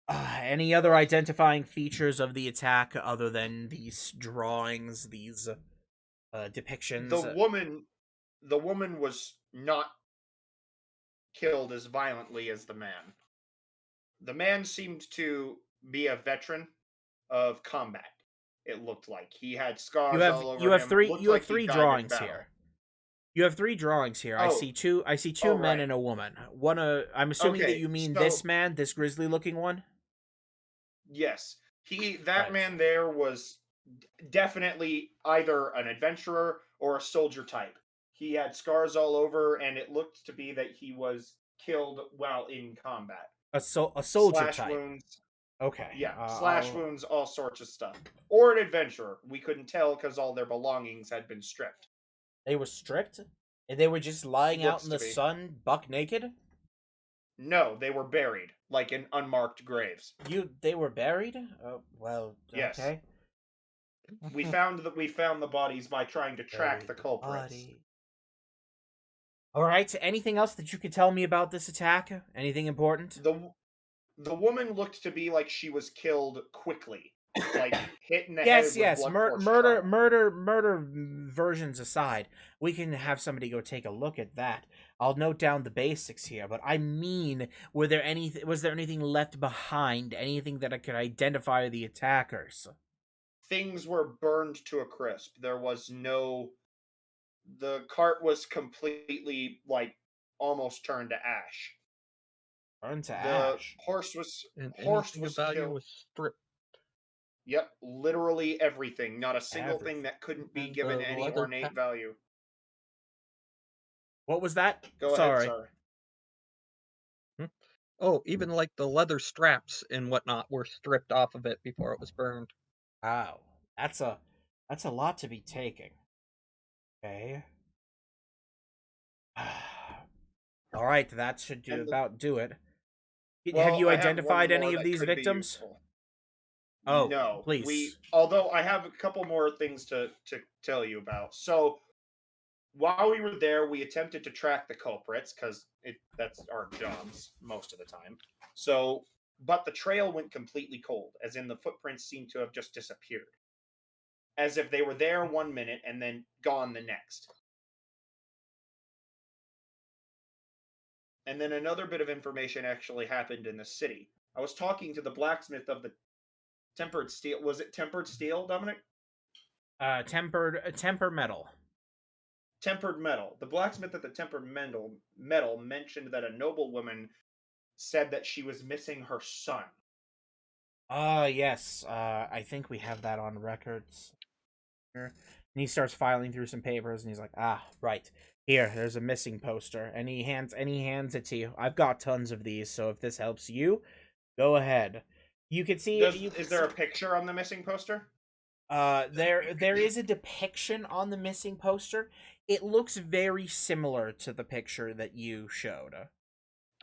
S1: Any other identifying features of the attack other than these drawings, these depictions?
S4: The woman was not killed as violently as the man. The man seemed to be a veteran of combat. It looked like he had scars all over him.
S1: You have three.
S4: Looked
S1: You have
S4: like he
S1: three
S4: died in
S1: drawings
S4: battle.
S1: here. You have three drawings here. I
S4: Oh.
S1: see two. I see two
S4: Oh,
S1: men
S4: right.
S1: and a woman. One. I'm assuming that
S4: Okay,
S1: you mean
S4: so-
S1: this man, this grisly-looking one.
S4: Yes, that
S1: Right.
S4: man there was definitely either an adventurer or a soldier type. He had scars all over, and it looked to be that he was killed while in combat.
S1: A soldier
S4: Slash
S1: type.
S4: wounds,
S1: Okay.
S4: yeah, slash wounds, all sorts of stuff. Or an adventurer. We couldn't tell because all their belongings had been stripped.
S1: They were stripped. And they were just lying out
S4: Looks
S1: in the
S4: to be.
S1: sun, buck naked.
S4: No, they were buried, like in unmarked graves.
S1: They were buried. Oh well.
S4: Yes.
S1: Okay.
S4: We found the bodies by trying to track
S1: Buried
S4: the culprits.
S1: body. All right. Anything else that you could tell me about this attack? Anything important?
S4: The woman looked to be like she was killed quickly, like hit in the head.
S1: Yes,
S4: with
S1: yes.
S4: blunt force
S1: Murder
S4: trauma.
S1: versions aside, we can have somebody go take a look at that. I'll note down the basics here, but I mean, was there anything left behind? Anything that I could identify the attackers?
S4: Things were burned to a crisp. There was no. The cart was completely almost turned to ash.
S1: Burned to
S4: The
S1: ash.
S4: horse was
S5: And
S4: horse
S5: anything
S4: was
S5: of value
S4: killed.
S5: was stripped.
S4: Yep, literally everything. Not a single
S1: Everything.
S4: thing that couldn't be
S5: And
S4: given
S5: the
S4: any
S5: leather
S4: ornate
S5: pack.
S4: value.
S1: What was that?
S4: Go
S1: Sorry.
S4: ahead, sorry.
S5: Oh, even like the leather straps and whatnot were stripped off of it before it was burned.
S1: Wow, that's a lot to be taking. Okay. All right, that should
S4: And the-
S1: about do it. Have
S4: Well,
S1: you
S4: I have one
S1: identified any
S4: more
S1: of
S4: that
S1: these
S4: could be
S1: victims?
S4: useful.
S1: Oh,
S4: No,
S1: please.
S4: although I have a couple more things to tell you about. So, while we were there, we attempted to track the culprits because that's our jobs most of the time. So, but the trail went completely cold, as in the footprints seemed to have just disappeared, as if they were there 1 minute and then gone the next. And then another bit of information actually happened in the city. I was talking to the blacksmith of the Tempered Steel. Was it Tempered Steel, Dominic?
S1: Temper metal.
S4: Tempered Metal. The blacksmith at the Tempered Metal mentioned that a noblewoman said that she was missing her son.
S1: Yes. I think we have that on records. Here. And he starts filing through some papers, and he's like, right. Here, there's a missing poster. And he hands it to you. I've got tons of these, so if this helps you, go ahead. You can see...
S4: Is there a picture on the missing poster?
S1: There is a depiction on the missing poster. It looks very similar to the picture that you showed.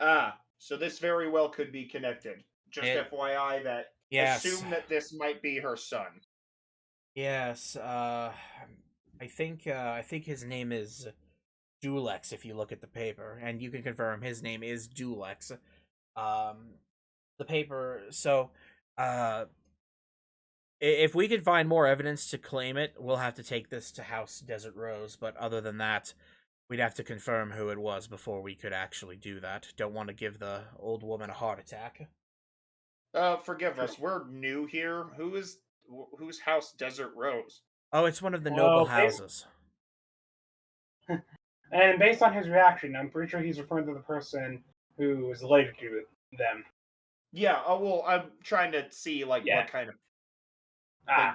S4: So this very well could be connected. Just FYI that
S1: Yes.
S4: assume that this might be her son.
S1: Yes, I think his name is Dulex if you look at the paper, and you can confirm his name is Dulex. The paper, so if we could find more evidence to claim it, we'll have to take this to House Desert Rose, but other than that, we'd have to confirm who it was before we could actually do that. Don't want to give the old woman a heart attack.
S4: Forgive us, we're new here. Who's House Desert Rose?
S1: Oh, it's one of the
S3: Well,
S1: noble
S3: they-
S1: houses.
S3: And based on his reaction, I'm pretty sure he's referring to the person who is related to them.
S4: Yeah. Oh well, I'm trying to see like
S3: Yeah.
S4: what kind of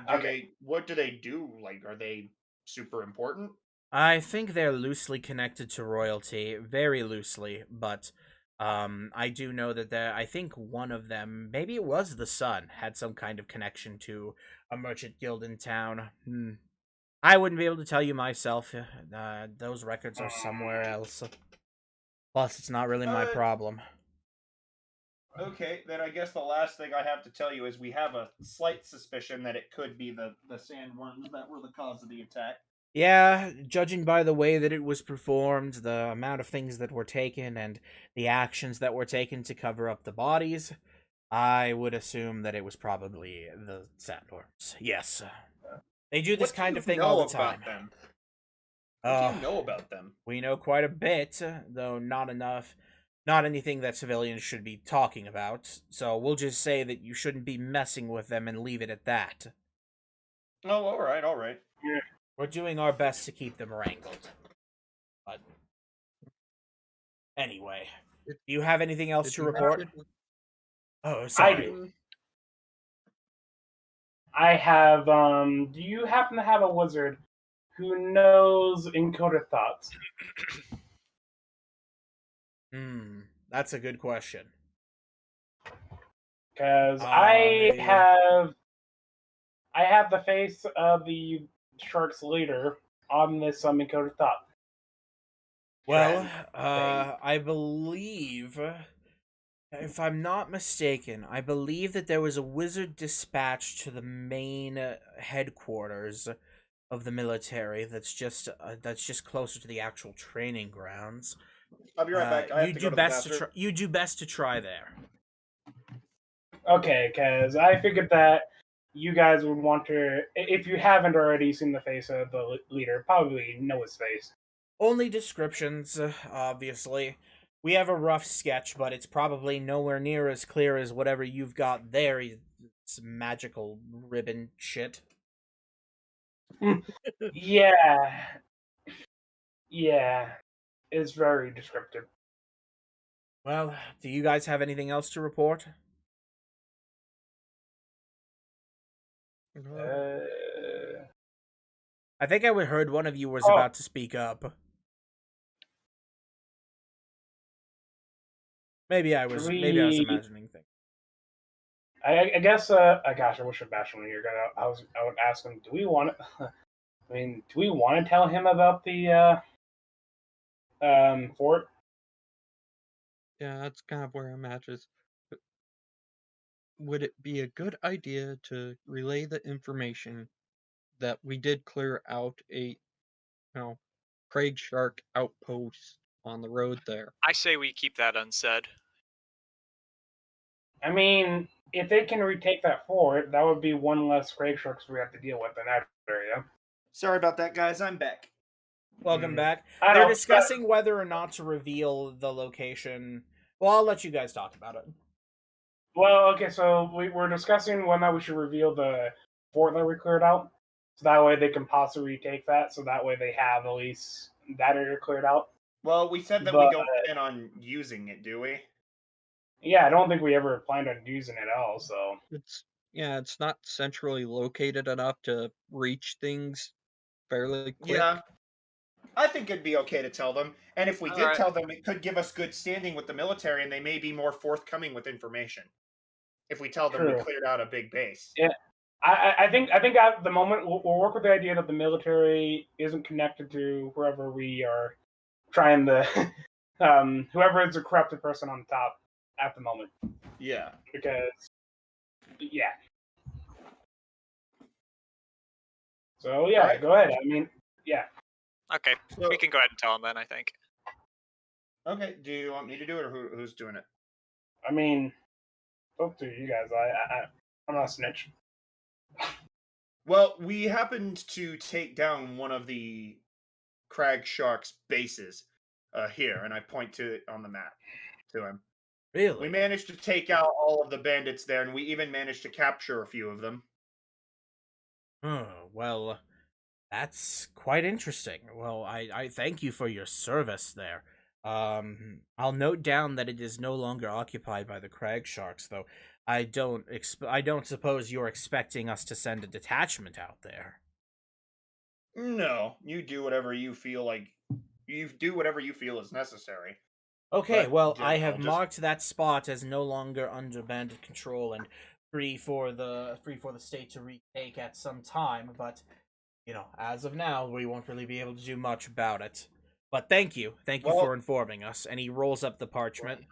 S3: Okay.
S4: what do they do? Like, are they super important?
S1: I think they're loosely connected to royalty, very loosely, but I do know that I think one of them, maybe it was the son, had some kind of connection to a merchant guild in town. I wouldn't be able to tell you myself. Those records are somewhere else. Plus, it's not really my
S4: Uh,
S1: problem.
S4: Okay, then I guess the last thing I have to tell you is we have a slight suspicion that it could be the sandworms that were the cause of the attack.
S1: Yeah, judging by the way that it was performed, the amount of things that were taken, and the actions that were taken to cover up the bodies, I would assume that it was probably the sandworms. Yes. They do this
S4: What
S1: kind
S4: do
S1: of
S4: you
S1: thing
S4: know
S1: all the time.
S4: about them? What do you know about them?
S1: We know quite a bit, though not enough. Not anything that civilians should be talking about, so we'll just say that you shouldn't be messing with them and leave it at that.
S4: Oh, all right, all right.
S1: We're doing our best to keep them wrangled. But anyway, do you have anything else
S5: Did
S1: to
S5: you
S1: report?
S5: mention-
S1: Oh,
S3: I
S1: sorry.
S3: do. I have. Do you happen to have a wizard who knows encoded thoughts?
S1: That's a good question.
S3: Because I have the face of the shark's leader on this encoded thought.
S1: Well,
S4: Can
S1: I believe, if I'm not mistaken, I believe that there was a wizard dispatched to the main headquarters of the military. That's just closer to the actual training grounds.
S4: I'll be right back. I have
S1: You
S4: to
S1: do
S4: go to the
S1: best to
S4: bathroom.
S1: try. You do best to try there.
S3: Okay, because I figured that you guys would want to, if you haven't already seen the face of the leader, probably know his face.
S1: Only descriptions, obviously. We have a rough sketch, but it's probably nowhere near as clear as whatever you've got there. It's magical ribbon shit.
S3: Yeah. Yeah. It's very descriptive.
S1: Well, do you guys have anything else to report? I think I heard one of you was
S3: Oh.
S1: about to speak up. Maybe I was imagining things.
S3: I guess. Gosh, I wish Sebastian were here. I would ask him. Do we want to? I mean, do we want to tell him about the fort?
S5: Yeah, that's kind of where I'm at. Would it be a good idea to relay the information that we did clear out a, Craig Shark outpost on the road there?
S2: I say we keep that unsaid.
S3: I mean, if they can retake that fort, that would be one less grave sharks we have to deal with in that area.
S4: Sorry about that, guys. I'm back.
S1: Welcome back.
S3: I
S1: They're
S3: don't-
S1: discussing whether or not to reveal the location. Well, I'll let you guys talk about it.
S3: Well, okay, so we're discussing whether or not we should reveal the fort that we cleared out. So that way they can possibly retake that, so that way they have at least that area cleared out.
S4: Well, we said that we don't plan on using it, do we?
S3: Yeah, I don't think we ever planned on using it at all, so.
S5: It's not centrally located enough to reach things fairly quick.
S4: Yeah. I think it'd be okay to tell them. And if we did
S2: Alright.
S4: tell them, it could give us good standing with the military and they may be more forthcoming with information. If we tell them we
S3: True.
S4: cleared out a big base.
S3: Yeah. I think at the moment we'll work with the idea that the military isn't connected to whoever we are trying to whoever is a corrupted person on top at the moment.
S4: Yeah.
S3: Because yeah. So yeah,
S4: Alright.
S3: go ahead. I mean, yeah.
S2: Okay,
S4: So,
S2: we can go ahead and tell them then, I think.
S4: okay, do you want me to do it or who's doing it?
S3: I mean, up to you guys. I'm not a snitch.
S4: Well, we happened to take down one of the Crag Shark's bases here, and I point to it on the map to him.
S1: Really?
S4: We managed to take out all of the bandits there, and we even managed to capture a few of them.
S1: Well, That's quite interesting. Well, I thank you for your service there. I'll note down that it is no longer occupied by the crag sharks, though. I don't suppose you're expecting us to send a detachment out there.
S4: No, you do whatever you feel like. You do whatever you feel is necessary.
S1: Okay,
S4: But,
S1: well, I
S4: General,
S1: have
S4: just-
S1: marked that spot as no longer under bandit control and free for the state to retake at some time, but as of now, we won't really be able to do much about it. But thank you
S4: Well-
S1: for informing us. And he rolls up the parchment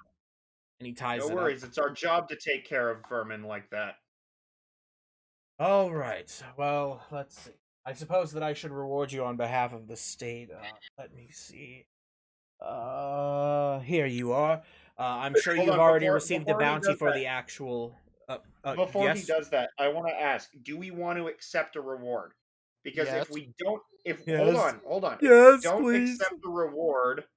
S1: and he ties
S4: No
S1: it
S4: worries.
S1: up.
S4: It's our job to take care of vermin like that.
S1: All right. Well, let's see. I suppose that I should reward you on behalf of the state. Let me see. Here you are. I'm sure
S4: Hold
S1: you've
S4: on,
S1: already
S4: before-
S1: received
S4: before
S1: the
S4: he
S1: bounty
S4: does
S1: for
S4: that-
S1: the actual.
S4: Before
S1: yes?
S4: he does that, I want to ask: do we want to accept a reward? Because
S6: Yes.
S4: if we don't,
S1: Yes.
S4: hold on,
S1: Yes,
S4: if we don't
S1: please.
S4: accept the reward,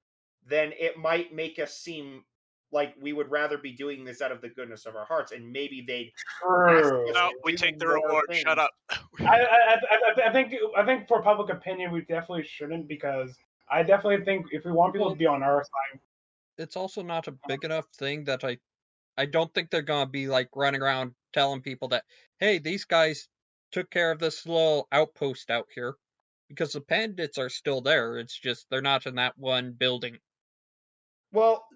S4: then it might make us seem like we would rather be doing this out of the goodness of our hearts, and maybe they'd
S3: True.
S2: No, we
S4: do
S2: take the
S4: more
S2: reward. Shut
S4: things.
S2: up.
S3: I think for public opinion, we definitely shouldn't, because I definitely think if we want people to be on our side,
S5: It's also not a big enough thing that I don't think they're gonna be like running around telling people that, hey, these guys took care of this little outpost out here, because the bandits are still there. It's just they're not in that one building.
S4: Well,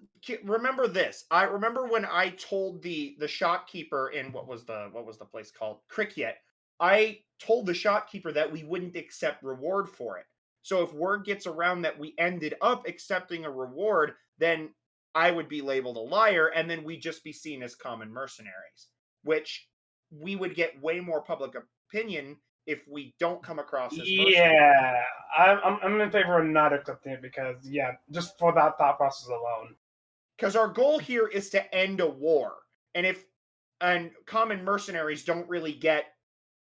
S4: remember this. I remember when I told the shopkeeper in what was the place called? Cricket. I told the shopkeeper that we wouldn't accept reward for it. So if word gets around that we ended up accepting a reward, then I would be labeled a liar, and then we'd just be seen as common mercenaries, which we would get way more public opinion if we don't come across as mercenaries.
S3: yeah, I'm in favor of not accepting it, because just for that thought process alone.
S4: Because our goal here is to end a war, and common mercenaries don't really get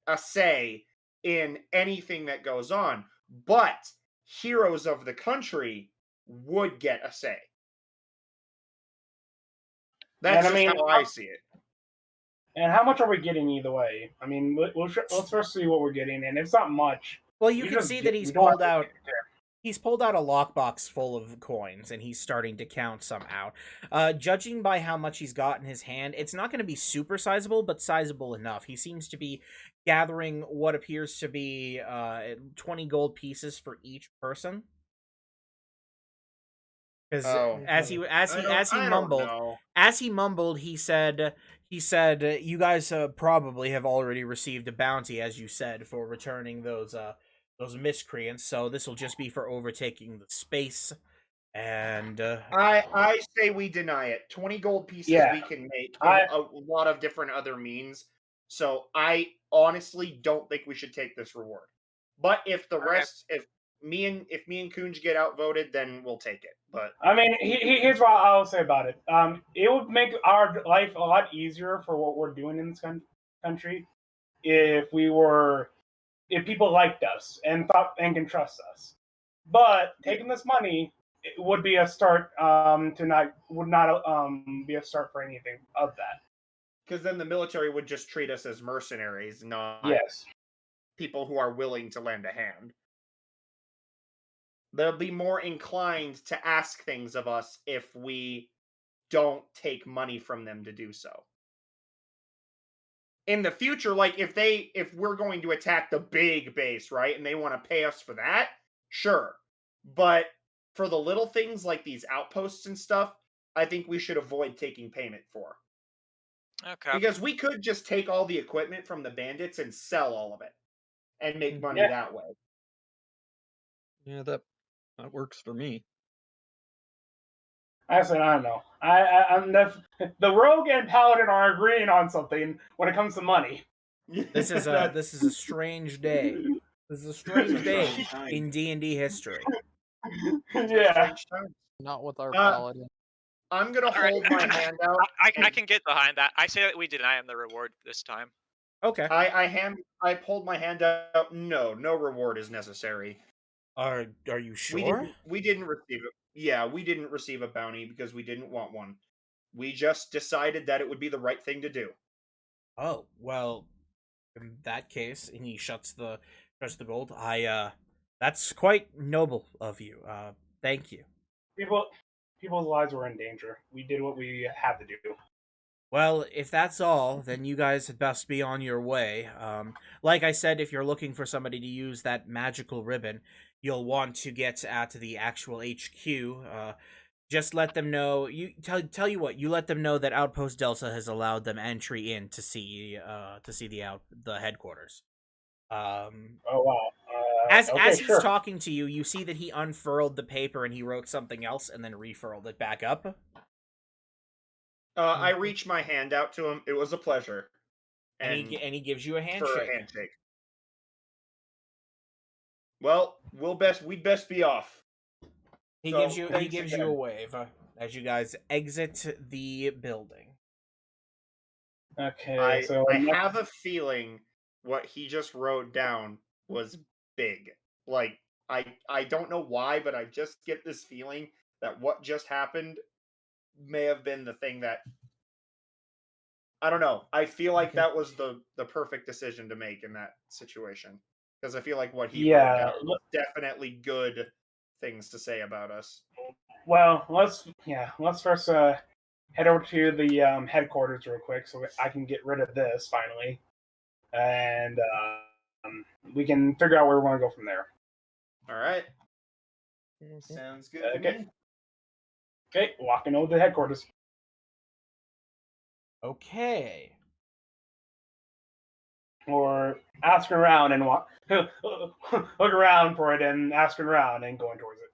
S4: a say in anything that goes on, but heroes of the country would get a say. That's
S3: And I
S4: just
S3: mean,
S4: how I see it.
S3: And how much are we getting either way? I mean, let's first see what we're getting, and if it's not much,
S1: Well, you
S3: we
S1: can
S3: just
S1: see
S3: get-
S1: that
S3: we
S1: he's
S3: don't have
S1: pulled
S3: to
S1: out.
S3: get there.
S1: He's pulled out a lockbox full of coins and he's starting to count some out. Judging by how much he's got in his hand, it's not going to be super sizable, but sizable enough. He seems to be gathering what appears to be 20 gold pieces for each person. Because as he mumbled, he said, "You guys probably have already received a bounty, as you said, for returning those miscreants. So this will just be for overtaking the space." And
S4: I say we deny it. 20 gold pieces
S3: Yeah.
S4: we can make
S3: I-
S4: in a lot of different other means. So I honestly don't think we should take this reward. But if the
S2: Okay.
S4: rest, if me and Kunj get outvoted, then we'll take it. But
S3: I mean, here's what I'll say about it. It would make our life a lot easier for what we're doing in this country if people liked us and thought and can trust us. But taking this money, it would be a start would not be a start for anything of that.
S4: because then the military would just treat us as mercenaries, not
S3: Yes.
S4: people who are willing to lend a hand. They'll be more inclined to ask things of us if we don't take money from them to do so. In the future, like if we're going to attack the big base, right, and they want to pay us for that, sure. But for the little things like these outposts and stuff, I think we should avoid taking payment for.
S2: Okay.
S4: Because we could just take all the equipment from the bandits and sell all of it and make money
S3: Yeah.
S4: that way.
S5: Yeah, that works for me.
S3: I said, I don't know. I'm the rogue and paladin are agreeing on something when it comes to money.
S1: this is a strange day. This is a strange day in D&D history.
S3: Yeah.
S4: Strange times.
S6: Not with our
S4: Uh,
S6: paladin.
S4: I'm gonna
S2: All right.
S4: hold my hand out.
S2: I can get behind that. I say that we deny him the reward this time.
S1: Okay.
S4: I pulled my hand out. No reward is necessary.
S1: Are you sure?
S4: We didn't receive it. Yeah, we didn't receive a bounty because we didn't want one. We just decided that it would be the right thing to do.
S1: Oh, well, in that case, and he shuts the Trust the gold. That's quite noble of you. Thank you.
S3: People's lives were in danger. We did what we had to do.
S1: Well, if that's all, then you guys had best be on your way. Like I said, if you're looking for somebody to use that magical ribbon, you'll want to get at the actual HQ. Just let them know. You tell you what. You let them know that Outpost Delta has allowed them entry in to see the headquarters.
S3: Oh wow.
S1: As
S3: Okay,
S1: he's
S3: sure.
S1: talking to you, you see that he unfurled the paper and he wrote something else and then refurled it back up.
S4: I reach my hand out to him. It was a pleasure.
S1: And he gives you a
S4: for
S1: handshake.
S4: a handshake. Well, we'd best be off.
S1: He
S4: So,
S1: gives you
S4: thanks
S1: a
S4: again.
S1: wave as you guys exit the building.
S3: Okay,
S4: I
S3: so
S4: have a feeling what he just wrote down was big. Like I don't know why, but I just get this feeling that what just happened may have been the thing that I don't know. I feel like that was the perfect decision to make in that situation because I feel like what he wrote down was definitely good things to say about us.
S3: well, let's first head over to the headquarters real quick so I can get rid of this finally, and we can figure out where we want to go from there.
S4: All right. Sounds good to
S3: Okay.
S4: me.
S3: Okay, walking over to the headquarters.
S1: Okay.
S3: Or asking around and look around for it and asking around and going towards it.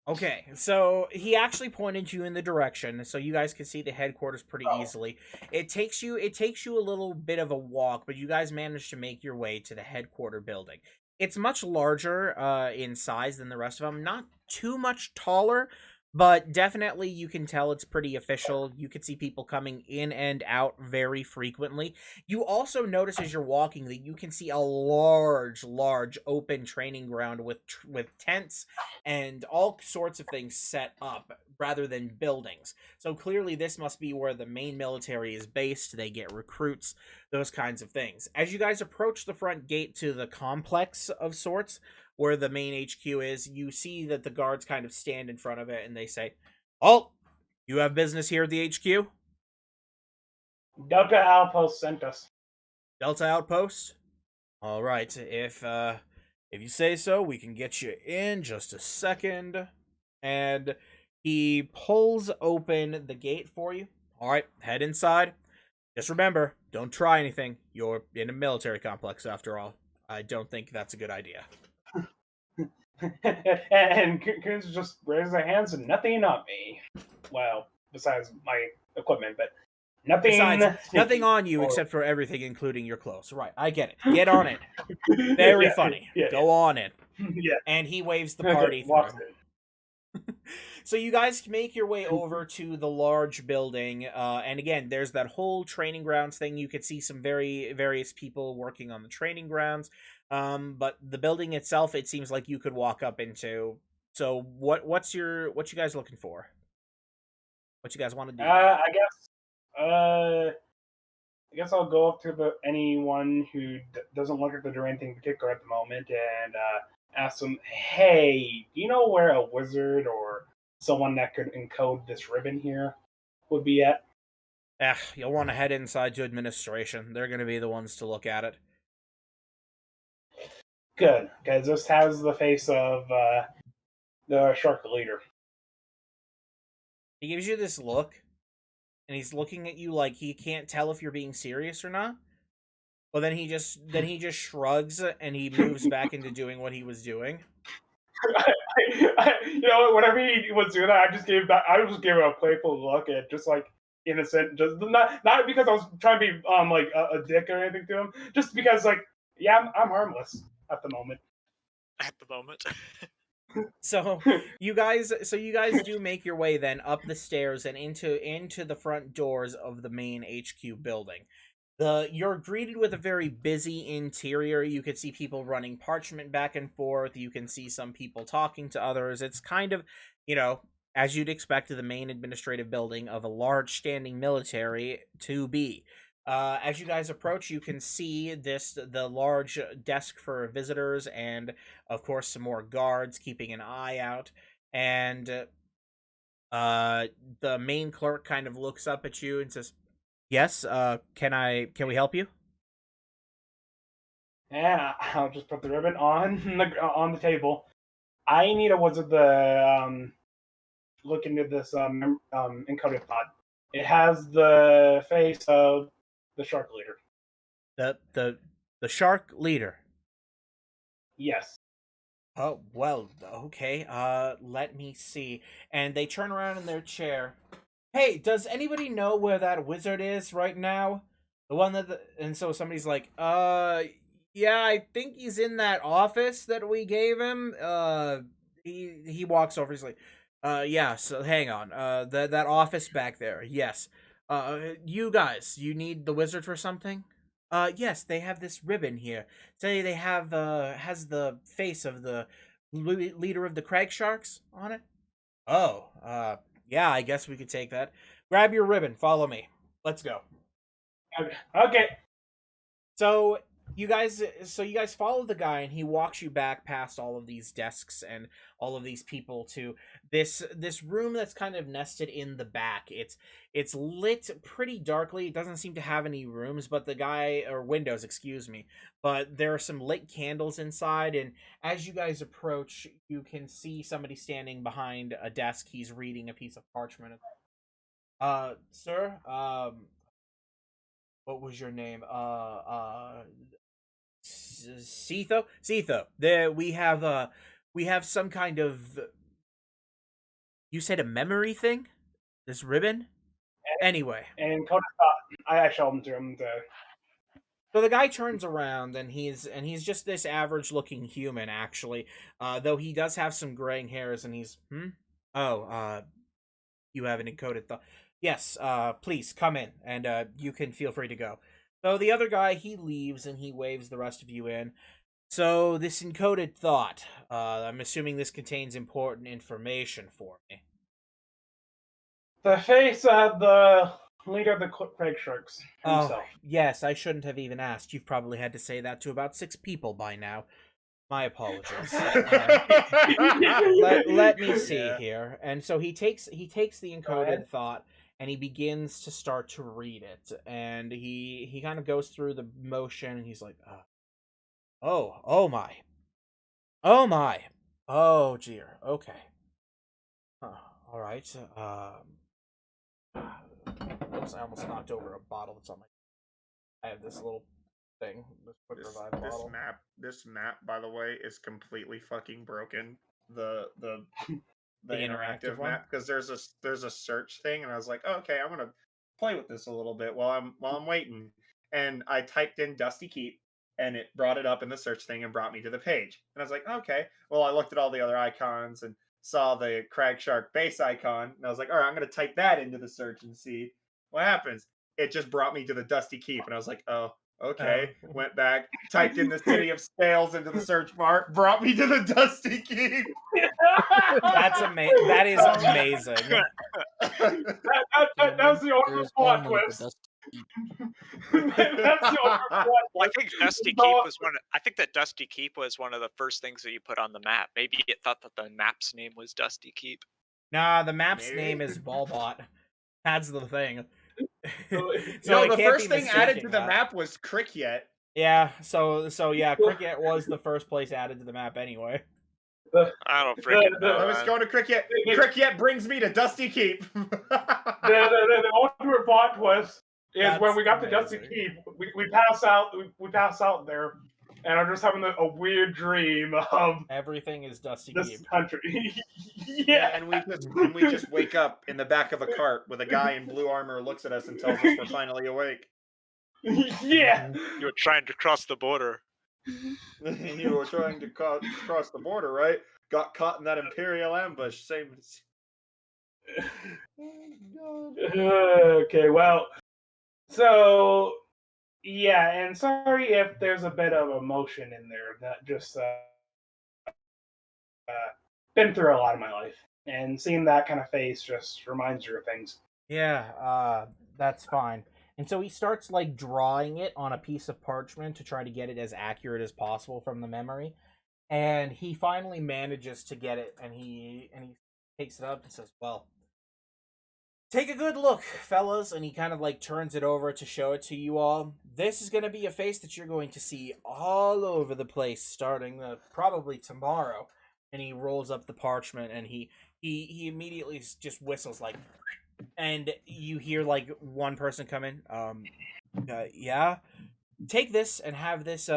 S1: Okay, so he actually pointed you in the direction, so you guys can see the headquarters pretty easily. It takes you a little bit of a walk, but you guys manage to make your way to the headquarter building. It's much larger in size than the rest of them, not too much taller, but definitely you can tell it's pretty official. You can see people coming in and out very frequently. You also notice as you're walking that you can see a large open training ground with tents and all sorts of things set up rather than buildings. So clearly this must be where the main military is based. They get recruits, those kinds of things. As you guys approach the front gate to the complex of sorts where the main HQ is, you see that the guards kind of stand in front of it and they say, "Oh, you have business here at the HQ?"
S3: Delta Outpost sent us.
S1: Delta Outpost? All right, if you say so, we can get you in just a second. And he pulls open the gate for you. All right, head inside. Just remember, don't try anything. You're in a military complex after all. I don't think that's a good idea.
S3: And Coons just raises their hands and nothing on me. Well, besides my equipment, but nothing.
S1: Besides, nothing on you except for everything, including your clothes. Right, I get it. Get on it. Very funny. Go on it.
S3: Yeah.
S1: And he waves the party
S3: walks
S1: through.
S3: in.
S1: So you guys make your way over to the large building, and again, there's that whole training grounds thing. You could see some various people working on the training grounds, but the building itself, it seems like you could walk up into. So what you guys looking for? What you guys want to do?
S3: I guess I'll go up to anyone who doesn't look like they're doing anything particular at the moment and ask them, "Hey, do you know where a wizard or someone that could encode this ribbon here would be at?"
S1: You'll want to head inside to administration. They're going to be the ones to look at it.
S3: Good, because this has the face of the shark leader.
S1: He gives you this look, and he's looking at you like he can't tell if you're being serious or not. But then he just shrugs and he moves back into doing what he was doing.
S3: You know, whenever he was doing that, I just gave him a playful look at just like innocent, just not because I was trying to be like a dick or anything to him, just because like I'm harmless at the moment.
S2: At the moment.
S1: So you guys do make your way then up the stairs and into the front doors of the main HQ building. You're greeted with a very busy interior. You could see people running parchment back and forth. You can see some people talking to others. It's kind of, as you'd expect the main administrative building of a large standing military to be. As you guys approach, you can see the large desk for visitors, and of course some more guards keeping an eye out. And the main clerk kind of looks up at you and says, "Yes, can we help you?"
S3: Yeah, I'll just put the ribbon on the table. I need a wizard to look into this encoded pod. It has the face of the shark leader.
S1: The shark leader.
S3: Yes.
S1: Oh, well, okay. Let me see. And they turn around in their chair. Hey, does anybody know where that wizard is right now? The one and so somebody's like, yeah, I think he's in that office that we gave him. He walks over. He's like, yeah, so hang on. That office back there. Yes. You guys, you need the wizard for something? Yes, they have this ribbon here. Say they have has the face of the leader of the Crag Sharks on it. Oh, yeah, I guess we could take that. Grab your ribbon, follow me. Let's go.
S3: Okay.
S1: So you guys follow the guy, and he walks you back past all of these desks and all of these people to this room that's kind of nested in the back. It's lit pretty darkly. It doesn't seem to have any rooms, but windows, excuse me. But there are some lit candles inside, and as you guys approach, you can see somebody standing behind a desk. He's reading a piece of parchment. Sir, what was your name? Setho. There we have some kind of. You said a memory thing? This ribbon? Anyway.
S3: And Coda thought I showed him to him to.
S1: So the guy turns around, and he's just this average looking human, actually. Though he does have some graying hairs, and he's Oh, you have an encoded thought. Yes, please come in, and you can feel free to go. So the other guy, he leaves, and he waves the rest of you in. So this encoded thought, I'm assuming this contains important information for me.
S3: The face of the leader of the Crag Sharks himself.
S1: Oh, yes, I shouldn't have even asked. You've probably had to say that to about 6 people by now. My apologies. Let me see here. And so he takes the encoded thought, and he begins to start to read it. And he kind of goes through the motion, and he's like, oh my. Oh my. Oh dear. Okay. All right. Oops, I almost knocked over a bottle that's on my. I have this little thing. This quick revive bottle.
S4: This map, by the way, is completely fucking broken. The
S1: interactive
S4: map, because there's a search thing, and I was like, oh, okay, I'm gonna play with this a little bit while I'm waiting. And I typed in Dusty Keep, and it brought it up in the search thing and brought me to the page. And I was like, okay. Well, I looked at all the other icons and saw the Crag Shark base icon, and I was like, all right, I'm gonna type that into the search and see what happens. It just brought me to the Dusty Keep, and I was like, oh, okay. Went back, typed in the city of Scales into the search bar, brought me to the Dusty Keep.
S1: That's amazing. That is amazing.
S3: That's the order plot twist. That's the order plot
S2: Well, I think Dusty Keep was I think that Dusty Keep was one of the first things that you put on the map. Maybe it thought that the map's name was Dusty Keep.
S1: Nah, the map's name is Ballbot. That's the thing.
S4: So the first thing added to the map was Cricket.
S1: Yeah, so yeah, Cricket was the first place added to the map anyway.
S2: I don't freaking know.
S4: I was going to Cricket. Cricket brings me to Dusty Keep.
S3: The ultimate plot twist is when we got to Dusty Keep, we pass out. We pass out there, and I'm just having a weird dream of
S1: everything is Dusty
S3: this
S1: Keep.
S3: country. Yeah,
S4: and we just wake up in the back of a cart with a guy in blue armor looks at us and tells us we're finally awake.
S3: Yeah,
S2: you were trying to cross the border.
S4: You were trying to cross the border, right? Got caught in that Imperial ambush. Same.
S3: Okay, well, so yeah, and sorry if there's a bit of emotion in there. That just been through a lot of my life, and seeing that kind of face just reminds you of things.
S1: Yeah, that's fine. And so he starts like drawing it on a piece of parchment to try to get it as accurate as possible from the memory. And he finally manages to get it, and he takes it up and says, "Well, take a good look, fellas," and he kind of like turns it over to show it to you all. This is going to be a face that you're going to see all over the place starting probably tomorrow. And he rolls up the parchment, and he immediately just whistles like, and you hear like one person come in. Yeah, take this and have this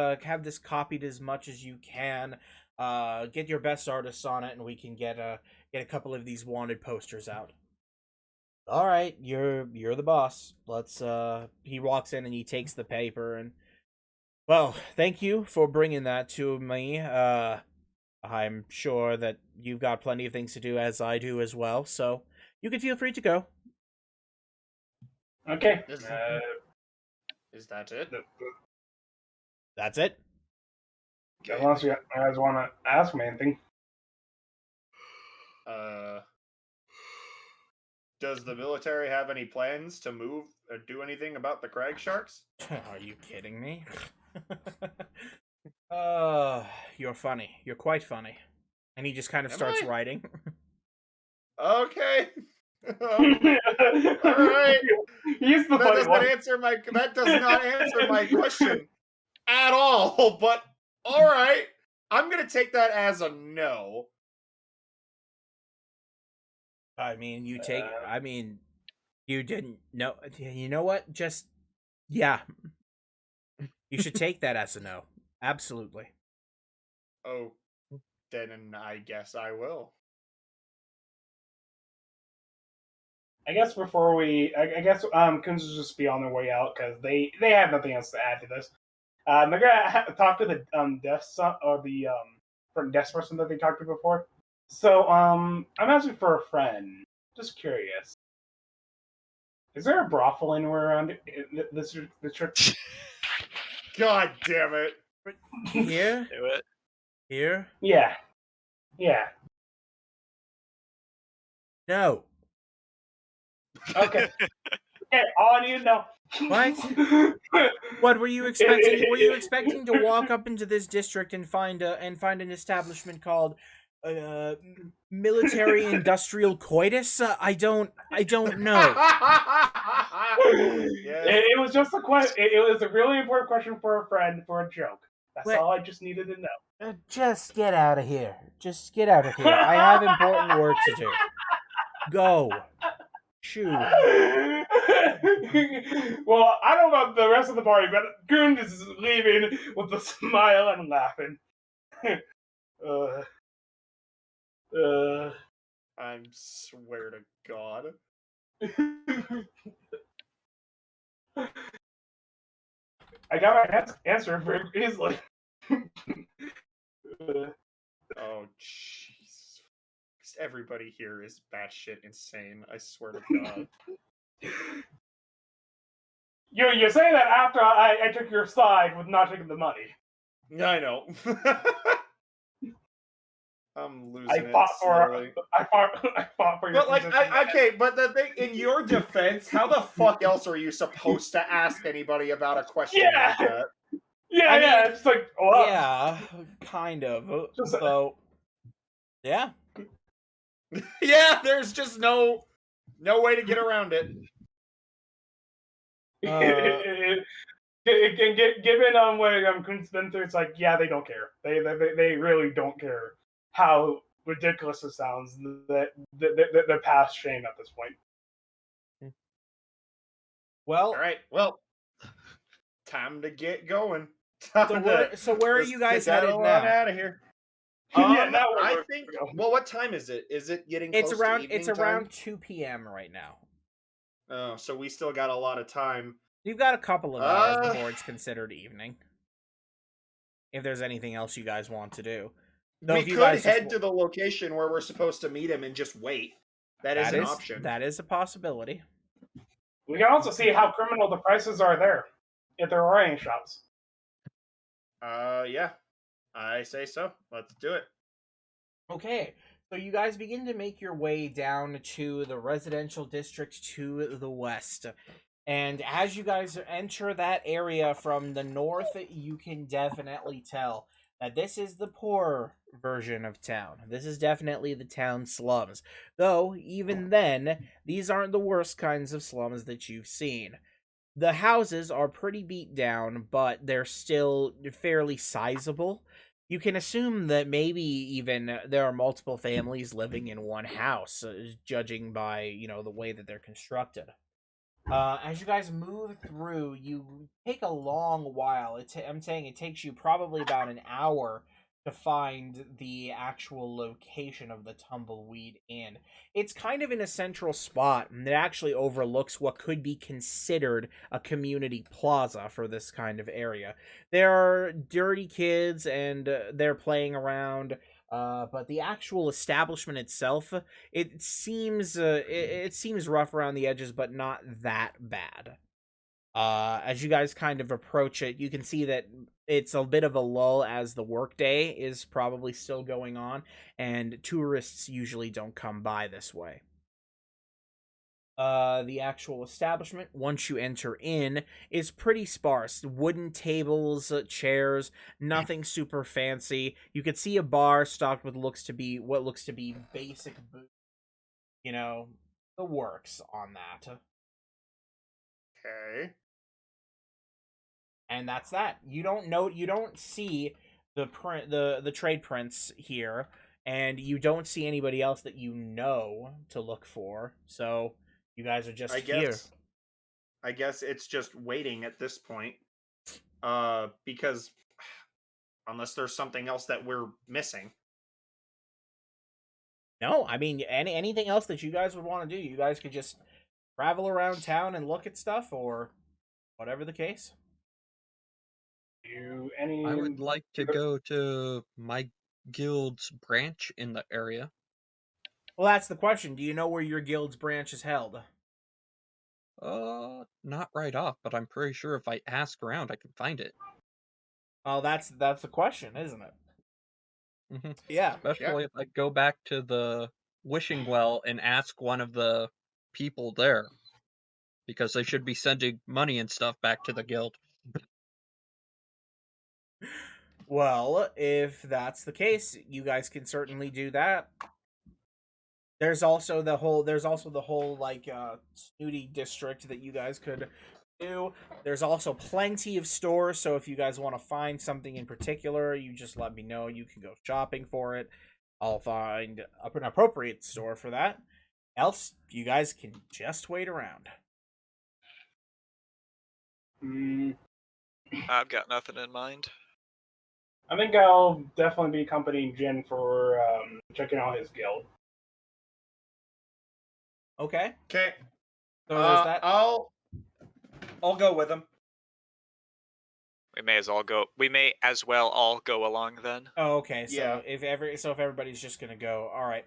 S1: copied as much as you can. Get your best artists on it, and we can get a couple of these wanted posters out. All right, you're the boss. Let's he walks in and he takes the paper, and well, thank you for bringing that to me. I'm sure that you've got plenty of things to do, as I do as well, so you can feel free to go.
S3: Okay.
S4: Is that it?
S1: That's it.
S3: Unless you guys want to ask me anything.
S4: Does the military have any plans to move or do anything about the crag sharks?
S1: Are you kidding me? You're funny. You're quite funny. And he just kind of starts writing.
S4: Okay. All right.
S3: He's the funny one.
S4: That does not answer my question at all. But all right, I'm gonna take that as a no.
S1: I mean, you didn't know. You know what? Just yeah. You should take that as a no. Absolutely.
S4: Oh, then I guess I will.
S3: I guess before I guess Coons will just be on their way out because they have nothing else to add to this. They're gonna talk to the death son or the from death person that they talked to before. So I'm asking for a friend. Just curious. Is there a brothel anywhere around the church?
S4: God damn it!
S1: Here?
S2: Do it.
S1: Here?
S3: Yeah.
S1: No.
S3: Okay. Okay. All I need to know.
S1: What? What were you expecting? Were you expecting to walk up into this district and find an establishment called Military Industrial Coitus? I don't know.
S3: It was just a question. It was a really important question for a friend for a joke. That's all I just needed to know.
S1: Just get out of here. Just get out of here. I have important work to do. Go. Shoo.
S3: Well, I don't know about the rest of the party, but Goon is leaving with a smile and laughing.
S4: I swear to God.
S3: I got my answer very easily.
S4: Oh, jeez. Everybody here is batshit insane. I swear to God.
S3: You say that after I took your side with not taking the money.
S4: Yeah, I know. I'm losing
S3: I fought for your.
S4: But like, okay, but the thing in your defense, how the fuck else are you supposed to ask anybody about a question like that?
S3: Yeah, it's like, well,
S1: yeah, kind of. So, yeah.
S4: Yeah, there's just no way to get around it.
S3: Given what Coon's been through, it's like, yeah, they don't care. They really don't care how ridiculous it sounds. They're past shame at this point.
S1: Well,
S4: all right. Well, time to get going.
S1: So where are you guys headed now?
S4: Out of here. I think. Well, what time is it? Is it getting?
S1: It's
S4: close
S1: around.
S4: to evening
S1: It's
S4: time?
S1: around 2 p.m. right now.
S4: Oh, so we still got a lot of time.
S1: You've got a couple of hours before it's considered evening. If there's anything else you guys want to do,
S4: we could head to the location where we're supposed to meet him and just wait. That is an option.
S1: That is a possibility.
S3: We can also see how criminal the prices are there, if there are any shops.
S4: Yeah. I say so. Let's do it.
S1: Okay, so you guys begin to make your way down to the residential district to the west. And as you guys enter that area from the north, you can definitely tell that this is the poorer version of town. This is definitely the town slums. Though, even then, these aren't the worst kinds of slums that you've seen. The houses are pretty beat down, but they're still fairly sizable. You can assume that maybe even there are multiple families living in one house, judging by, the way that they're constructed. As you guys move through, you take a long while. I'm saying it takes you probably about an hour to find the actual location of the Tumbleweed Inn. It's kind of in a central spot, and it actually overlooks what could be considered a community plaza for this kind of area. There are dirty kids, and they're playing around. But the actual establishment itself, it seems rough around the edges, but not that bad. As you guys kind of approach it, you can see that it's a bit of a lull as the workday is probably still going on, and tourists usually don't come by this way. The actual establishment, once you enter in, is pretty sparse. Wooden tables, chairs, nothing super fancy. You could see a bar stocked with what looks to be basic booze. The works on that.
S4: Okay.
S1: And that's that. You don't see the trade prints here, and you don't see anybody else that you know to look for. So you guys are just here.
S4: I guess it's just waiting at this point. Because unless there's something else that we're missing.
S1: No, I mean anything else that you guys would want to do, you guys could just travel around town and look at stuff, or whatever the case.
S5: I would like to go to my guild's branch in the area.
S1: Well, that's the question. Do you know where your guild's branch is held?
S5: Not right off, but I'm pretty sure if I ask around, I can find it.
S1: Oh, that's the question, isn't it?
S5: Mhm.
S1: Yeah.
S5: Especially if I go back to the wishing well and ask one of the people there, because they should be sending money and stuff back to the guild.
S1: Well, if that's the case, you guys can certainly do that. There's also the whole like snooty district that you guys could do. There's also plenty of stores, so if you guys want to find something in particular, you just let me know. You can go shopping for it. I'll find an appropriate store for that. Else, you guys can just wait around.
S2: I've got nothing in mind.
S3: I think I'll definitely be accompanying Jin for checking out his guild.
S1: Okay.
S4: Okay.
S1: So there's that.
S4: I'll go with him.
S2: We may as well all go along then.
S1: Oh, okay. So
S4: Yeah.
S1: if everybody's just gonna go, all right.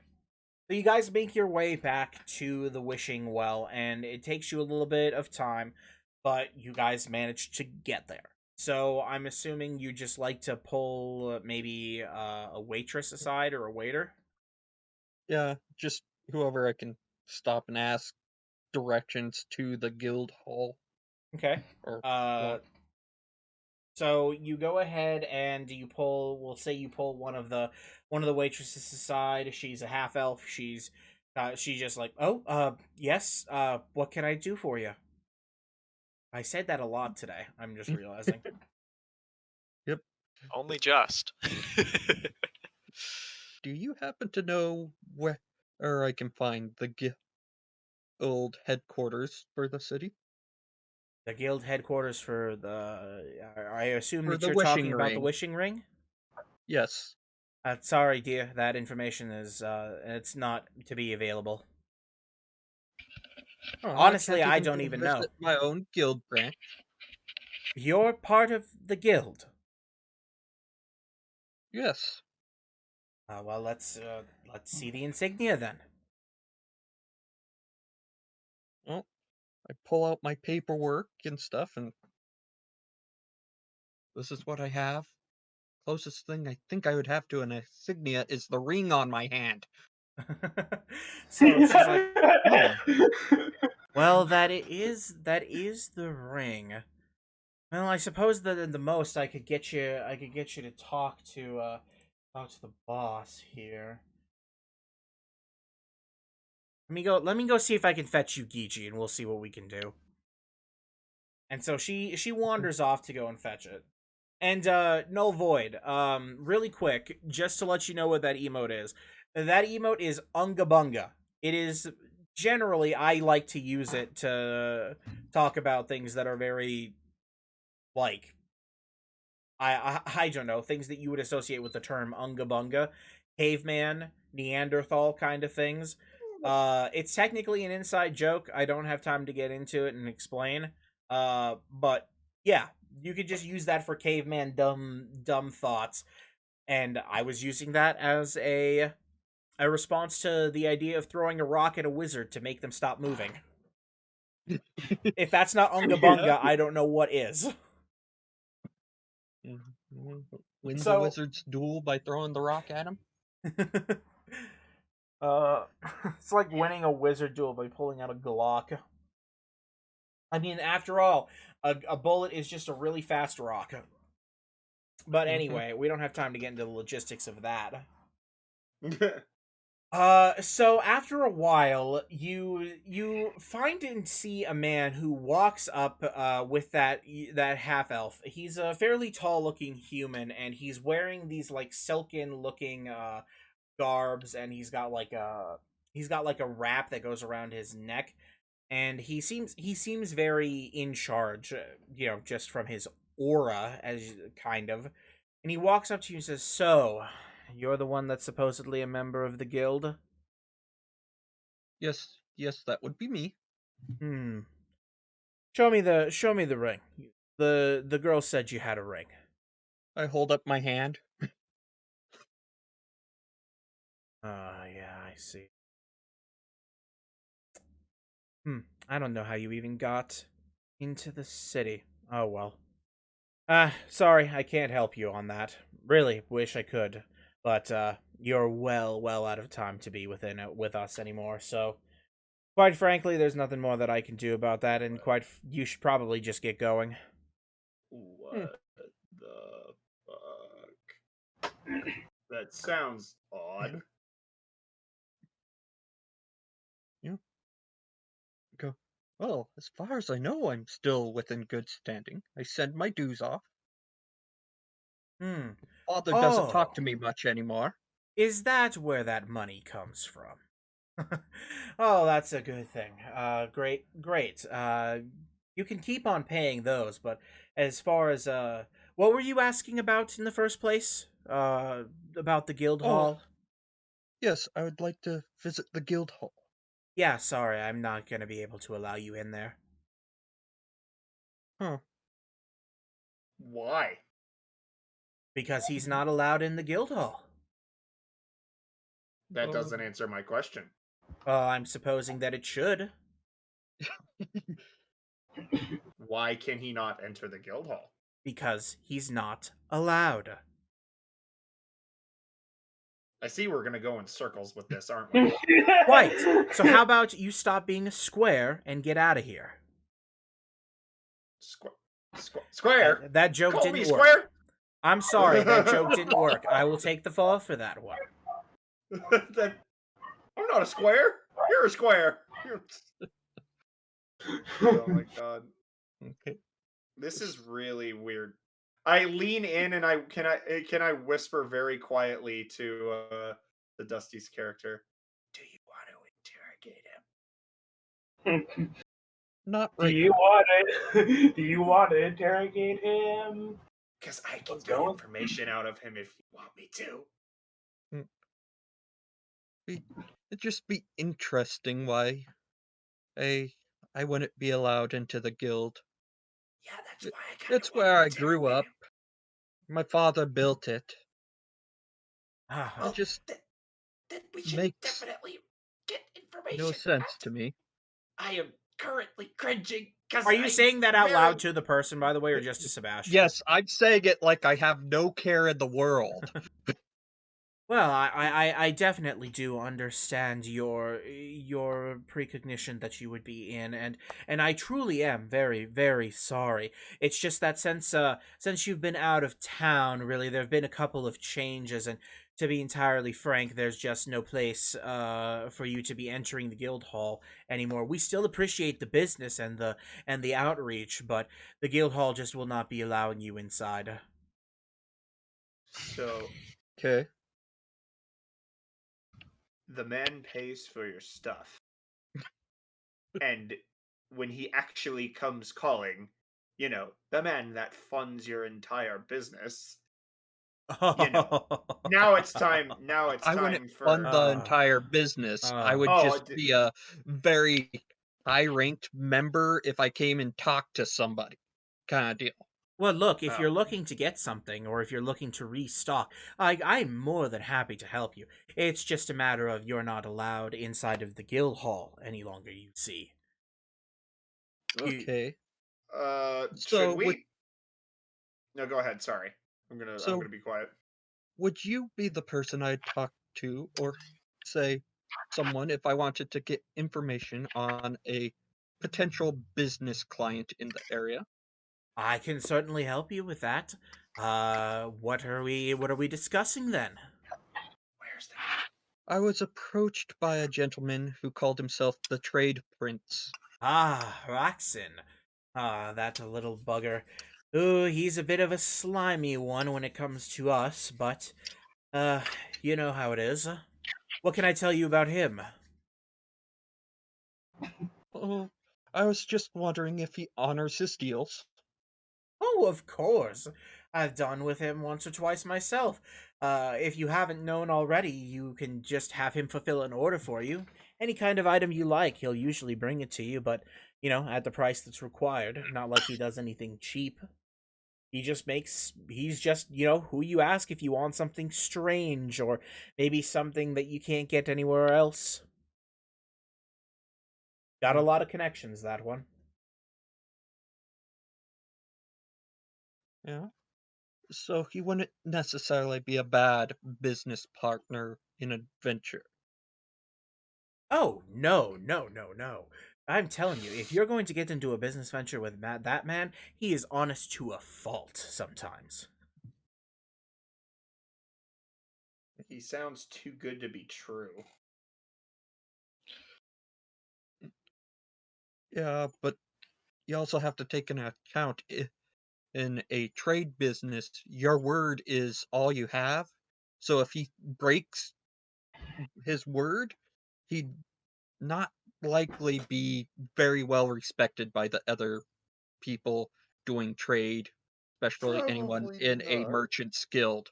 S1: So you guys make your way back to the wishing well, and it takes you a little bit of time, but you guys manage to get there. So I'm assuming you just like to pull maybe a waitress aside or a waiter.
S5: Yeah, just whoever I can stop and ask directions to the guild hall.
S1: Okay.
S5: Or
S1: So you go ahead and you pull. We'll say you pull one of the waitresses aside. She's a half elf. She's just like, yes. What can I do for you? I said that a lot today. I'm just realizing.
S5: Yep.
S2: Only just.
S5: Do you happen to know where I can find the guild headquarters for the city?
S1: The guild headquarters for the. I assume
S5: For
S1: that
S5: the
S1: you're talking
S5: wishing
S1: about the
S5: ring.
S1: wishing ring.
S5: Yes.
S1: Sorry, dear. That information is it's not to be available.
S5: Oh,
S1: Honestly,
S5: can't
S1: I
S5: even
S1: don't
S5: go
S1: even know.
S5: visit my own guild branch.
S1: You're part of the guild.
S5: Yes.
S1: Well, let's see the insignia then.
S5: Well, I pull out my paperwork and stuff, and this is what I have. Closest thing I think I would have to an insignia is the ring on my hand.
S1: So she's like, Well, that is the ring. Well, I suppose that at the most I could get you to talk to the boss here. Let me go see if I can fetch you Gigi, and we'll see what we can do. And so she wanders off to go and fetch it. And Null Void, really quick, just to let you know what that emote is. That emote is Unga Bunga. It is generally, I like to use it to talk about things that are very, like, I don't know, things that you would associate with the term Unga Bunga, caveman, Neanderthal kind of things. It's technically an inside joke. I don't have time to get into it and explain. But yeah, you could just use that for caveman dumb thoughts. And I was using that as a response to the idea of throwing a rock at a wizard to make them stop moving. If that's not Unga Bunga, I don't know what is.
S5: Win the
S1: So-
S5: wizard's duel by throwing the rock at him?
S1: It's like winning a wizard duel by pulling out a Glock. I mean, after all, a bullet is just a really fast rock. But anyway, we don't have time to get into the logistics of that. So after a while, you find and see a man who walks up with that half elf. He's a fairly tall looking human, and he's wearing these like silken looking garbs, and he's got like a wrap that goes around his neck, and he seems very in charge, just from his aura, as kind of. And he walks up to you and says, "So, you're the one that's supposedly a member of the guild?"
S5: Yes, that would be me.
S1: Show me the ring. The girl said you had a ring.
S5: I hold up my hand.
S1: Yeah, I see. I don't know how you even got into the city. Oh well. Sorry, I can't help you on that. Really wish I could, but you're well out of time to be with us anymore. So, quite frankly, there's nothing more that I can do about that, and you should probably just get going.
S4: What the fuck? That sounds odd.
S5: Go. Well, as far as I know, I'm still within good standing. I send my dues off. Father doesn't talk to me much anymore.
S1: Is that where that money comes from? Oh, that's a good thing. Great. You can keep on paying those, but as far as what were you asking about in the first place? About the guild hall?
S5: Yes, I would like to visit the guild hall.
S1: Yeah, sorry, I'm not gonna be able to allow you in there.
S5: Huh.
S4: Why?
S1: Because he's not allowed in the guild hall.
S4: That doesn't answer my question.
S1: I'm supposing that it should.
S4: Why can he not enter the guild hall?
S1: Because he's not allowed.
S4: I see we're gonna go in circles with this, aren't we?
S1: Right. So how about you stop being a square and get out of here?
S4: Square?
S1: That joke
S4: Call
S1: didn't
S4: me
S1: work.
S4: square?
S1: I'm sorry, that joke didn't work. I will take the fall for that one.
S4: I'm not a square. You're a square. Oh my god.
S5: Okay.
S4: This is really weird. I lean in and can I whisper very quietly to the Dusty's character. Do you want to interrogate him?
S5: Not
S3: Do
S5: right
S3: you
S5: now.
S3: want to interrogate him?
S4: Because I can
S3: Let's
S4: get
S3: go.
S4: information out of him if you want me to.
S5: It'd just be interesting why I wouldn't be allowed into the guild.
S4: Yeah, that's why I
S5: It's where I grew up. My father built it.
S1: Ah,
S5: It just
S7: Then we should
S5: makes
S7: definitely get information.
S5: no sense to me.
S7: I am currently cringing because
S1: Are you saying that out loud to the person, by the way, or just to Sebastian?
S5: Yes, I'm saying it like I have no care in the world.
S1: Well, I definitely do understand your precognition that you would be in, and I truly am very, very sorry. It's just that since you've been out of town, really, there have been a couple of changes, and to be entirely frank, there's just no place for you to be entering the guild hall anymore. We still appreciate the business and the outreach, but the guild hall just will not be allowing you inside.
S4: So
S5: Okay.
S4: the man pays for your stuff. And when he actually comes calling, the man that funds your entire business, now it's time. Now it's
S5: I wouldn't
S4: time for.
S5: fund the entire business. I would
S4: Oh,
S5: just be a very high-ranked member if I came and talked to somebody, kind of deal.
S1: Well, look, if
S4: Oh.
S1: you're looking to get something or if you're looking to restock, I'm more than happy to help you. It's just a matter of you're not allowed inside of the guild hall any longer, you see. You-
S5: Okay.
S4: Should
S5: So
S4: we?
S5: would
S4: No, go ahead. Sorry, I'm gonna
S5: So-
S4: be quiet.
S5: would you be the person I'd talk to, or say someone if I wanted to get information on a potential business client in the area?
S1: I can certainly help you with that. What are we discussing then?
S4: Where's the?
S5: I was approached by a gentleman who called himself the Trade Prince.
S1: Ah, Raxin. Ah, that little bugger. Ooh, he's a bit of a slimy one when it comes to us, but, you know how it is. What can I tell you about him?
S5: Oh, I was just wondering if he honors his deals.
S1: Oh, of course. I've done with him once or twice myself. If you haven't known already, you can just have him fulfill an order for you. Any kind of item you like, he'll usually bring it to you, but, at the price that's required. Not like he does anything cheap. He's just, who you ask if you want something strange or maybe something that you can't get anywhere else. Got a lot of connections, that one.
S5: Yeah. So he wouldn't necessarily be a bad business partner in a venture.
S1: Oh, no, no, no, no. I'm telling you, if you're going to get into a business venture with that man, he is honest to a fault sometimes.
S4: He sounds too good to be true.
S5: Yeah, but you also have to take into account in a trade business, your word is all you have. So if he breaks his word, he'd not likely be very well respected by the other people doing trade, especially anyone
S4: Probably
S5: in a
S4: not.
S5: merchant's guild.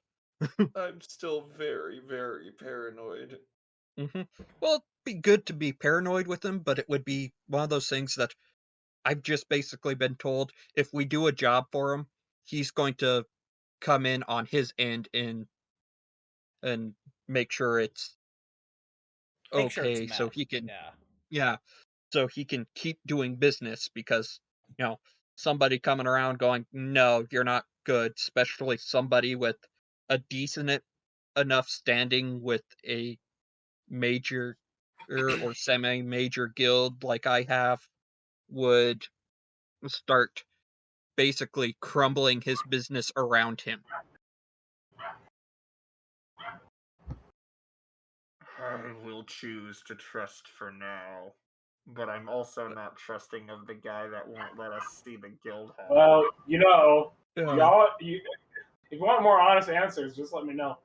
S4: I'm still very, very paranoid.
S5: Well, it'd be good to be paranoid with him, but it would be one of those things that I've just basically been told if we do a job for him, he's going to come in on his end and make sure it's
S1: Make sure it's
S5: okay so
S1: met.
S5: he can
S1: Yeah.
S5: so he can keep doing business because somebody coming around going no you're not good, especially somebody with a decent enough standing with a major or semi-major guild like I have would start basically crumbling his business around him.
S4: I will choose to trust for now. But I'm also not trusting of the guy that won't let us see the guild hall.
S3: Well,
S5: Yeah.
S3: if you want more honest answers, just let me know.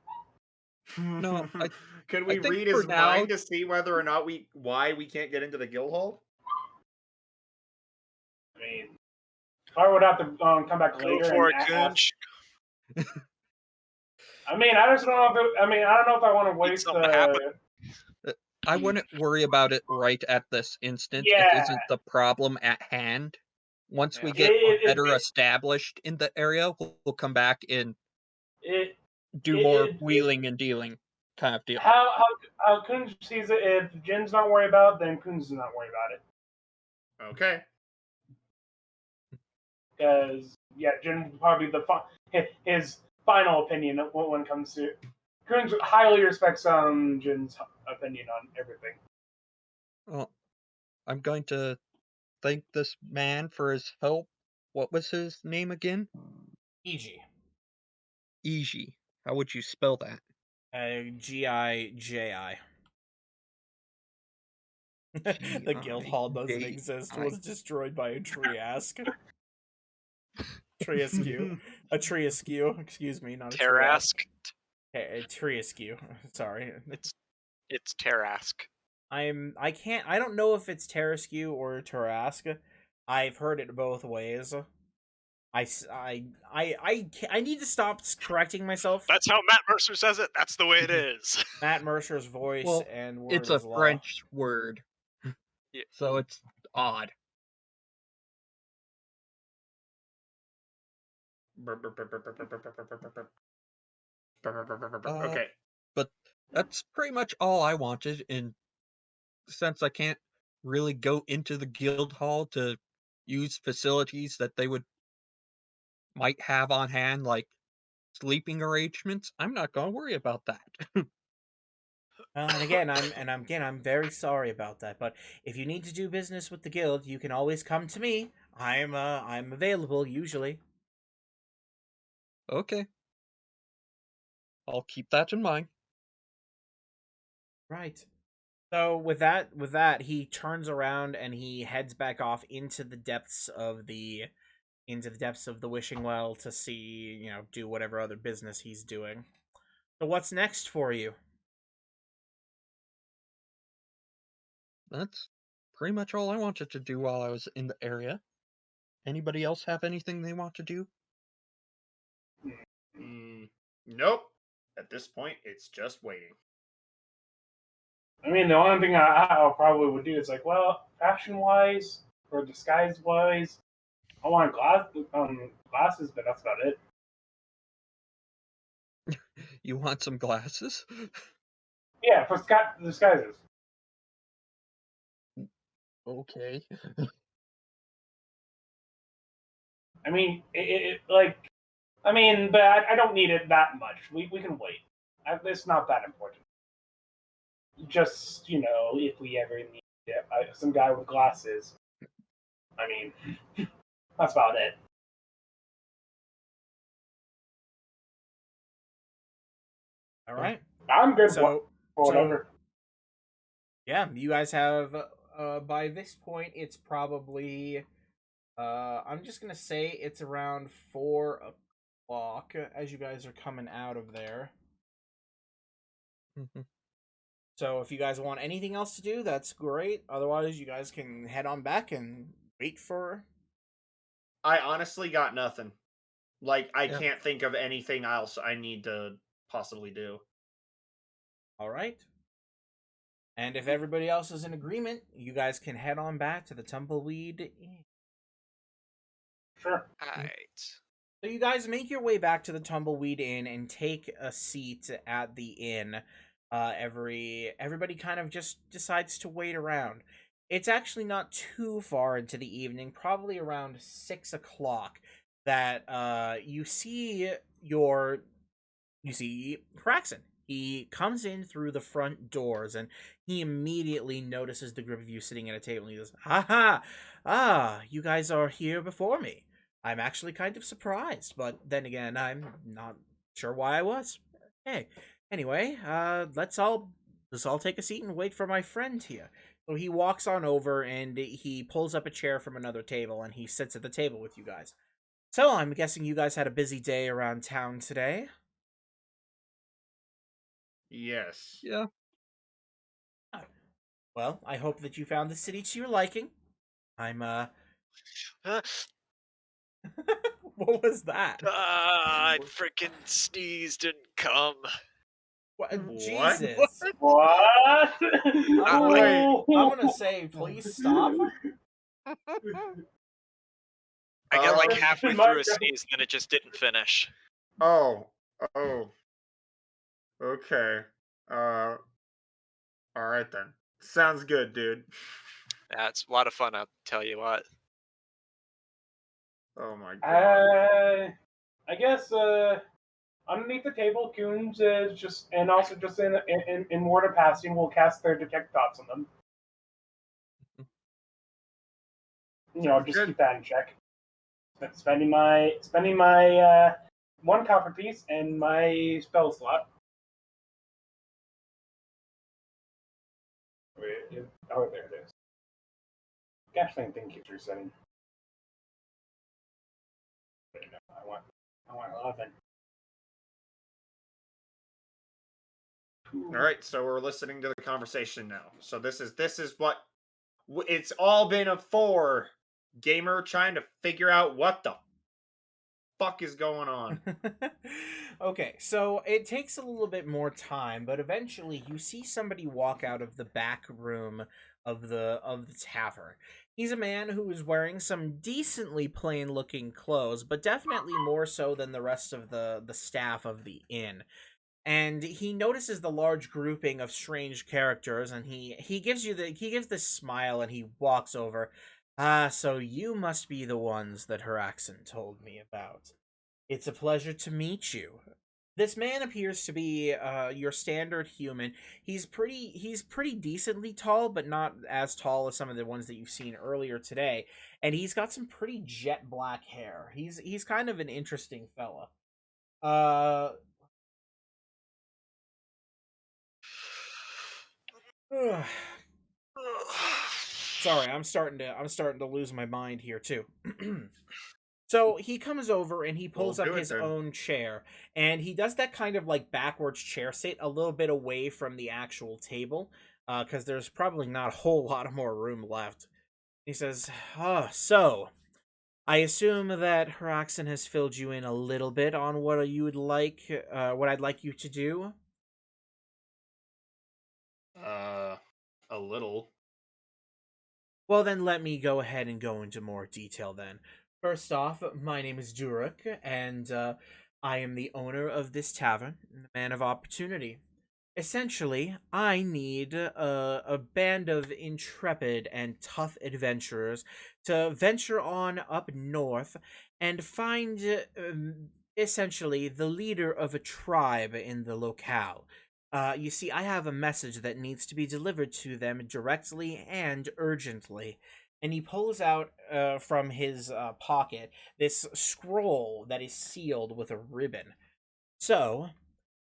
S5: No,
S4: Could
S5: I
S4: we
S5: think
S4: read
S5: for
S4: his
S5: now-
S4: mind to see whether or not why we can't get into the guild hall?
S3: I mean, I would have to come back
S2: Go
S3: later
S2: for it,
S3: and ask.
S2: Kunj.
S3: I mean, I just don't know if I don't know if I want to waste
S2: something to happen.
S5: I wouldn't worry about it right at this instant.
S3: Yeah.
S5: It isn't the problem at hand. Once we
S2: Yeah.
S5: get
S3: It-
S5: better
S3: it-
S5: established in the area, we'll come back and
S3: it,
S5: do
S3: it-
S5: more
S3: it-
S5: wheeling and dealing kind of deal.
S3: how Kunz sees it, if Jin's not worried about it, then Kunz is not worried about it.
S4: Okay.
S3: Because, Jin will probably be his final opinion when it comes to Coons highly respects Jin's opinion on everything.
S5: Well, I'm going to thank this man for his help. What was his name again?
S1: Iji.
S5: Iji. How would you spell that?
S1: Giji. The guild hall doesn't exist. Was destroyed by a Triask. Triaskew. A Triaskew. Excuse me, not a Triask.
S2: Tarask.
S1: A Triaskew. Sorry.
S2: It's Tarask.
S1: I don't know if it's Taraskew or Tarask. I've heard it both ways. I need to stop correcting myself.
S2: That's how Matt Mercer says it. That's the way it is.
S1: Matt Mercer's voice
S5: Well,
S1: and word
S5: it's a
S1: is law.
S5: French word,
S2: Yeah.
S5: so it's odd.
S4: Okay.
S5: But that's pretty much all I wanted, and since I can't really go into the guild hall to use facilities that they might have on hand, like sleeping arrangements, I'm not gonna worry about that.
S1: And again, I'm very sorry about that. But if you need to do business with the guild, you can always come to me. I'm available usually.
S5: Okay. I'll keep that in mind.
S1: Right. So with that, he turns around and he heads back off into the depths of the wishing well to see, do whatever other business he's doing. So what's next for you?
S5: That's pretty much all I wanted to do while I was in the area. Anybody else have anything they want to do?
S4: Nope. At this point, it's just waiting.
S3: I mean, the only thing I probably would do is like, well, fashion-wise or disguise-wise, I want glasses, but that's about it.
S5: You want some glasses?
S3: Yeah, for disguises.
S5: Okay.
S3: I mean, but I don't need it that much. We can wait. It's not that important. Just, if we ever need some guy with glasses. I mean, that's about it.
S1: All right.
S3: I'm good
S1: So
S3: for whatever.
S1: yeah, you guys have by this point it's probably I'm just gonna say it's around 4 o'clock as you guys are coming out of there.
S5: Mhm.
S1: So if you guys want anything else to do, that's great. Otherwise, you guys can head on back and wait for.
S4: I honestly got nothing. Like, I
S5: Yeah.
S4: can't think of anything else I need to possibly do.
S1: All right. And if everybody else is in agreement, you guys can head on back to the Tumbleweed Inn.
S3: Sure.
S2: Right.
S1: So you guys make your way back to the Tumbleweed Inn and take a seat at the inn. Everybody kind of just decides to wait around. It's actually not too far into the evening, probably around 6 o'clock, that you see Kraxon. He comes in through the front doors and he immediately notices the group of you sitting at a table and he goes, "Ha ha! You guys are here before me. I'm actually kind of surprised, but then again, I'm not sure why I was. Okay. Anyway, let's all take a seat and wait for my friend here." So he walks on over and he pulls up a chair from another table and he sits at the table with you guys. So I'm guessing you guys had a busy day around town today.
S4: Yes.
S5: Yeah.
S1: Well, I hope that you found the city to your liking. I'm What was that?
S2: I freaking sneezed and come.
S1: What?
S4: What?
S1: Jesus.
S3: What?
S1: I'm gonna say, please stop.
S2: I get like
S4: Uh,
S2: halfway
S3: my
S2: through a
S3: God.
S2: sneeze, and then it just didn't finish.
S4: Oh. Okay. Alright then. Sounds good, dude.
S2: Yeah, it's a lot of fun, I'll tell you what.
S4: Oh my god.
S3: I guess underneath the table, Coons is just, and also just in mortar passing, will cast their detect thoughts on them. Just
S4: Good.
S3: keep that in check. Spending my one copper piece and my spell slot. Oh, there it is. Gaslight thing keeps resetting. I want 11.
S4: All right, so we're listening to the conversation now. So this is what it's all been a for gamer trying to figure out what the fuck is going on.
S1: Okay, so it takes a little bit more time, but eventually you see somebody walk out of the back room of the tavern. He's a man who is wearing some decently plain looking clothes, but definitely more so than the rest of the staff of the inn. And he notices the large grouping of strange characters, and he gives this smile, and he walks over. Ah, so you must be the ones that Haraxon told me about. It's a pleasure to meet you. This man appears to be your standard human. He's pretty decently tall, but not as tall as some of the ones that you've seen earlier today. And he's got some pretty jet black hair. He's kind of an interesting fella. Sorry, I'm starting to lose my mind here too. So he comes over and he pulls
S4: We'll
S1: up
S4: do it
S1: his
S4: then.
S1: own chair, and he does that kind of like backwards chair sit a little bit away from the actual table, because there's probably not a whole lot of more room left. He says, "Oh, so I assume that Haraxon has filled you in a little bit on what you would like, what I'd like you to do."
S4: A little.
S1: Well, then let me go ahead and go into more detail then. First off, my name is Durek, and I am the owner of this tavern, the Man of Opportunity. Essentially, I need a band of intrepid and tough adventurers to venture on up north and find essentially the leader of a tribe in the locale. You see, I have a message that needs to be delivered to them directly and urgently. And he pulls out from his pocket this scroll that is sealed with a ribbon. So,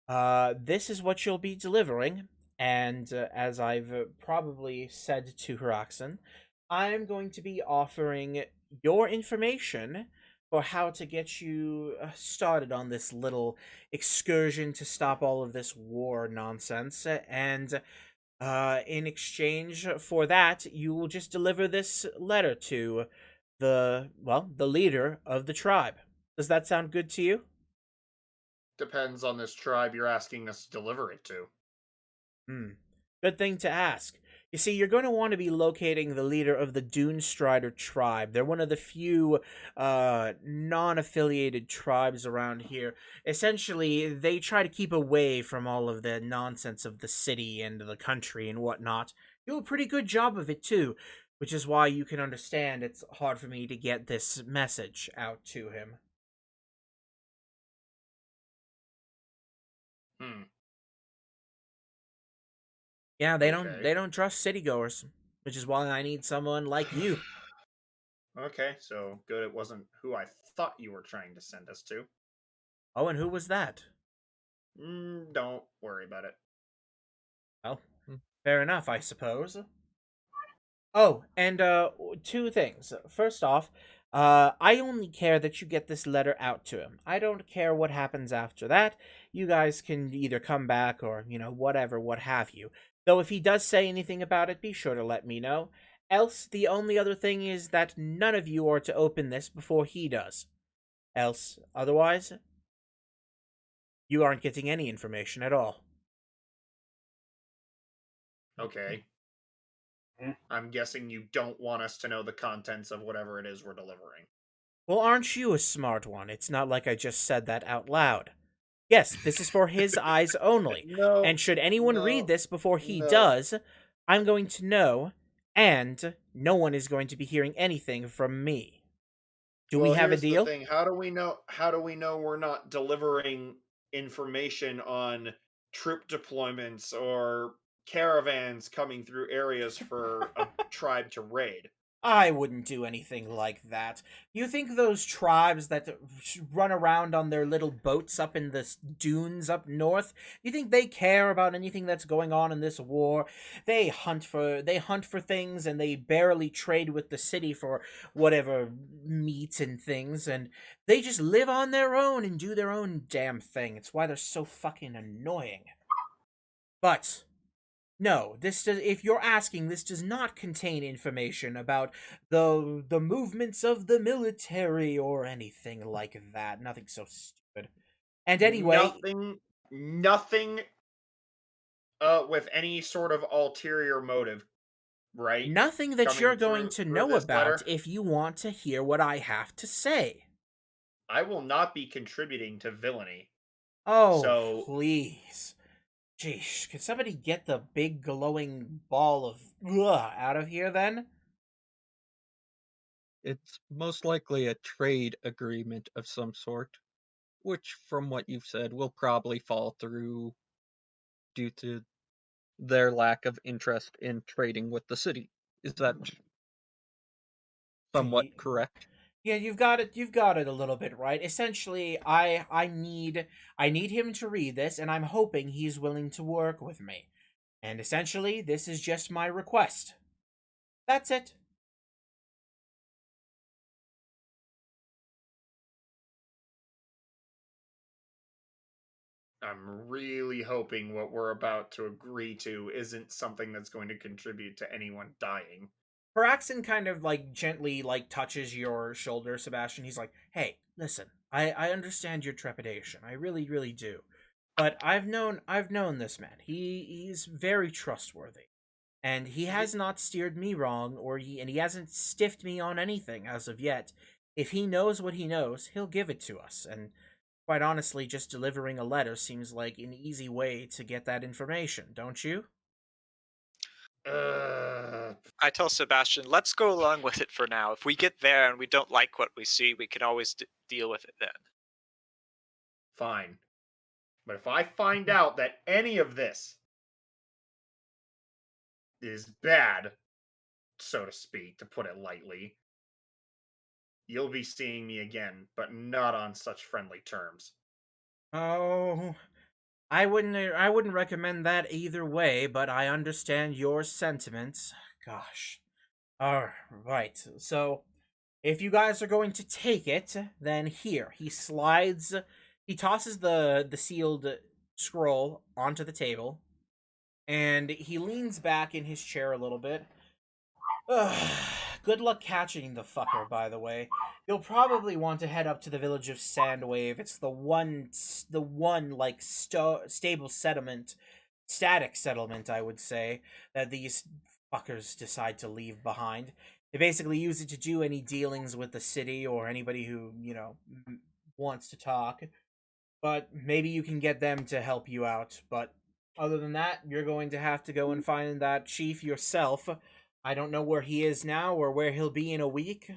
S1: this is what you'll be delivering, and as I've probably said to Haraxon, I'm going to be offering your information for how to get you started on this little excursion to stop all of this war nonsense, and in exchange for that, you will just deliver this letter to the leader of the tribe. Does that sound good to you?
S4: Depends on this tribe you're asking us to deliver it to.
S1: Good thing to ask. You see, you're going to want to be locating the leader of the Dune Strider tribe. They're one of the few non-affiliated tribes around here. Essentially, they try to keep away from all of the nonsense of the city and the country and whatnot. Do a pretty good job of it, too, which is why you can understand it's hard for me to get this message out to him. Yeah,
S4: Okay.
S1: they don't trust citygoers, which is why I need someone like you.
S4: Okay, so good it wasn't who I thought you were trying to send us to.
S1: Oh, and who was that?
S4: Don't worry about it.
S1: Well, fair enough, I suppose. Oh, and two things. First off, I only care that you get this letter out to him. I don't care what happens after that. You guys can either come back or, whatever, what have you. Though if he does say anything about it, be sure to let me know. Else, the only other thing is that none of you are to open this before he does. Otherwise, you aren't getting any information at all.
S4: Okay.
S3: Hmm?
S4: I'm guessing you don't want us to know the contents of whatever it is we're delivering.
S1: Well, aren't you a smart one? It's not like I just said that out loud. Yes, this is for his eyes only.
S4: No.
S1: And should anyone read this before he does, I'm going to know, and no one is going to be hearing anything from me. Do we have a deal?
S4: The thing. How do we know we're not delivering information on troop deployments or caravans coming through areas for a tribe to raid.
S1: I wouldn't do anything like that. You think those tribes that run around on their little boats up in the dunes up north, you think they care about anything that's going on in this war? They hunt for things, and they barely trade with the city for whatever meat and things, and they just live on their own and do their own damn thing. It's why they're so fucking annoying. But no, if you're asking, this does not contain information about the movements of the military or anything like that. Nothing so stupid. And anyway,
S4: nothing with any sort of ulterior motive, right?
S1: Nothing that
S4: Coming
S1: you're going to
S4: through
S1: know
S4: this
S1: about
S4: letter?
S1: if you want to hear what I have to say.
S4: I will not be contributing to villainy.
S1: Oh,
S4: So-
S1: please. Jeez, can somebody get the big glowing ball of out of here then?
S5: It's most likely a trade agreement of some sort, which, from what you've said, will probably fall through due to their lack of interest in trading with the city. Is that somewhat correct?
S1: Yeah, you've got it a little bit right. Essentially, I need him to read this, and I'm hoping he's willing to work with me. And essentially, this is just my request. That's it.
S4: I'm really hoping what we're about to agree to isn't something that's going to contribute to anyone dying.
S1: Paraxin kind of gently touches your shoulder, Sebastian. He's like, "Hey, listen. I understand your trepidation. I really, really do. But I've known this man. He's very trustworthy. And he has not steered me wrong, and he hasn't stiffed me on anything as of yet. If he knows what he knows, he'll give it to us. And quite honestly, just delivering a letter seems like an easy way to get that information, don't you?"
S2: I tell Sebastian, let's go along with it for now. If we get there and we don't like what we see, we can always deal with it then.
S4: Fine. But if I find out that any of this is bad, so to speak, to put it lightly, you'll be seeing me again, but not on such friendly terms.
S1: Oh, I wouldn't recommend that either way, but I understand your sentiments. Gosh. All right. So, if you guys are going to take it, then here. He tosses the sealed scroll onto the table, and he leans back in his chair a little bit. Good luck catching the fucker, by the way. You'll probably want to head up to the village of Sandwave. It's the one stable settlement, static settlement, I would say, that these fuckers decide to leave behind. They basically use it to do any dealings with the city or anybody who, wants to talk. But maybe you can get them to help you out. But other than that, you're going to have to go and find that chief yourself. I don't know where he is now or where he'll be in a week.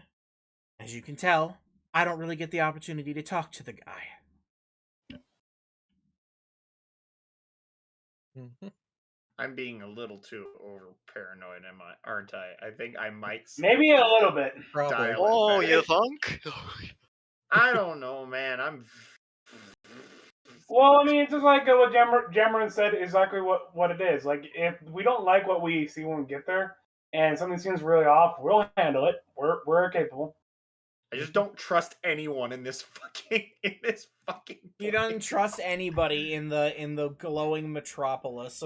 S1: As you can tell, I don't really get the opportunity to talk to the guy.
S4: I'm being a little too over paranoid, aren't I? I think I might
S3: Maybe a little bit.
S5: Probably.
S4: dial it
S2: Oh,
S4: back.
S2: you think?
S4: I don't know, man.
S3: Well, I mean, it's just like what Jamarin said, exactly what it is. Like, if we don't like what we see when we get there, and something seems really off, we'll handle it. We're capable.
S4: I just don't trust anyone in this fucking
S1: You don't trust anybody in the glowing metropolis.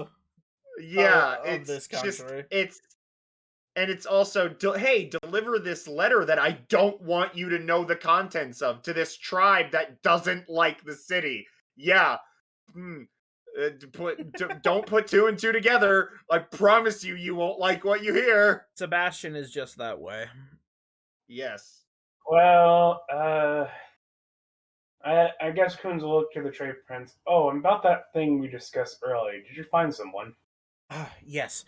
S4: Yeah,
S1: of
S4: it's
S1: this country.
S4: It's also hey, deliver this letter that I don't want you to know the contents of to this tribe that doesn't like the city. Yeah. Don't put two and two together. I promise you won't like what you hear.
S1: Sebastian is just that way.
S4: Yes.
S3: Well, I guess Coons will look to the trade prince. Oh, and about that thing we discussed earlier, did you find someone?
S1: Yes.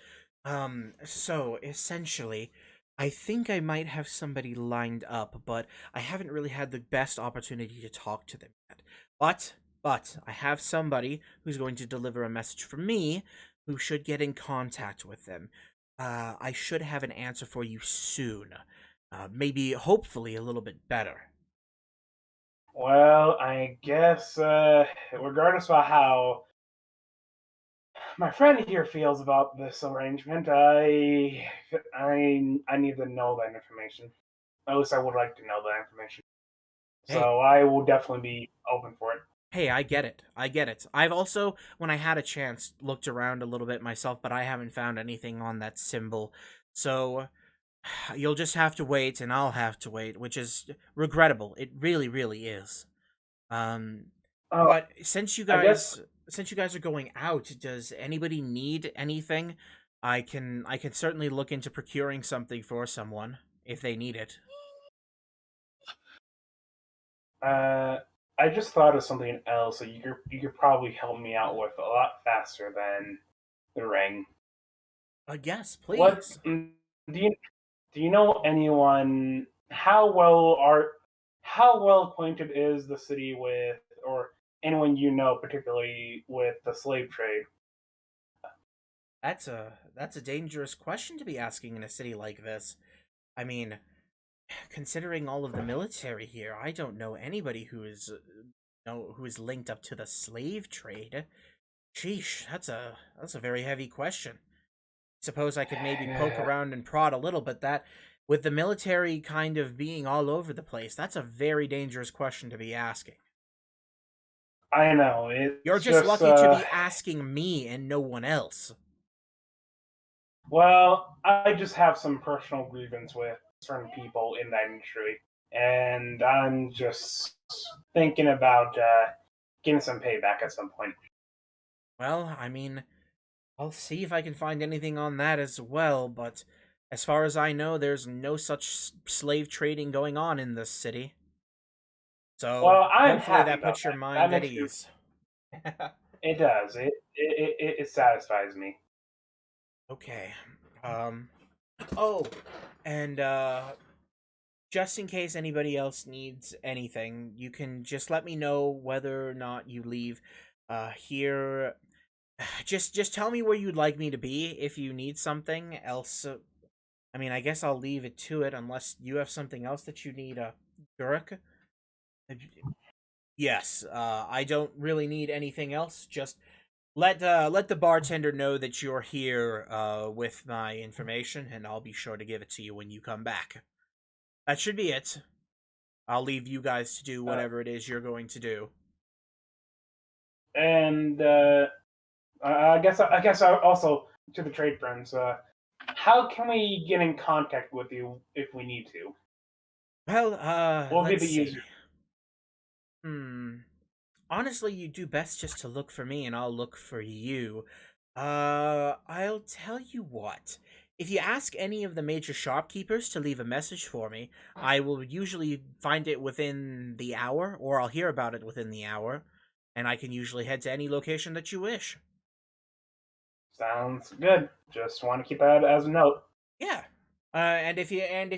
S1: So essentially, I think I might have somebody lined up, but I haven't really had the best opportunity to talk to them yet. But But I have somebody who's going to deliver a message from me who should get in contact with them. I should have an answer for you soon. Maybe, hopefully, a little bit better.
S3: Well, I guess, regardless of how my friend here feels about this arrangement, I need to know that information. At least I would like to know that information.
S1: Hey.
S3: So I will definitely be open for it.
S1: Hey, I get it. I get it. I've also, when I had a chance, looked around a little bit myself, but I haven't found anything on that symbol. So you'll just have to wait, and I'll have to wait, which is regrettable. It really, really is. But since you guys are going out, does anybody need anything? I can certainly look into procuring something for someone if they need it.
S3: I just thought of something else that you could probably help me out with a lot faster than the ring.
S1: Yes, please.
S3: What do you know anyone? How well acquainted is the city with, or anyone you know particularly with the slave trade?
S1: That's a dangerous question to be asking in a city like this. I mean, considering all of the military here, I don't know anybody who is linked up to the slave trade. Sheesh, that's a very heavy question. Suppose I could maybe poke around and prod a little, but that, with the military kind of being all over the place, that's a very dangerous question to be asking.
S3: I know.
S1: You're just lucky to be asking me and no one else.
S3: Well, I just have some personal grievance with certain people in that industry, and I'm just thinking about getting some payback at some point.
S1: Well, I mean, I'll see if I can find anything on that as well, but as far as I know, there's no such slave trading going on in this city. So
S3: well, I'm
S1: hopefully
S3: happy
S1: that puts your
S3: that.
S1: mind
S3: That
S1: at
S3: makes me-
S1: ease.
S3: It does. It satisfies me.
S1: Okay. Oh, and just in case anybody else needs anything, you can just let me know whether or not you leave here. Just tell me where you'd like me to be if you need something else. I mean, I guess I'll leave it to it unless you have something else that you need, Durek. Yes, I don't really need anything else. Just let the bartender know that you're here with my information, and I'll be sure to give it to you when you come back. That should be it. I'll leave you guys to do whatever it is you're going to do.
S3: And I guess I also to the trade friends. How can we get in contact with you if we need to?
S1: Well,
S3: What would be
S1: let's
S3: the
S1: see.
S3: easiest?
S1: Honestly, you do best just to look for me, and I'll look for you. I'll tell you what. If you ask any of the major shopkeepers to leave a message for me, I will usually find it within the hour, or I'll hear about it within the hour, and I can usually head to any location that you wish.
S3: Sounds good. Just want to keep that as a note.
S1: Yeah. And if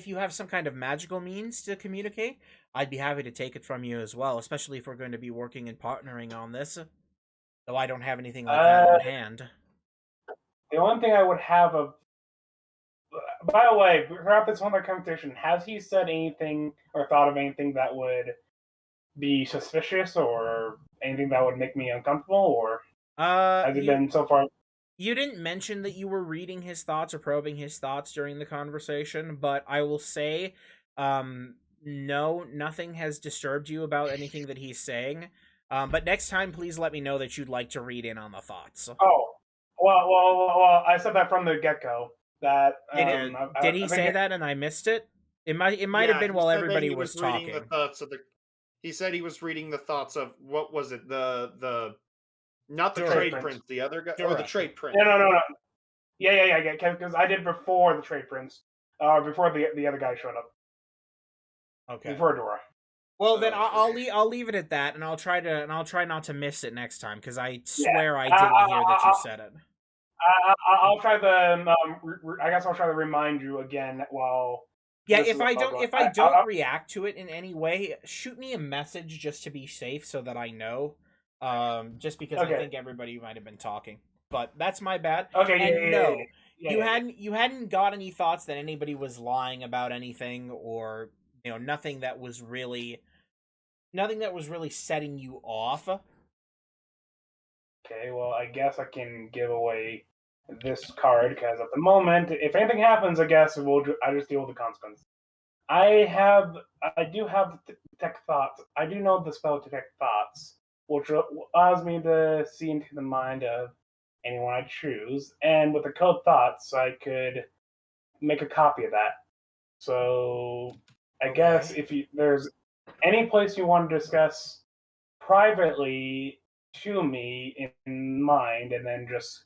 S1: you have some kind of magical means to communicate, I'd be happy to take it from you as well, especially if we're going to be working and partnering on this. Though I don't have anything like that on hand.
S3: The only thing I would have a. By the way, throughout this whole conversation, has he said anything or thought of anything that would be suspicious or anything that would make me uncomfortable, or has it been so far?
S1: You didn't mention that you were reading his thoughts or probing his thoughts during the conversation, but I will say, no, nothing has disturbed you about anything that he's saying. But next time, please let me know that you'd like to read in on the thoughts.
S3: Oh, well, I said that from the get-go. That
S1: did he say that and I missed it? It might have been while everybody was talking.
S4: He said he was reading the thoughts of, what was it? The not the
S1: Durek
S4: trade
S3: Prince.
S4: prince, the other guy,
S1: Durek.
S4: or the trade prince.
S3: No. Yeah. Because I did before the trade prince, before the other guy showed up.
S1: Okay.
S3: Before Dora.
S1: Well, then I'll leave it at that, and I'll try not to miss it next time, because I swear I didn't hear that you said it.
S3: I'll try the. I guess I'll try to remind you again while.
S1: Yeah, if I don't react to it in any way, shoot me a message just to be safe, so that I know. Just because I
S3: Okay.
S1: think everybody might have been talking. But that's my bad.
S3: Okay,
S1: And
S3: yeah,
S1: no,
S3: yeah, yeah,
S1: you
S3: yeah.
S1: hadn't got any thoughts that anybody was lying about anything, or nothing that was really setting you off.
S3: Okay, well, I guess I can give away this card because at the moment, if anything happens, I guess I just deal with the consequences. I do have detect thoughts. I do know the spell detect thoughts, which allows me to see into the mind of anyone I choose, and with the code thoughts, I could make a copy of that. So I guess
S1: Okay.
S3: if there's any place you want to discuss privately to me in mind, and then just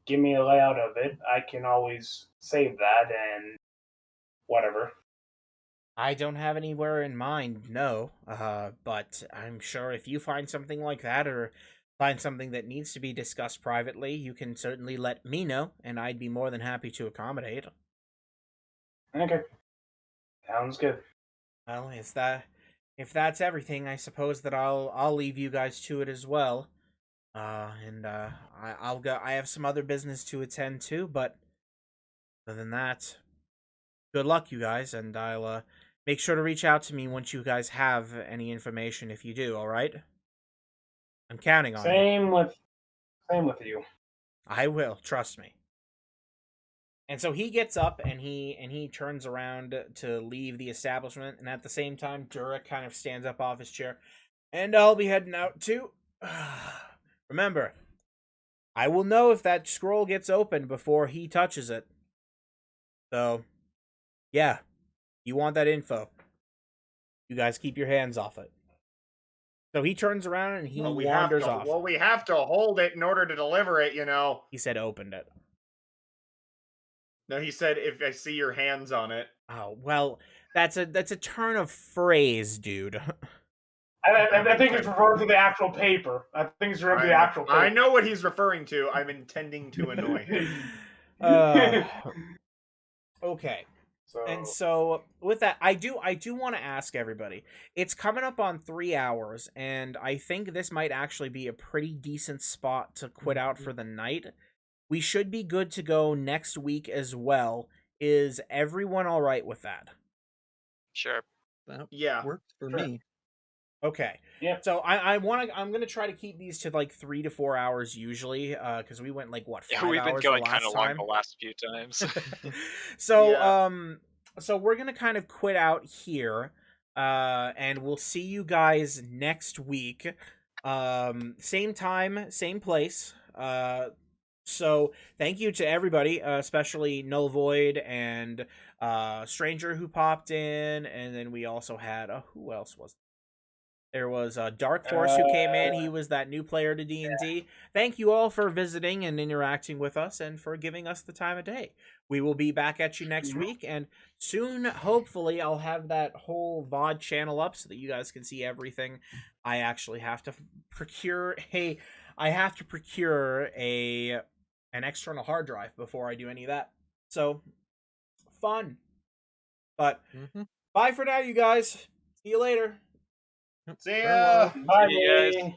S3: give me a layout of it, I can always save that and whatever.
S1: I don't have anywhere in mind, no. But I'm sure if you find something like that, or find something that needs to be discussed privately, you can certainly let me know, and I'd be more than happy to accommodate.
S3: Okay, sounds good.
S1: Well, if that's everything, I suppose that I'll leave you guys to it as well. I'll go. I have some other business to attend to, but other than that, good luck, you guys, and I'll make sure to reach out to me once you guys have any information. If you do, all right? I'm counting on you.
S3: Same with you.
S1: I will. Trust me. And so he gets up and he turns around to leave the establishment, and at the same time, Durek kind of stands up off his chair. And I'll be heading out too. Remember, I will know if that scroll gets opened before he touches it. So, yeah, you want that info. You guys keep your hands off it. So he turns around and he wanders off.
S4: Well, we have to hold it in order to deliver it,
S1: He said opened it.
S4: No, he said if I see your hands on it.
S1: Oh, well, that's a turn of phrase, dude.
S3: I think it's referring to the actual paper. I think it's referring to the actual paper.
S4: I know what he's referring to. I'm intending to annoy him.
S1: Okay. And so with that, I do want to ask everybody. It's coming up on 3 hours, and I think this might actually be a pretty decent spot to quit out for the night. We should be good to go next week as well. Is everyone all right with that?
S2: Sure.
S5: That works for me.
S1: Okay.
S3: Yeah.
S1: So I'm gonna try to keep these to like 3 to 4 hours usually, because we went like what 5
S2: Yeah, we've been
S1: hours
S2: going
S1: the
S2: kind
S1: last
S2: of long
S1: time.
S2: the last few times.
S1: So
S4: Yeah.
S1: so we're gonna kind of quit out here, and we'll see you guys next week. Same time, same place. So thank you to everybody, especially Null Void and Stranger who popped in, and then we also had who else was there was Dark Force who came in. He was that new player to D&D. Thank you all for visiting and interacting with us and for giving us the time of day. We will be back at you next week, and soon, hopefully, I'll have that whole VOD channel up so that you guys can see everything. I actually have to procure an external hard drive before I do any of that. So, fun. But bye for now, you guys. See you later.
S4: See ya.
S5: Farewell.
S3: Bye.
S2: See you guys.